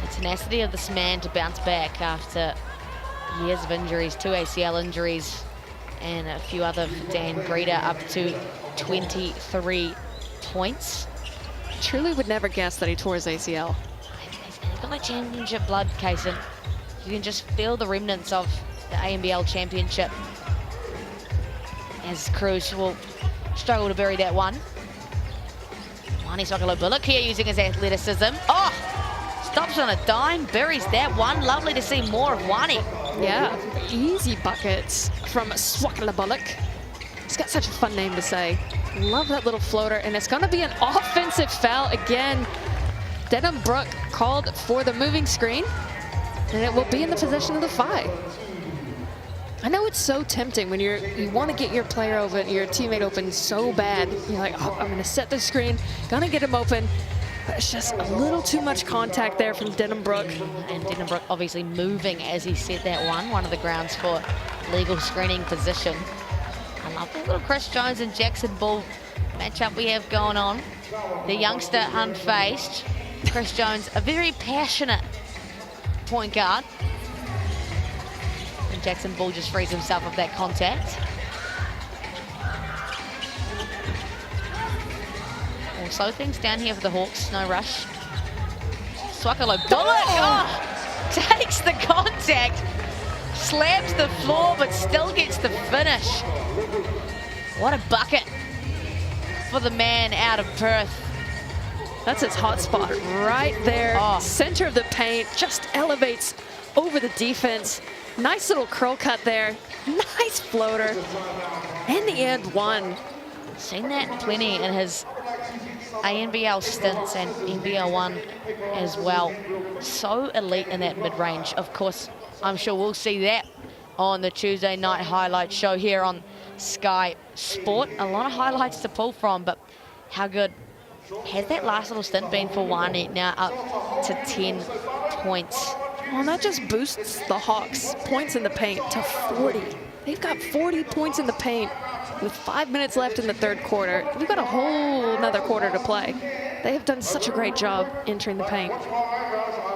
The tenacity of this man to bounce back after years of injuries, 2 ACL injuries, and a few other for Dan Greta, up to 23 points. Truly would never guess that he tore his ACL. He's got that championship blood, Kaysen. You can just feel the remnants of the ANBL championship. As Cruz will struggle to bury that one. Wani Sokolo-Bullock here using his athleticism. Oh! Stops on a dime, buries that one. Lovely to see more of Wani. Yeah, easy buckets from Swakala-Bullock. He's got such a fun name to say. Love that little floater, and it's gonna be an offensive foul again. Denham Brook called for the moving screen, and it will be in the possession of the Whai. I know it's so tempting when you want to get your player open, your teammate open so bad. You're like, oh, I'm gonna set the screen, gonna get him open. But it's just a little too much contact there from Denham Brook. And Denham Brook obviously moving as he set that one of the grounds for legal screening position. I love the little Chris Jones and Basquetbol matchup we have going on. The youngster unfazed. Chris Jones, a very passionate point guard. And Basquetbol just frees himself of that contact. We'll slow things down here for the Hawks, no rush. Swakalo-Bullock takes the contact, slams the floor, but still gets the finish. What a bucket for the man out of Perth. That's his hot spot right there. Oh. Center of the paint, just elevates over the defense. Nice little curl cut there. Nice floater. And the and one. Seen that plenty in his ANBL stints and NBL 1 as well. So elite in that mid-range. Of course, I'm sure we'll see that on the Tuesday night highlight show here on Sky Sport. A lot of highlights to pull from, but how good has that last little stint been for Wani? Now up to 10 points. Well, that just boosts the Hawks' points in the paint to 40. They've got 40 points in the paint with 5 minutes left in the third quarter. We've got a whole another quarter to play. They have done such a great job entering the paint.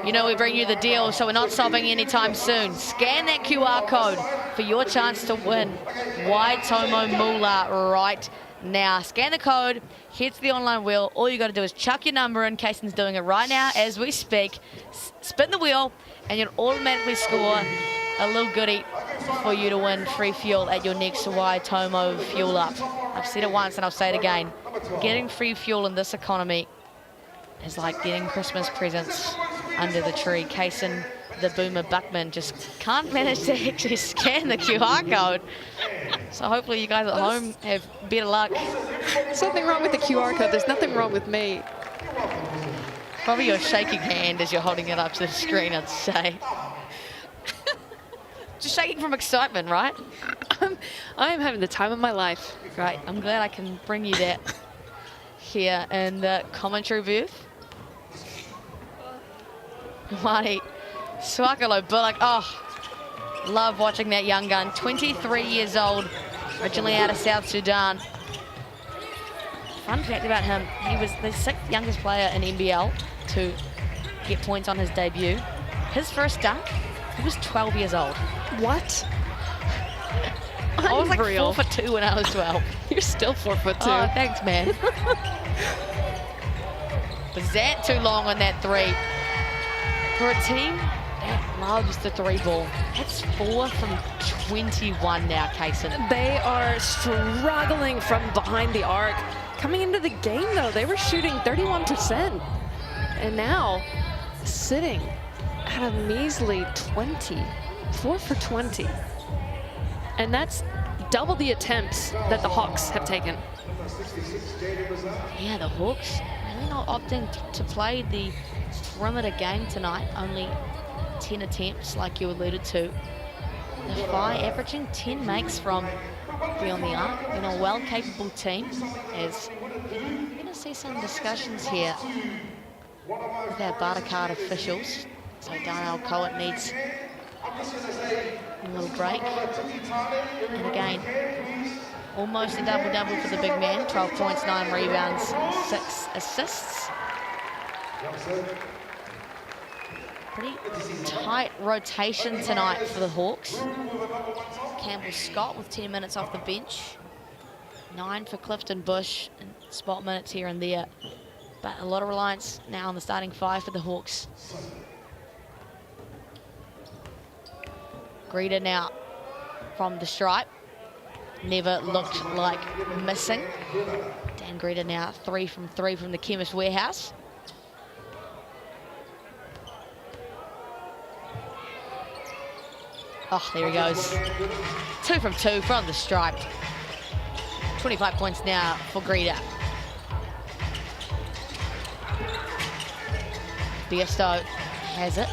You know, we bring you the deal, so we're not stopping anytime soon. Scan that QR code for your chance to win Waitomo Moolah right now. Scan the code, head to the online wheel. All you got to do is chuck your number in. Kason's doing it right now as we speak. Spin the wheel, and you'll automatically score a little goodie for you to win free fuel at your next Waitomo fuel up. I've said it once and I'll say it again. Getting free fuel in this economy is like getting Christmas presents under the tree. Kason, the boomer Buckman, just can't manage to actually scan the QR code. So hopefully you guys at home have better luck. There's nothing wrong with the QR code. There's nothing wrong with me. Probably your shaking hand as you're holding it up to the screen, I'd say. Just shaking from excitement, right? I'm having the time of my life. Great. I'm glad I can bring you that here in the commentary booth. Marty Swakalo Bullock. Oh, love watching that young gun. 23 years old, originally out of South Sudan. Fun fact about him, he was the 6th youngest player in NBL to get points on his debut. His first dunk, he was 12 years old. What? I was like Unreal. 4 for 2 when I was 12. You're still 4 foot 2. Oh, thanks, man. Was that too long on that 3? For a team that loves the 3 ball, that's 4 from 21 now, Kason. They are struggling from behind the arc. Coming into the game, though, they were shooting 31%. And now, sitting at a measly 20. 4 for 20. And that's double the attempts that the Hawks have taken. Yeah, the Hawks really not opting to play the perimeter game tonight. Only 10 attempts, like you alluded to. The Whai averaging 10 makes from beyond the arc. You know, a well-capable team. As we're going to see some discussions here with our Barter card officials. So Darnell Cohen needs a little break. And again, almost a double-double for the big man. 12 points, 9 rebounds, 6 assists. Pretty tight rotation tonight for the Hawks. Campbell Scott with 10 minutes off the bench. 9 for Clifton Bush and spot minutes here and there. But a lot of reliance now on the starting 5 for the Hawks. Greeter now from the stripe. Never looked like missing. Dan Greeter now 3 from 3 from the Chemist Warehouse. Oh, there he goes. 2 from 2 from the stripe. 25 points now for Greeter. Biesto has it.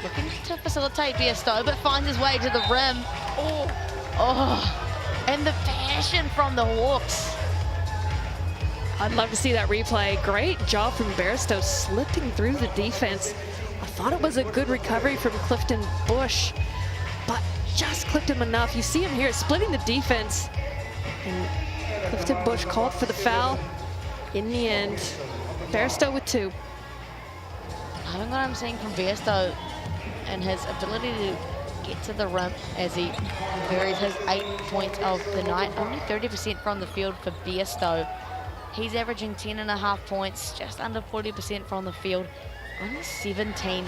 Looking to facilitate Biesto, but finds his way to the rim. Oh, and the passion from the Hawks. I'd love to see that replay. Great job from Baristo slipping through the defense. I thought it was a good recovery from Clifton Bush, but just clipped him enough. You see him here splitting the defense. And Clifton Bush called for the foul. In the end, Baristo with 2. I think what I'm seeing from Biesto and his ability to get to the rim as he varies his 8 points of the night. Only 30% from the field for Biesto. He's averaging 10.5 points, just under 40% from the field. Only 17%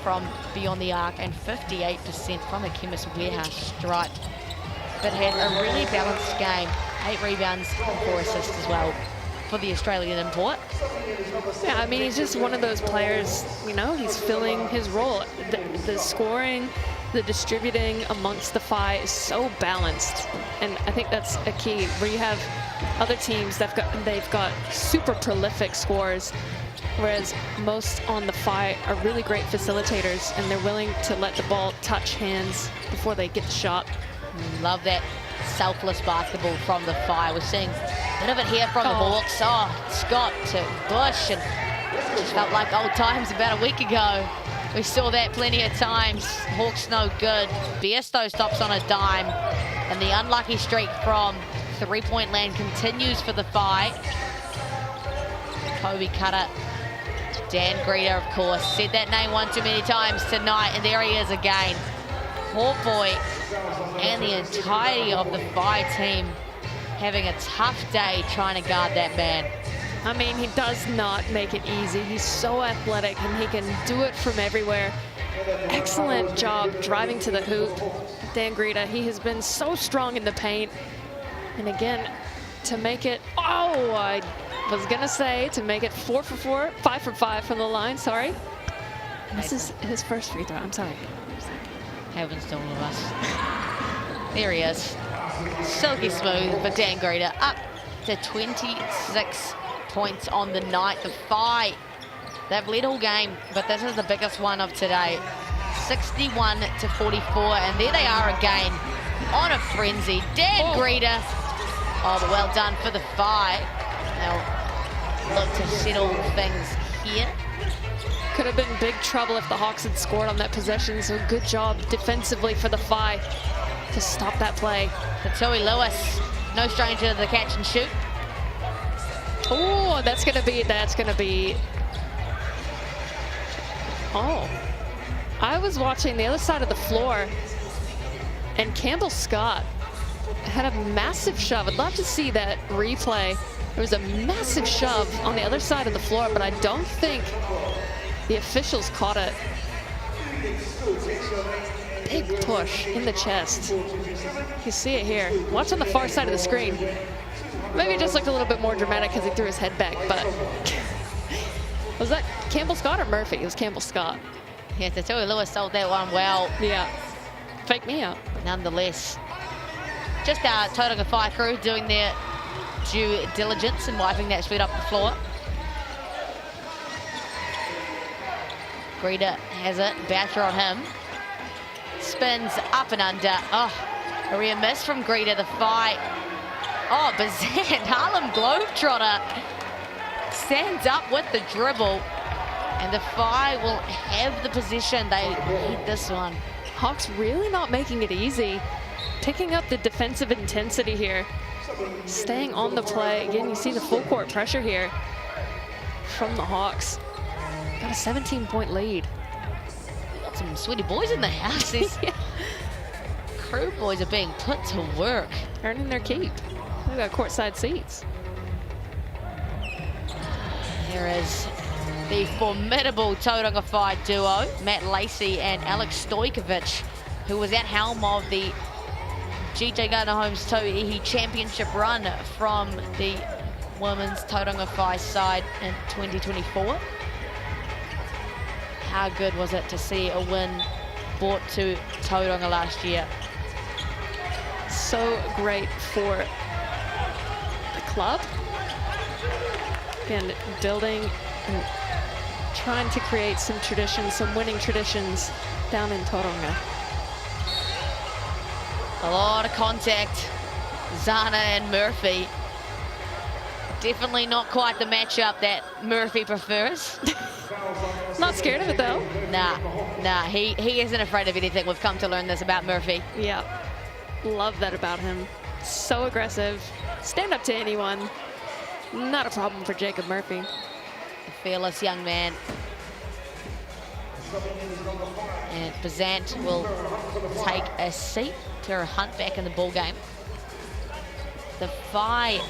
from beyond the arc and 58% from the Chemist Warehouse stripe. But had a really balanced game. 8 rebounds and 4 assists as well for the Australian import. Yeah, I mean, he's just one of those players, you know, he's filling his role. The scoring the distributing amongst the FI is so balanced. And I think that's a key, where you have other teams they've got super prolific scorers, whereas most on the FI are really great facilitators, and they're willing to let the ball touch hands before they get the shot. Love that selfless basketball from the FI. We're seeing a bit of it here from the Hawks. Oh, Scott to Bush, and it felt like old times about a week ago. We saw that plenty of times. Hawks no good. Biesto stops on a dime, and the unlucky streak from three-point land continues for the FI. Kobe Cutter, Dan Greeter, of course. Said that name one too many times tonight, and there he is again. Poor boy and the entirety of the FI team having a tough day trying to guard that man. I mean, he does not make it easy. He's so athletic, and he can do it from everywhere. Excellent job driving to the hoop. Dan Greeter, he has been so strong in the paint. And again, to make it, I was gonna say to make it 4 for 4, 5 for 5 from the line, sorry. And this is his first free throw, I'm sorry. Happens to all of us. There he is. Silky smooth for Dan Greeter, up to 26 points on the night. The FI, they've led all game, but this is the biggest one of today. 61 to 44, and there they are again on a frenzy. Dan Greeter. Oh, but well done for the FI. They'll look to settle things here. Could have been big trouble if the Hawks had scored on that possession, so good job defensively for the FI to stop that play. Fatui Lewis, no stranger to the catch and shoot. Oh, that's gonna be. Oh, I was watching the other side of the floor, and Campbell Scott had a massive shove. I'd love to see that replay. There was a massive shove on the other side of the floor, but I don't think the officials caught it. Big push in the chest. You see it here. Watch on the far side of the screen. Maybe it just looked a little bit more dramatic because he threw his head back, but was that Campbell Scott or Murphy? It was Campbell Scott. Yeah, Tatui Lewis sold that one well. Yeah, fake me out. Nonetheless, just our Tauranga Whai crew doing their due diligence and wiping that sweat up the floor. Greeter has it, Boucher on him. Spins up and under. Oh, a rear miss from Greeter, the FI. Oh, Bazan, Harlem Globetrotter stands up with the dribble, and the FI will have the possession. They need this one. Hawks really not making it easy. Picking up the defensive intensity here. Staying on the play. Again, you see the full court pressure here from the Hawks. Got a 17-point lead. Got some sweaty boys in the house. These crew boys are being put to work. Earning their keep. They've got courtside seats. Here is the formidable Tauranga Whai duo, Matt Lacey and Alex Stojkovic, who was at helm of the GJ Gardner-Holmes Tauihi Championship run from the women's Tauranga Whai side in 2024. How good was it to see a win brought to Tauranga last year? So great for the club. Again, building and trying to create some traditions, some winning traditions down in Tauranga. A lot of contact. Zana and Murphy. Definitely not quite the matchup that Murphy prefers. Not scared of it though. Nah, he isn't afraid of anything. We've come to learn this about Murphy. Yeah, love that about him. So aggressive, stand up to anyone. Not a problem for Jacob Murphy. A fearless young man. And Bazant will take a seat. Tara Hunt back in the ball game. The FI,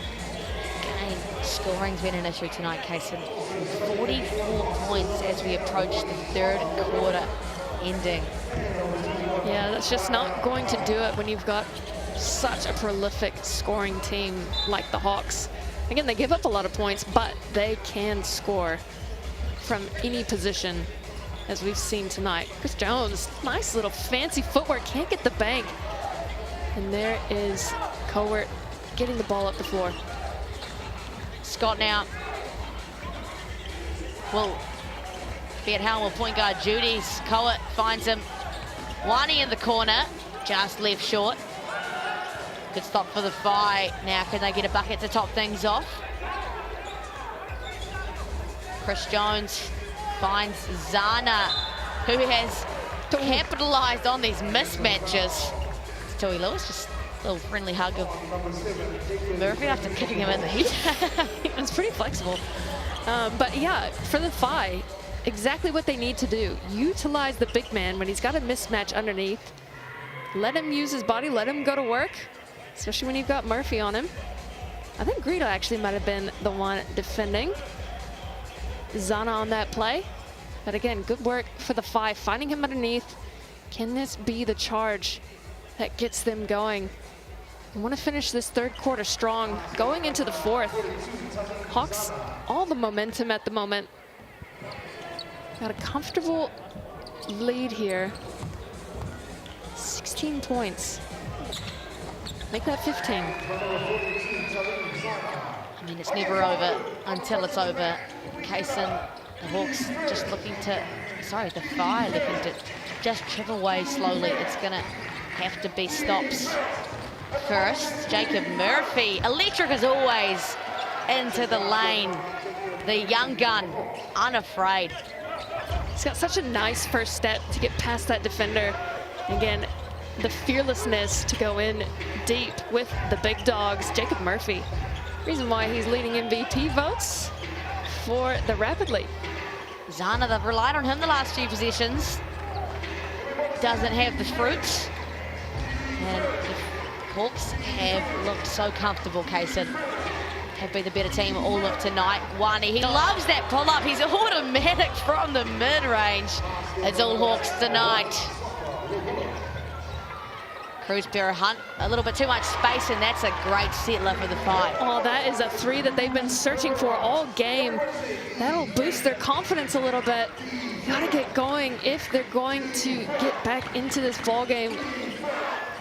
again, scoring's been an issue tonight, Kaysen. 44 points as we approach the third quarter ending. Yeah, that's just not going to do it when you've got such a prolific scoring team like the Hawks. Again, they give up a lot of points, but they can score from any position. as we've seen tonight. Chris Jones, nice little fancy footwork, can't get the bank. And there is Cowart getting the ball up the floor. Scott now will be at helm with point guard Judy's. Cowart finds him. Wani in the corner, just left short. Good stop for the Phi. Now can they get a bucket to top things off? Chris Jones finds Zana, who has capitalized on these mismatches. It's Tui Lewis, just a little friendly hug of Murphy after kicking him in the heat. It was pretty flexible. But yeah, for the Phi, exactly what they need to do. Utilize the big man when he's got a mismatch underneath. Let him use his body, let him go to work, especially when you've got Murphy on him. I think Greedo actually might have been the one defending Zana on that play. But again, good work for the Phi, finding him underneath. Can this be the charge that gets them going? I want to finish this third quarter strong, going into the fourth. Hawks, all the momentum at the moment. Got a comfortable lead here. 16 points. Make that 15. I mean, it's never over until it's over. Kaysen, the Hawks just looking to, sorry, the Phi looking to just chip away slowly. It's gonna have to be stops first. Jacob Murphy, electric as always, into the lane. The young gun, unafraid. He's got such a nice first step to get past that defender. Again, the fearlessness to go in deep with the big dogs. Jacob Murphy, reason why he's leading MVP votes for the Rapid League. Zana, they've relied on him the last few possessions. Doesn't have the fruit. And the Hawks have looked so comfortable, Kaysen. Have been the better team all of tonight. Wani, he loves that pull-up. He's automatic from the mid-range. It's all Hawks tonight. Cruz Barrow Hunt, a little bit too much space, and that's a great settler for the Phi. Oh, that is a three that they've been searching for all game. That'll boost their confidence a little bit. Gotta get going if they're going to get back into this ball game,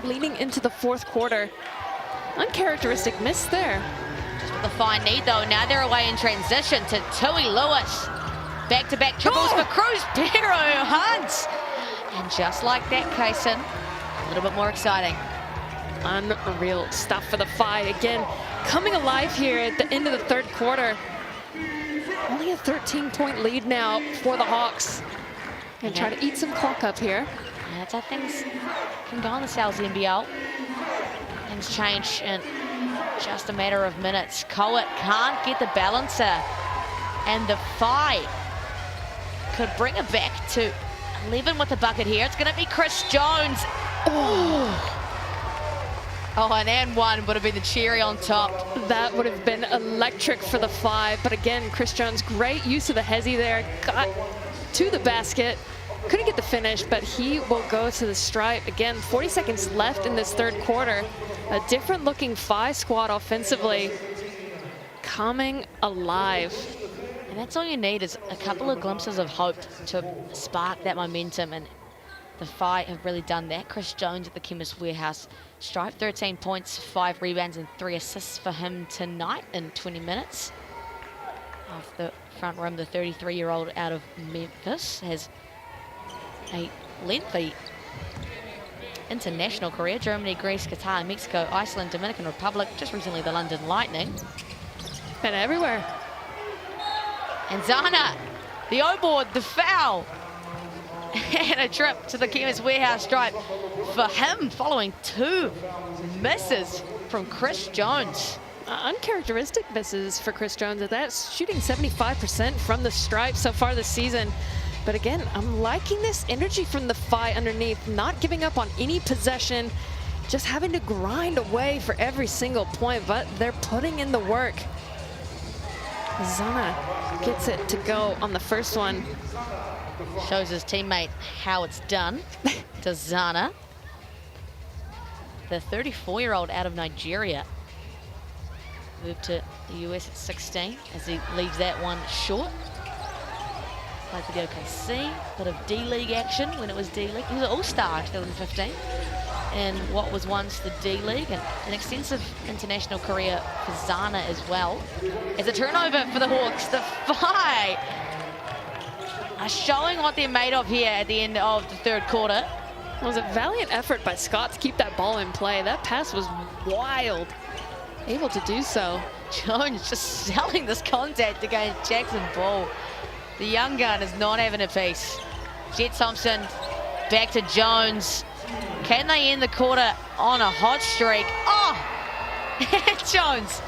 leading into the fourth quarter. Uncharacteristic miss there. Just what the Phi need, though. Now they're away in transition to Tui Lewis. Back-to-back triples for Cruz Barrow Hunt. And just like that, Kaysen, a little bit more exciting. Unreal stuff for the Phi. Again, coming alive here at the end of the third quarter. Only a 13-point lead now for the Hawks. And try to eat some clock up here. Yeah, that's how things can go on the Sal's NBL. Things change in just a matter of minutes. Cowart can't get the balancer. And the Phi could bring it back to 11 with the bucket here. It's going to be Chris Jones. Oh, and one would have been the cherry on top. That would have been electric for the Phi. But again, Chris Jones, great use of the hezzy there. Got to the basket. Couldn't get the finish, but he will go to the stripe. Again, 40 seconds left in this third quarter. A different looking Phi squad offensively coming alive. And that's all you need is a couple of glimpses of hope to spark that momentum. And the Phi have really done that. Chris Jones at the Chemist Warehouse stripe, 13 points, 5 rebounds and 3 assists for him tonight in 20 minutes. Off the front rim, the 33-year-old out of Memphis has a lengthy international career. Germany, Greece, Qatar, Mexico, Iceland, Dominican Republic, just recently the London Lightning. Been everywhere. And Zana, the O-board, the foul. And a trip to the Chemist Warehouse stripe for him following 2 misses from Chris Jones. Uncharacteristic misses for Chris Jones at that, shooting 75% from the stripe so far this season. But again, I'm liking this energy from the Phi underneath, not giving up on any possession, just having to grind away for every single point, but they're putting in the work. Zana gets it to go on the first one. Shows his teammate how it's done to Zana. The 34-year-old out of Nigeria. Moved to the US at 16 as he leaves that one short. Played for the OKC, bit of D-League action when it was D-League. He was an all-star in 2015 in what was once the D-League, and an extensive international career for Zana as well. As a turnover for the Hawks, the Whai are showing what they're made of here at the end of the third quarter. It was a valiant effort by Scott to keep that ball in play. That pass was wild, able to do so. Jones just selling this contact against Jackson Ball. The young gun is not having a piece. Jet Thompson back to Jones. Can they end the quarter on a hot streak? Oh! Jones,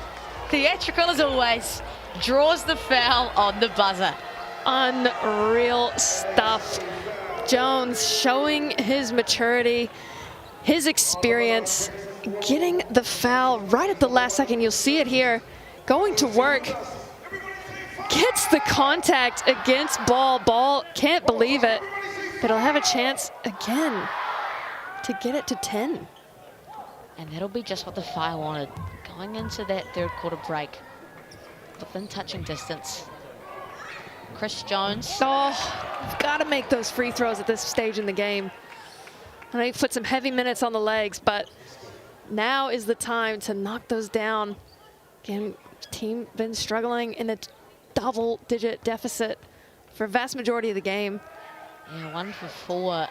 theatrical as always, draws the foul on the buzzer. Unreal stuff. Jones showing his maturity, his experience, getting the foul right at the last second. You'll see it here. Going to work. Gets the contact against Ball. Ball can't believe it, but he'll have a chance again to get it to 10. And that'll be just what the Whai wanted. Going into that third quarter break, within touching distance. Chris Jones. Oh, you've got to make those free throws at this stage in the game. I know you've put some heavy minutes on the legs, but now is the time to knock those down. Again, team been struggling in a double-digit deficit for a vast majority of the game. Yeah, 1 for 4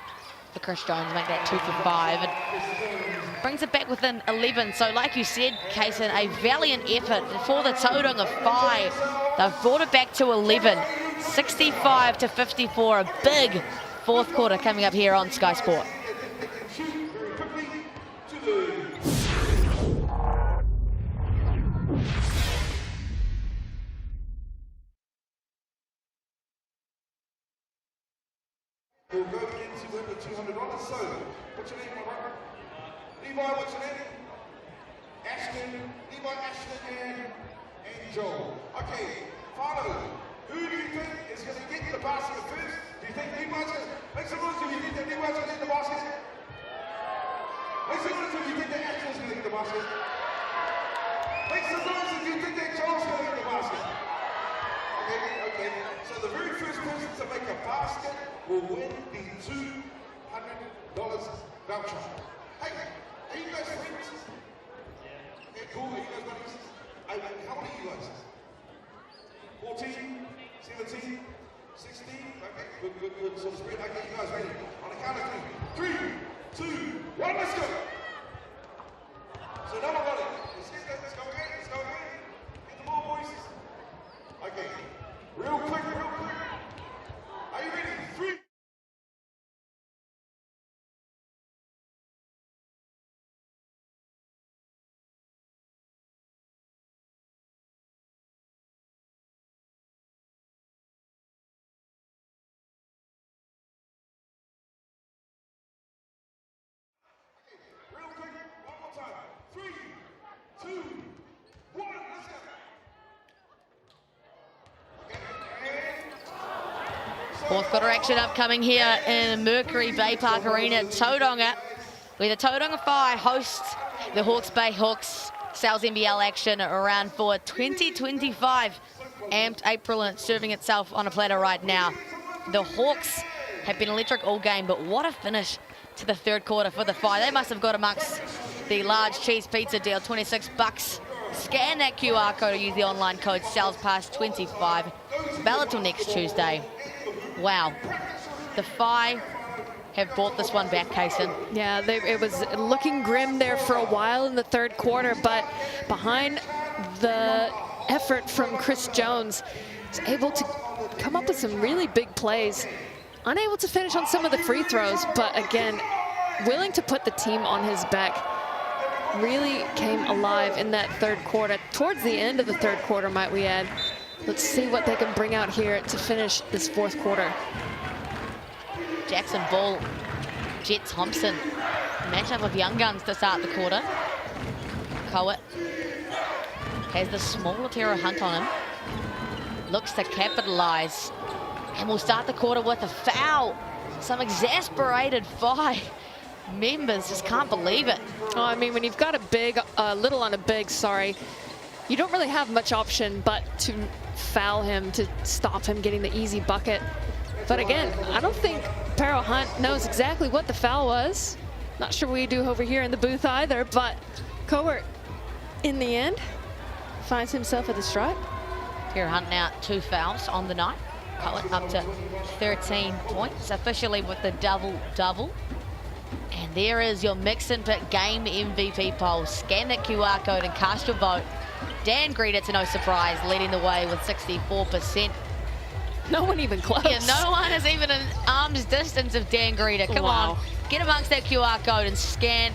for Chris Jones, make that 2 for 5. It brings it back within 11. So like you said, Kaysen, a valiant effort for the Tauranga Whai. They've brought it back to 11, 65 to 54. A big fourth quarter coming up here on Sky Sport. We'll go into win the $200. So, what's your name, my brother? Levi, what's your name? Ashton, Levi, Ashton, and Joel. Okay, Father, who do you think is going to get the basket first? Do you think Levi's going to make some noise if you think that Levi's going to get the basket? Make some noise if you think that Ashton's going to get the basket. Make some noise if you think that Joel's going to get the basket. Okay. So the very first person to make a basket will win the $200 voucher. Hey, are you guys friends? Yeah, cool. Are you guys buddies? How old are you guys? 14, 17, 16? Okay, good. So spread. Okay, you guys ready? On the count of 3, 2, 1, let's go. So now we're running. Let's go again. Get the ball, boys. Okay. Real quick. Are you ready? 3. Real quick, one more time. 3, 2, 1, let's go. Fourth quarter action upcoming here in Mercury Baypark Arena, Tauranga, where the Tauranga Whai hosts the Hawke's Bay Hawks. Sales NBL action around for 2025. Amped April serving itself on a platter right now. The Hawks have been electric all game, but what a finish to the third quarter for the Whai. They must have got amongst the large cheese pizza deal, $26. Scan that QR code or use the online code SALESPASS25. Valid till next Tuesday. Wow, the Whai have brought this one back, Kaysen. Yeah, it was looking grim there for a while in the third quarter, but behind the effort from Chris Jones, he's able to come up with some really big plays. Unable to finish on some of the free throws, but again, willing to put the team on his back. Really came alive in that third quarter. Towards the end of the third quarter, might we add. Let's see what they can bring out here to finish this fourth quarter. Jackson Ball, Jet Thompson. Matchup of young guns to start the quarter. Coet has the smaller Tara Hunt on him. Looks to capitalize. And we'll start the quarter with a foul. Some exasperated Whai members just can't believe it. Oh, I mean, when you've got a little on a big, you don't really have much option but to foul him to stop him getting the easy bucket. But again, I don't think Perro Hunt knows exactly what the foul was. Not sure we do over here in the booth either, but Cowart, in the end, finds himself at the stripe. Perro Hunt now 2 fouls on the night. Cowart up to 13 points, officially with the double-double. And there is your Mix and Pick Game MVP poll. Scan that QR code and cast your vote. Dan Greta, to no surprise, leading the way with 64%. No one even close. Yeah, no one is even an arm's distance of Dan Greta. Come on, get amongst that QR code and scan.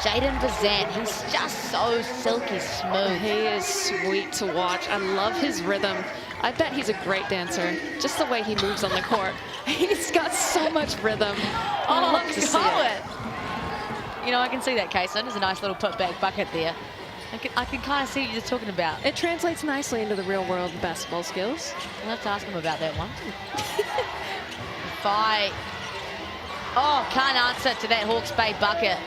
Jaden Bazant, he's just so silky smooth. He is sweet to watch. I love his rhythm. I bet he's a great dancer. Just the way he moves on the court. He's got so much rhythm. I love to see it. You know, I can see that, Kaysen. There's a nice little putback bucket there. I can kind of see what you're talking about. It translates nicely into the real world basketball skills. I'll have to ask him about that one. Can't answer to that Hawke's Bay bucket.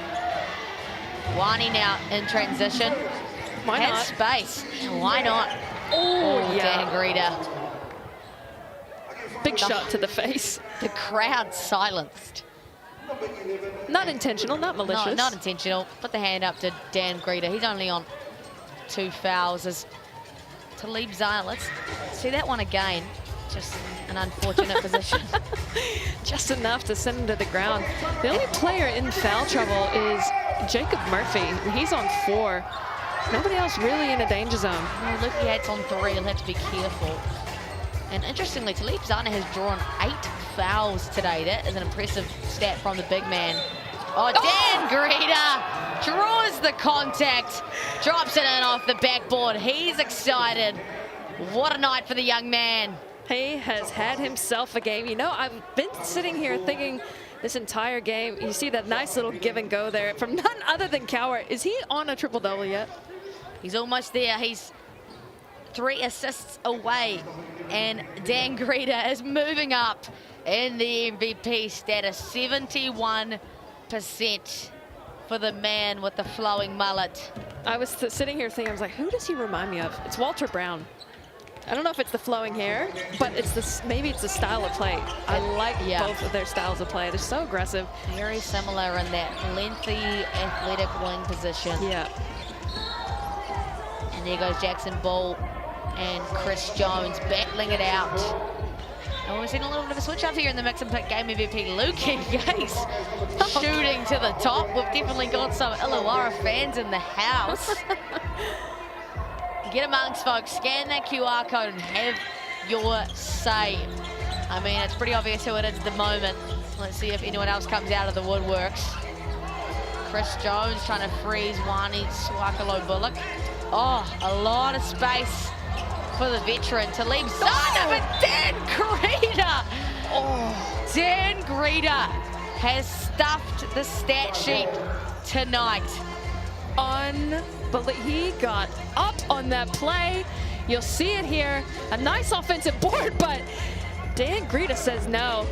Wani now in transition. Why not? Has space. Why not? Oh, yeah. Dan Greta. Big shot to the face. The crowd silenced. Not intentional, not malicious. No, not intentional. Put the hand up to Dan Greta. He's only on 2 fouls. As Talib Zana, let's see that one again. Just an unfortunate position. Just enough to send him to the ground. The only player in foul trouble is Jacob Murphy. He's on 4. Nobody else really in a danger zone. No, Luke Yates on 3. He'll have to be careful. And interestingly, Talib Zana has drawn 8 fouls today. That is an impressive stat from the big man. Dan Greta draws the contact, drops it in off the backboard. He's excited. What a night for the young man. He has had himself a game. You know, I've been sitting here thinking this entire game, you see that nice little give and go there from none other than Cowart. Is he on a triple-double yet? He's almost there. He's 3 assists away. And Dan Greta is moving up in the MVP status. 71% for the man with the flowing mullet. I was sitting here thinking, I was like, who does he remind me of? It's Walter Brown. I don't know if it's the flowing hair, but it's this. Maybe it's the style of play. I like both of their styles of play. They're so aggressive. Very similar in that lengthy, athletic wing position. Yeah. And there goes Jackson Ball and Chris Jones battling it out. And we've seen a little bit of a switch up here in the Mix and Pick Game MVP. Luke Yates shooting to the top. We've definitely got some Illawarra fans in the house. Get amongst folks, scan that QR code and have your say. I mean, it's pretty obvious who it is at the moment. Let's see if anyone else comes out of the woodworks. Chris Jones trying to freeze Wani Swakalo Bullock. A lot of space for the veteran. Talib Zana, but Dan Greta. Dan Greta has stuffed the stat sheet tonight. He got up on that play. You'll see it here. A nice offensive board, but Dan Greta says no.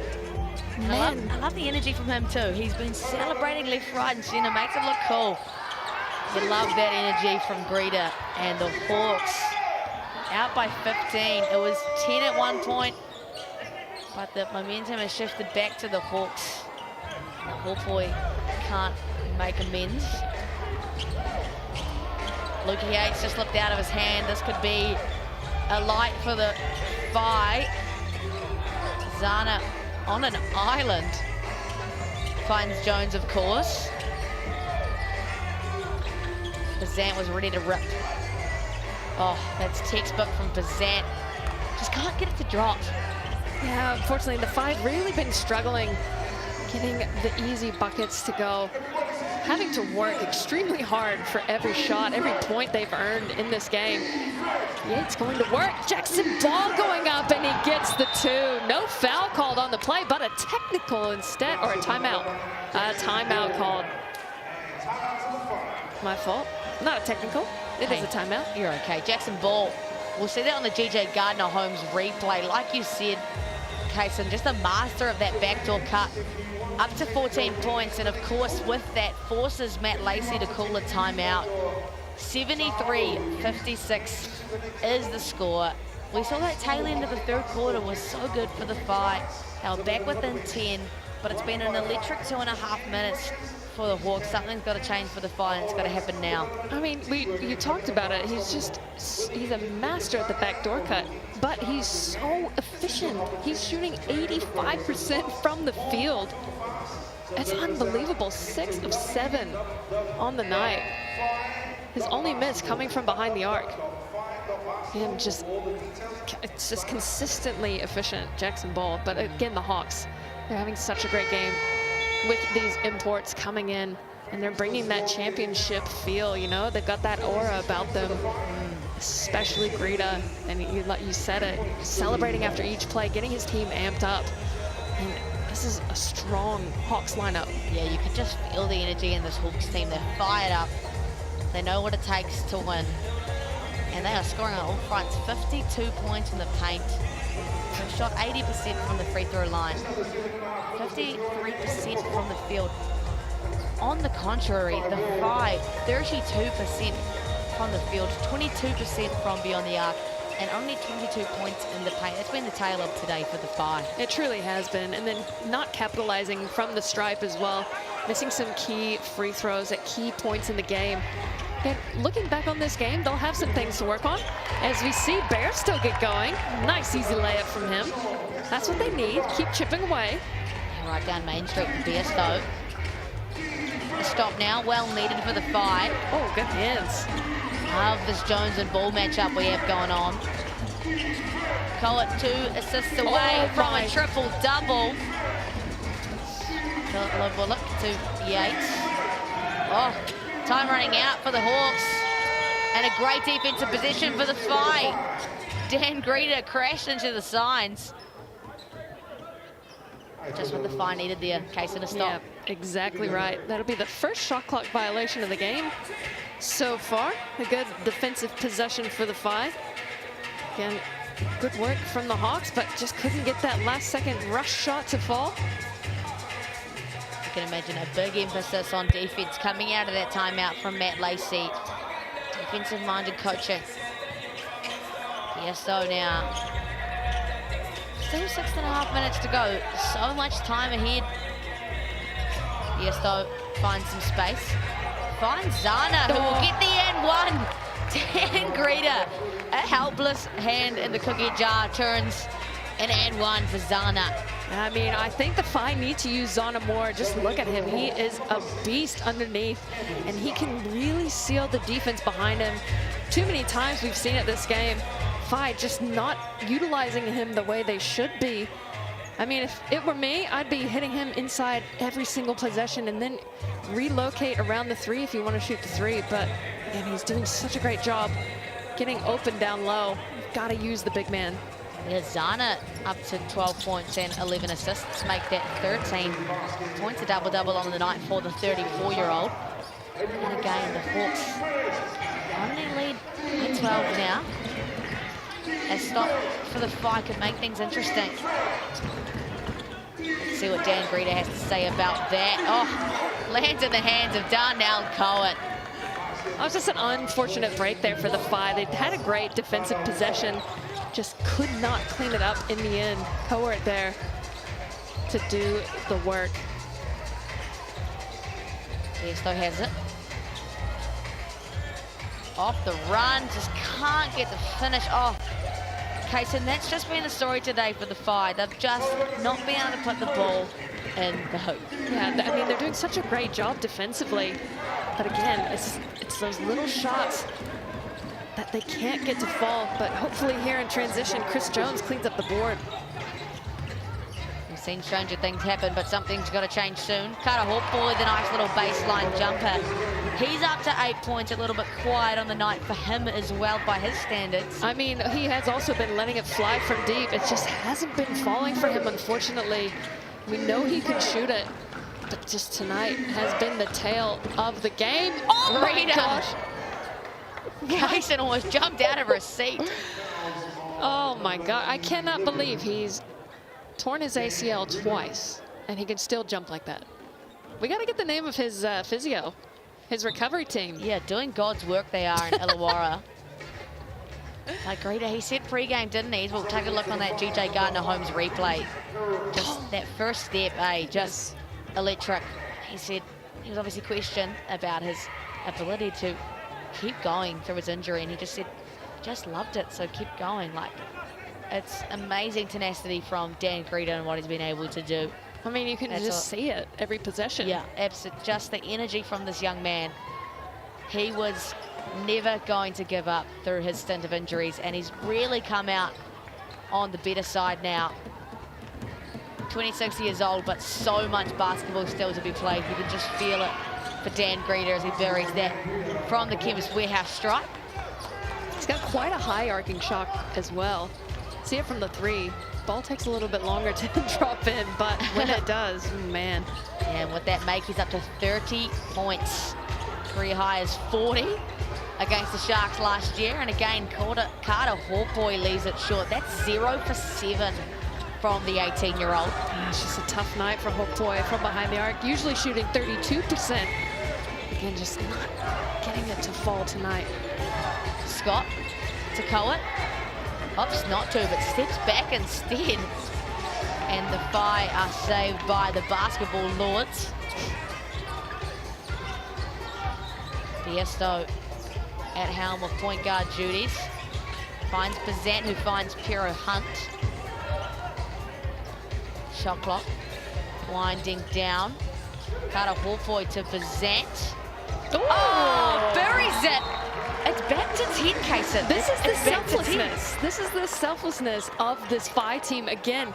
I love the energy from him too. He's been celebrating left, right, and center. Makes it look cool. You love that energy from Greta. And the Hawks out by 15. It was 10 at one point, but the momentum has shifted back to the Hawks. The Hawk boy can't make amends. Luke Yates just slipped out of his hand. This could be a light for the Phi. Zana on an island. Finds Jones, of course. Bazant was ready to rip. That's textbook from Bazant. Just can't get it to drop. Yeah, unfortunately, the Phi really been struggling getting the easy buckets to go. Having to work extremely hard for every shot, every point they've earned in this game. Yates going to work. Jackson Ball going up, and he gets the 2. No foul called on the play, but a technical instead, or a timeout. A timeout called. My fault. Not a technical. It is a timeout. You're okay. Jackson Ball. We'll see that on the GJ Gardner Holmes replay. Like you said, Kaysen, just a master of that backdoor cut. Up to 14 points, and of course with that forces Matt Lacey to call a timeout. 73-56 is the score. We saw that tail end of the third quarter was so good for the fight. They were back within 10, but it's been an electric 2.5 minutes for the Hawks. Something's got to change for the fight, and it's got to happen now. I mean, you talked about it. He's a master at the backdoor cut, but he's so efficient. He's shooting 85% from the field. It's unbelievable. 6 of 7 on the night. His only miss coming from behind the arc. And it's just consistently efficient, Jackson Ball. But again, the Hawks, they're having such a great game with these imports coming in, and they're bringing that championship feel, you know? They've got that aura about them, especially Greta, and you said it, celebrating after each play, getting his team amped up. And this is a strong Hawks lineup. Yeah, you can just feel the energy in this Hawks team. They're fired up. They know what it takes to win. And they are scoring on all fronts. 52 points in the paint. They've shot 80% from the free throw line. 53% from the field. On the contrary, the Phi, 32% from the field, 22% from beyond the arc, and only 22 points in the paint. It's been the tale of today for the Phi. It truly has been. And then not capitalizing from the stripe as well. Missing some key free throws at key points in the game. And looking back on this game, they'll have some things to work on. As we see Bear still get going. Nice easy layup from him. That's what they need. Keep chipping away. Right down Main Street for Bairstow. The stop now, well needed for the Phi. Oh, good hands. Love this Jones and Ball matchup we have going on. Coet 2 assists away from a triple-double. Look to Yates. Oh, time running out for the Hawks. And a great defensive position for the Phi. Dan Greta crashed into the signs. Just what the Phi needed there, case in a stop. Yeah, exactly right. That'll be the first shot clock violation of the game so far. A good defensive possession for the Phi. Again, good work from the Hawks, but just couldn't get that last second rush shot to fall. You can imagine a big emphasis on defense coming out of that timeout from Matt Lacey. Defensive-minded coaching. Yes, so now. Still 6.5 minutes to go. So much time ahead. Yes, though, finds some space. Finds Zana, who will get the and one. Dan Greta, a helpless hand in the cookie jar, turns an and one for Zana. I mean, I think the Phi need to use Zana more. Just look at him. He is a beast underneath, and he can really seal the defense behind him. Too many times we've seen it this game. Phi just not utilizing him the way they should be. I mean, if it were me, I'd be hitting him inside every single possession and then relocate around the three if you want to shoot the three. But again, he's doing such a great job getting open down low. You've got to use the big man. Yeah, Zana up to 12 points and 11 assists, make that 13 points, a double-double on the night for the 34-year-old. And again, the Hawks only lead by 12 now. A stop for the Phi could make things interesting. Let's see what Dan Greta has to say about that. Oh, lands in the hands of Darnell Coet. It was just an unfortunate break there for the Phi. They had a great defensive possession, just could not clean it up in the end. Coet there to do the work. Bairstow has it. Off the run, just can't get the finish. Oh, Kaysen, that's just been the story today for the Phi. They've just not been able to put the ball in the hoop. Yeah, I mean, they're doing such a great job defensively. But again, it's those little shots that they can't get to fall. But hopefully here in transition, Chris Jones cleans up the board. We've seen stranger things happen, but something's got to change soon. Carter Hawke with a nice little baseline jumper. He's up to 8 points, a little bit quiet on the night for him as well by his standards. I mean, he has also been letting it fly from deep. It just hasn't been falling for him, unfortunately. We know he can shoot it, but just tonight has been the tail of the game. Oh my Greta. gosh! Kaysen almost jumped out of her seat. Oh my God, I cannot believe he's torn his ACL twice and he can still jump like that. We got to get the name of his physio, his recovery team. Yeah, doing God's work they are in Illawarra. Like Greta, he said pre-game, didn't he? We'll take a look on that GJ Gardner-Holmes replay. Just that first step, just electric. He said he was obviously questioned about his ability to keep going through his injury, and he just said, just loved it, so keep going. Like, it's amazing tenacity from Dan Greta and what he's been able to do. I mean, you can just see it every possession. Yeah, absolutely. Just the energy from this young man. He was never going to give up through his stint of injuries, and he's really come out on the better side now. 26 years old, but so much basketball still to be played. You can just feel it for Dan Greta as he buries that from the Chemist Warehouse stripe. He's got quite a high arcing shot as well. See it from the three. Ball takes a little bit longer to drop in, but when it does, man. And with that make, he's up to 30 points. Career high is 40 against the Sharks last year. And again, Carter Hawke leaves it short. That's 0 for 7 from the 18-year-old. It's just a tough night for Hawke from behind the arc. Usually shooting 32%. Again, just not getting it to fall tonight. Scott to Cohen. Opts not to, but steps back instead. And the Phi are saved by the basketball lords. Fiesto at helm of point guard duties. Finds Bazant, who finds Pero Hunt. Shot clock winding down. Carter Hawke to Bazant. Oh, buries it. It's back to 10, Kaysen. This is the selflessness. This is the selflessness of this Phi team. Again,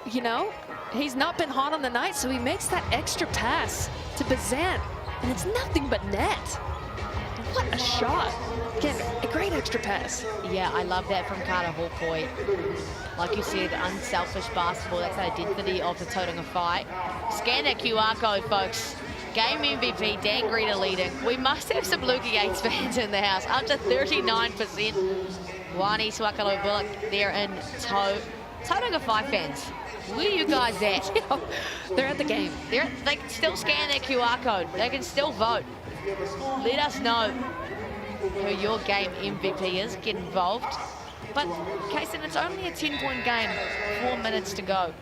you know, he's not been hot on the night, so he makes that extra pass to Bazant, and it's nothing but net. What a shot. Again, a great extra pass. Yeah, I love that from Carter Hawke. Like you said, unselfish basketball. That's the identity of the Tauranga Whai. Scan that QR code, folks. Game MVP, Dan Greta leading. We must have some Luki Yates fans in the house. Up to 39%. Wani Swakalo Bullock there in tow. Tauranga Whai fans, where are you guys at? They're at the game. They can still scan that QR code. They can still vote. Let us know who your game MVP is. Get involved. But, Kaysen, it's only a 10-point game. 4 minutes to go.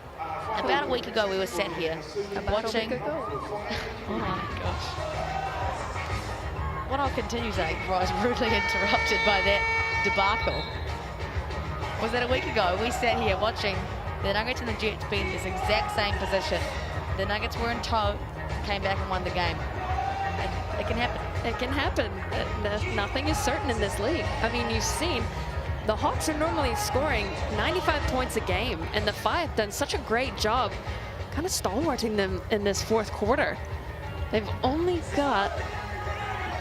About a week ago, we were sat here watching. Oh my gosh. What I'll continue saying before I was rudely interrupted by that debacle was that a week ago we sat here watching the Nuggets and the Jets be in this exact same position. The Nuggets were in tow, came back and won the game. It can happen. It can happen. Nothing is certain in this league. I mean, you've seen the Hawks are normally scoring 95 points a game, and the Phi have done such a great job kind of stalwarting them in this fourth quarter. They've only got,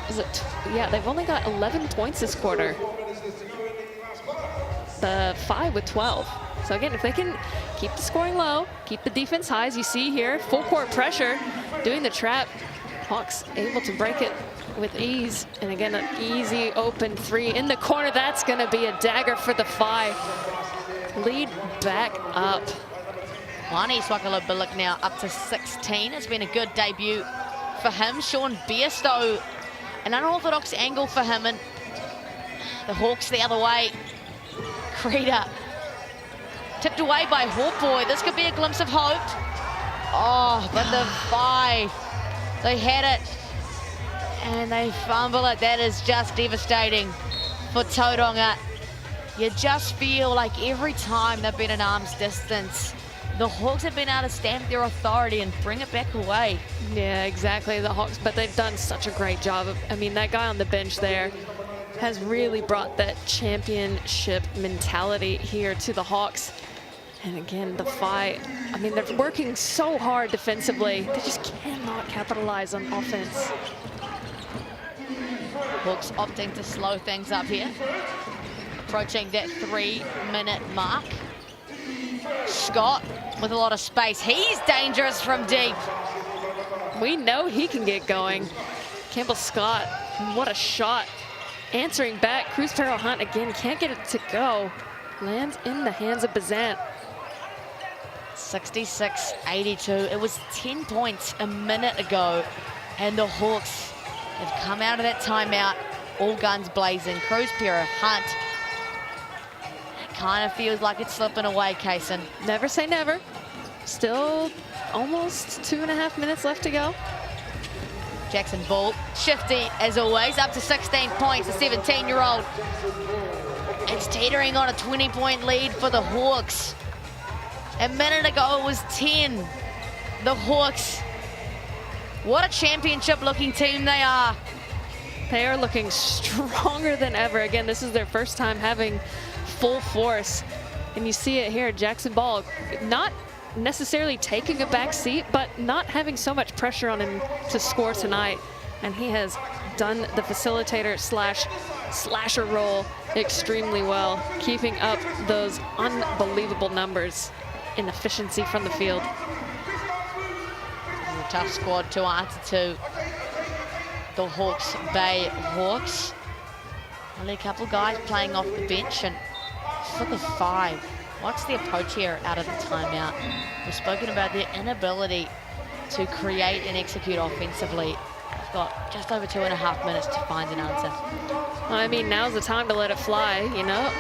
they've only got 11 points this quarter. The Phi with 12. So again, if they can keep the scoring low, keep the defense high, as you see here, full court pressure, doing the trap, Hawks able to break it with ease. And again, an easy open three in the corner. That's going to be a dagger for the Phi. Lead back up. Wani Swakalo Bullock now up to 16. It's been a good debut for him. Sean Bairstow, an unorthodox angle for him, and the Hawks the other way. Greta tipped away by Hawke. This could be a glimpse of hope. Oh, but the Phi, they had it and they fumble it. That is just devastating for Tauranga. You just feel like every time they've been an arm's distance, the Hawks have been able to stamp their authority and bring it back away. Yeah, exactly, the Hawks, but they've done such a great job. I mean, that guy on the bench there has really brought that championship mentality here to the Hawks. And again, the Phi, I mean, they're working so hard defensively. They just cannot capitalize on offense. Hawks opting to slow things up here. Approaching that 3-minute mark. Scott with a lot of space. He's dangerous from deep. We know he can get going. Campbell Scott, what a shot. Answering back, Cruz Pero Hunt again, can't get it to go. Lands in the hands of Bazant. 66-82. It was 10 points a minute ago, and the Hawks have come out of that timeout all guns blazing. Cruz Pera, Hunt. It kind of feels like it's slipping away, Kaysen. Never say never. Still almost 2.5 minutes left to go. Jackson Ball, shifty as always, up to 16 points, the 17-year-old. It's teetering on a 20-point lead for the Hawks. A minute ago it was 10. The Hawks, what a championship-looking team they are. They are looking stronger than ever. Again, this is their first time having full force. And you see it here, Jackson Ball, not necessarily taking a back seat, but not having so much pressure on him to score tonight. And he has done the facilitator slash slasher role extremely well, keeping up those unbelievable numbers in efficiency from the field. A tough squad to answer to. The Hawke's Bay Hawks. Only a couple of guys playing off the bench, and for the 5, what's the approach here out of the timeout? We've spoken about their inability to create and execute offensively. They've got just over 2.5 minutes to find an answer. I mean, now's the time to let it fly, you know.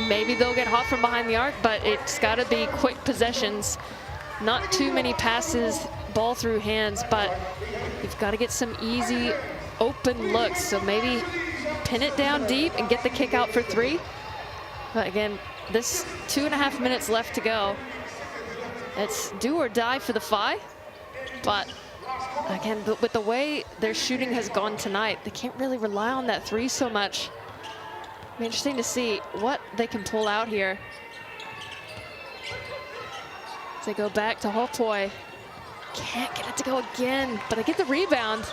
Maybe they'll get hot from behind the arc, but it's got to be quick possessions. Not too many passes, ball through hands, but you've got to get some easy open looks. So maybe pin it down deep and get the kick out for 3. But again, this 2.5 minutes left to go. It's do or die for the 5. But again, with the way their shooting has gone tonight, they can't really rely on that 3 so much. It'll be interesting to see what they can pull out here. As they go back to Hawke. Can't get it to go again, but they get the rebound.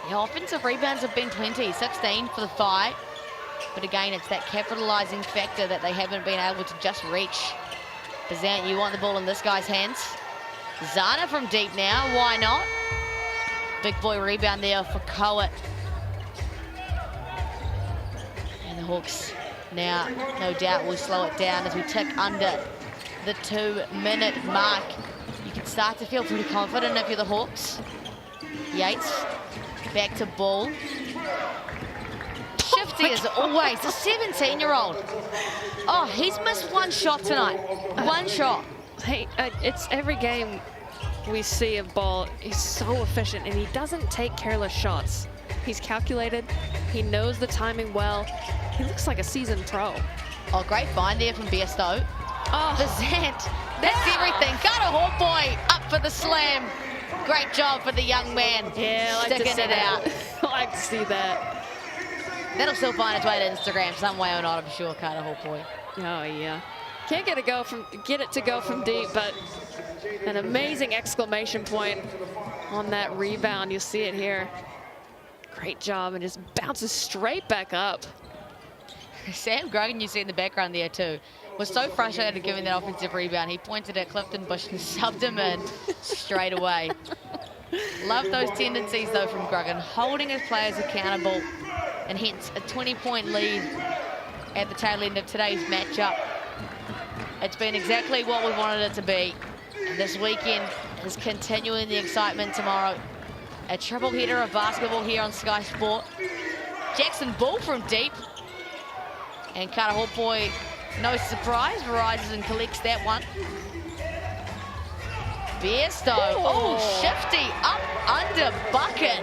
The offensive rebounds have been plenty, 16 for the 5. But again, it's that capitalizing factor that they haven't been able to just reach. Bazant, you want the ball in this guy's hands. Zana from deep now, why not? Big boy rebound there for Coet. And the Hawks now, no doubt, will slow it down as we tick under the 2-minute mark. You can start to feel pretty confident if you're the Hawks. Yates, back to Ball. Shifty as always, the 17-year-old. Oh, he's missed 1 shot tonight. 1 shot. Hey, it's every game we see of Ball. He's so efficient, and he doesn't take careless shots. He's calculated. He knows the timing well. He looks like a seasoned pro. Oh, great find there from Bairstow. Oh, Bazant, that's everything. Got a Hawke up for the slam. Great job for the young man. yeah, I like to sticking see it that. out. I like to see that. That'll still find its way to Instagram some way or not, I'm sure, Carter Hawke. Oh yeah, can't get it to go from deep, but an amazing exclamation point on that rebound. You see it here. Great job, and just bounces straight back up. Sam Grogan, you see in the background there too, was so frustrated giving that offensive rebound. He pointed at Clifton Bush and subbed him in straight away. Love those tendencies though from Grogan, holding his players accountable, and hence a 20-point lead at the tail end of today's matchup. It's been exactly what we wanted it to be. And this weekend is continuing the excitement tomorrow. A triple header of basketball here on Sky Sport. Jackson Ball from deep. And Carter Hawke, no surprise, rises and collects that one. Bairstow, oh, shifty, up under bucket.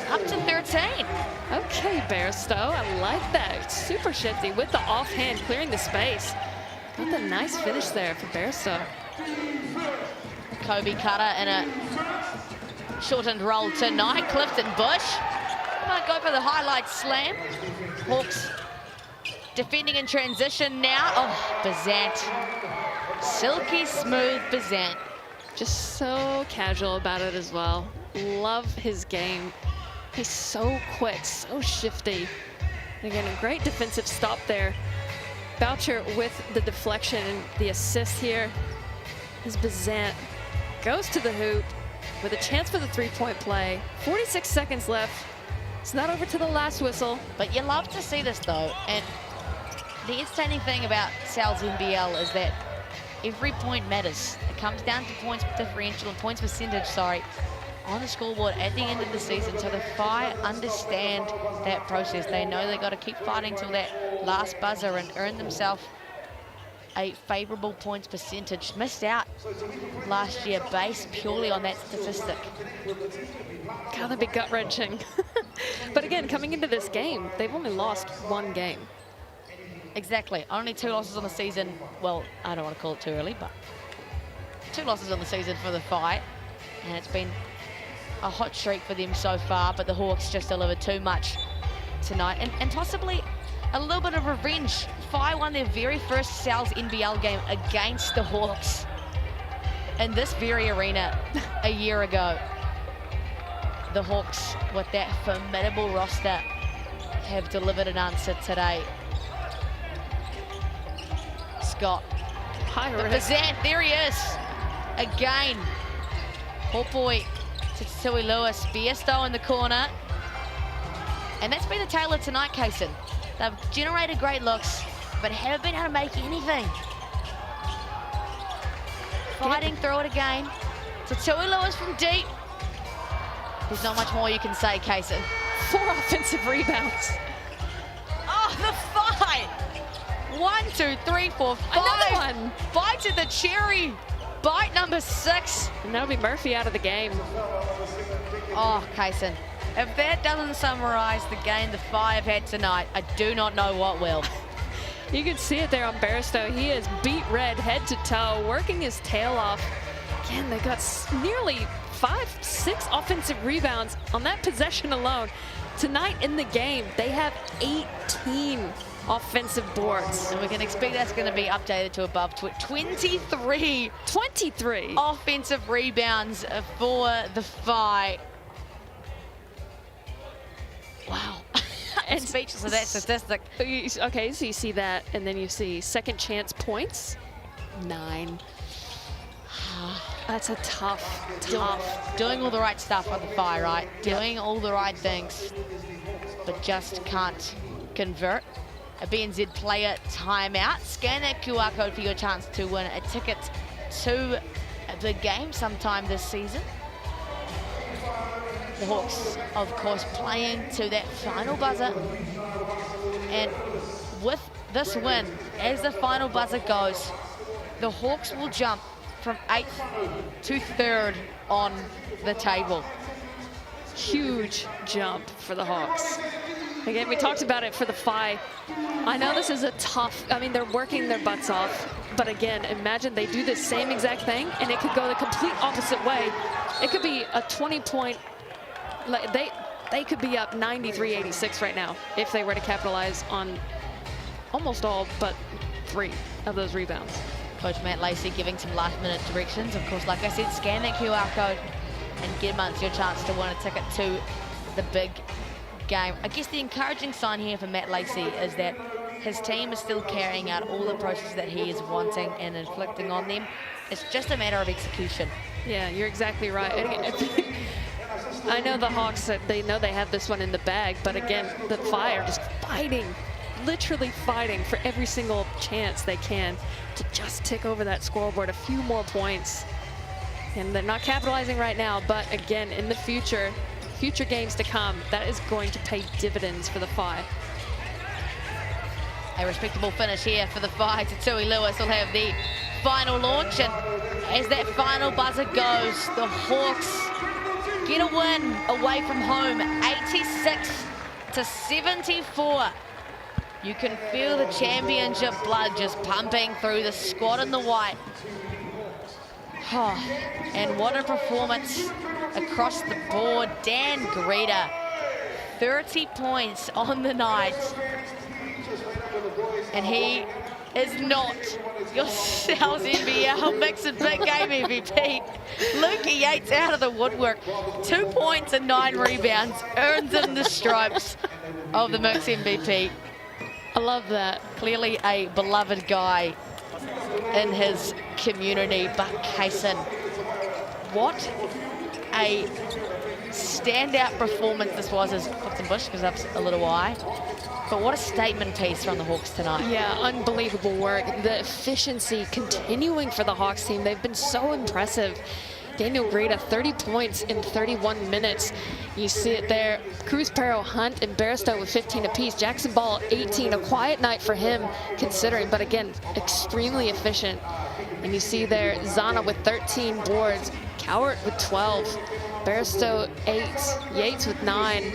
Up to 13. Okay, Bairstow, I like that. Super shifty with the offhand, clearing the space. Got the nice finish there for Bairstow. Kobe Cutter in a shortened roll tonight. Clifton Bush might go for the highlight slam. Hawks defending in transition now. Oh, Bazant. Silky smooth Bazant. Just so casual about it as well. Love his game. He's so quick, so shifty. And again, a great defensive stop there. Boucher with the deflection and the assist here. As Bazant goes to the hoop with a chance for the 3-point play. 46 seconds left. It's not over to the last whistle. But you love to see this though. And the entertaining thing about Sal's NBL is that every point matters. It comes down to points differential and points percentage, sorry. on the scoreboard at the end of the season. So the Phi understand that process. They know they've got to keep fighting till that last buzzer and earn themselves a favourable points percentage. Missed out last year based purely on that statistic. God, that'd be gut-wrenching. But again, coming into this game, they've only lost one game. Exactly. Only 2 losses on the season. Well, I don't want to call it too early, but 2 losses on the season for the Phi. And it's been a hot streak for them so far, but the Hawks just delivered too much tonight. And possibly a little bit of revenge. Phi won their very first Sal's NBL game against the Hawks in this very arena a year ago. The Hawks, with that formidable roster, have delivered an answer today. Scott. Hi, Bazant, there he is. Again. Oh boy. To Tui Lewis. Biesto in the corner. And that's been the tale of tonight, Kaysen. They've generated great looks, but haven't been able to make anything. Fighting through it again. To Tui Lewis from deep. There's not much more you can say, Kaysen. 4 offensive rebounds. Oh, the fight! 1, 2, 3, 4, 5. Another one. Bite of the cherry. Bite number 6. And that'll be Murphy out of the game. Oh, Kaysen, if that doesn't summarize the game the Phi have had tonight, I do not know what will. You can see it there on Barstow. He is beat red head to toe, working his tail off. Again, they got nearly 5, 6 offensive rebounds on that possession alone. Tonight in the game, they have 18 offensive boards. And we can expect that's going to be updated to above 23. 23 offensive rebounds for the Phi. Wow. I'm speechless of that statistic. Okay, so you see that, and then you see second chance points, 9. That's a tough. Doing all the right stuff on the Phi, right? Doing all the right things, but just can't convert. A BNZ player timeout. Scan that QR code for your chance to win a ticket to the game sometime this season. The Hawks, of course, playing to that final buzzer. And with this win, as the final buzzer goes, the Hawks will jump from 8th to 3rd on the table. Huge jump for the Hawks. Again, we talked about it for the Phi. I know this is a tough, I mean, they're working their butts off, but again, imagine they do the same exact thing and it could go the complete opposite way. It could be a 20-point, like they could be up 93-86 right now if they were to capitalize on almost all but 3 of those rebounds. Coach Matt Lacey giving some last-minute directions. Of course, like I said, scan that QR code and get amongst your chance to win a ticket to the big game. I guess the encouraging sign here for Matt Lacey is that his team is still carrying out all the processes that he is wanting and inflicting on them. It's just a matter of execution. Yeah, you're exactly right. I know the Hawks, they know they have this one in the bag, but again, the Phi are just fighting, literally fighting for every single chance they can to just tick over that scoreboard a few more points. And they're not capitalizing right now, but again, in the future games to come, that is going to pay dividends for the Phi. A respectable finish here for the Phi. Tui Lewis will have the final launch, and as that final buzzer goes, the Hawks get a win away from home, 86-74. You can feel the championship blood just pumping through the squad in the white. Oh, and what a performance across the board. Dan Greta, 30 points on the night. And he is not your Sal's NBL Mix and Big Game MVP. Lukey Yates out of the woodwork. 2 points and 9 rebounds. Earns him the stripes of the Mix MVP. I love that. Clearly a beloved guy in his community, but Kaysen, what a standout performance this was, as Clifton Bush goes up a little wide. But what a statement piece from the Hawks tonight. Yeah, unbelievable work. The efficiency continuing for the Hawks team. They've been so impressive. Daniel Greta, 30 points in 31 minutes. You see it there. Cruz, Perro, Hunt, and Barristow with 15 apiece. Jackson Ball, 18. A quiet night for him, considering, but again, extremely efficient. And you see there, Zana with 13 boards. Cowart with 12. Barristow, 8. Yates with 9.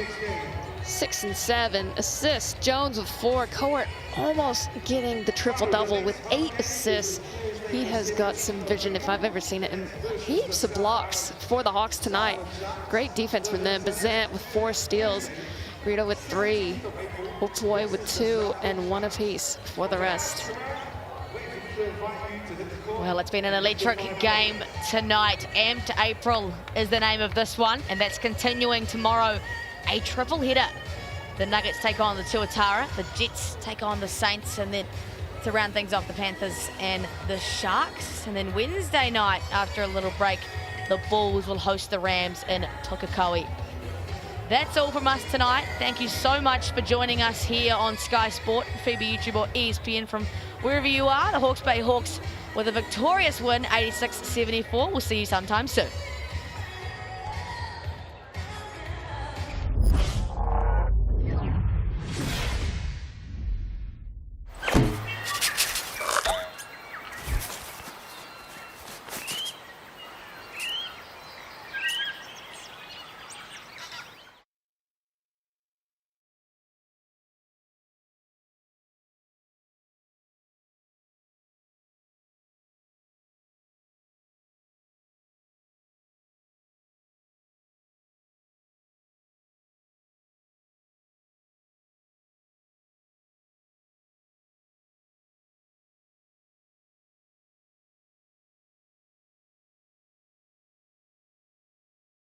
6 and 7 assists. Jones with 4. Cowart almost getting the triple-double with 8 assists. He has got some vision if I've ever seen it, and heaps of blocks for the Hawks tonight. Great defense from them. Bazant with 4 steals. Rito with 3. Oploy with 2 and 1 apiece for the rest. Well, it's been an electric game tonight. Amped April is the name of this one, and that's continuing tomorrow. A triple header. The Nuggets take on the Tuatara, the Jets take on the Saints, and then to round things off, the Panthers and the Sharks. And then Wednesday night, after a little break, the Bulls will host the Rams in Pukekohe. That's all from us tonight. Thank you so much for joining us here on Sky Sport, FIBA, YouTube, or ESPN from wherever you are. The Hawke's Bay Hawks with a victorious win, 86-74. We'll see you sometime soon.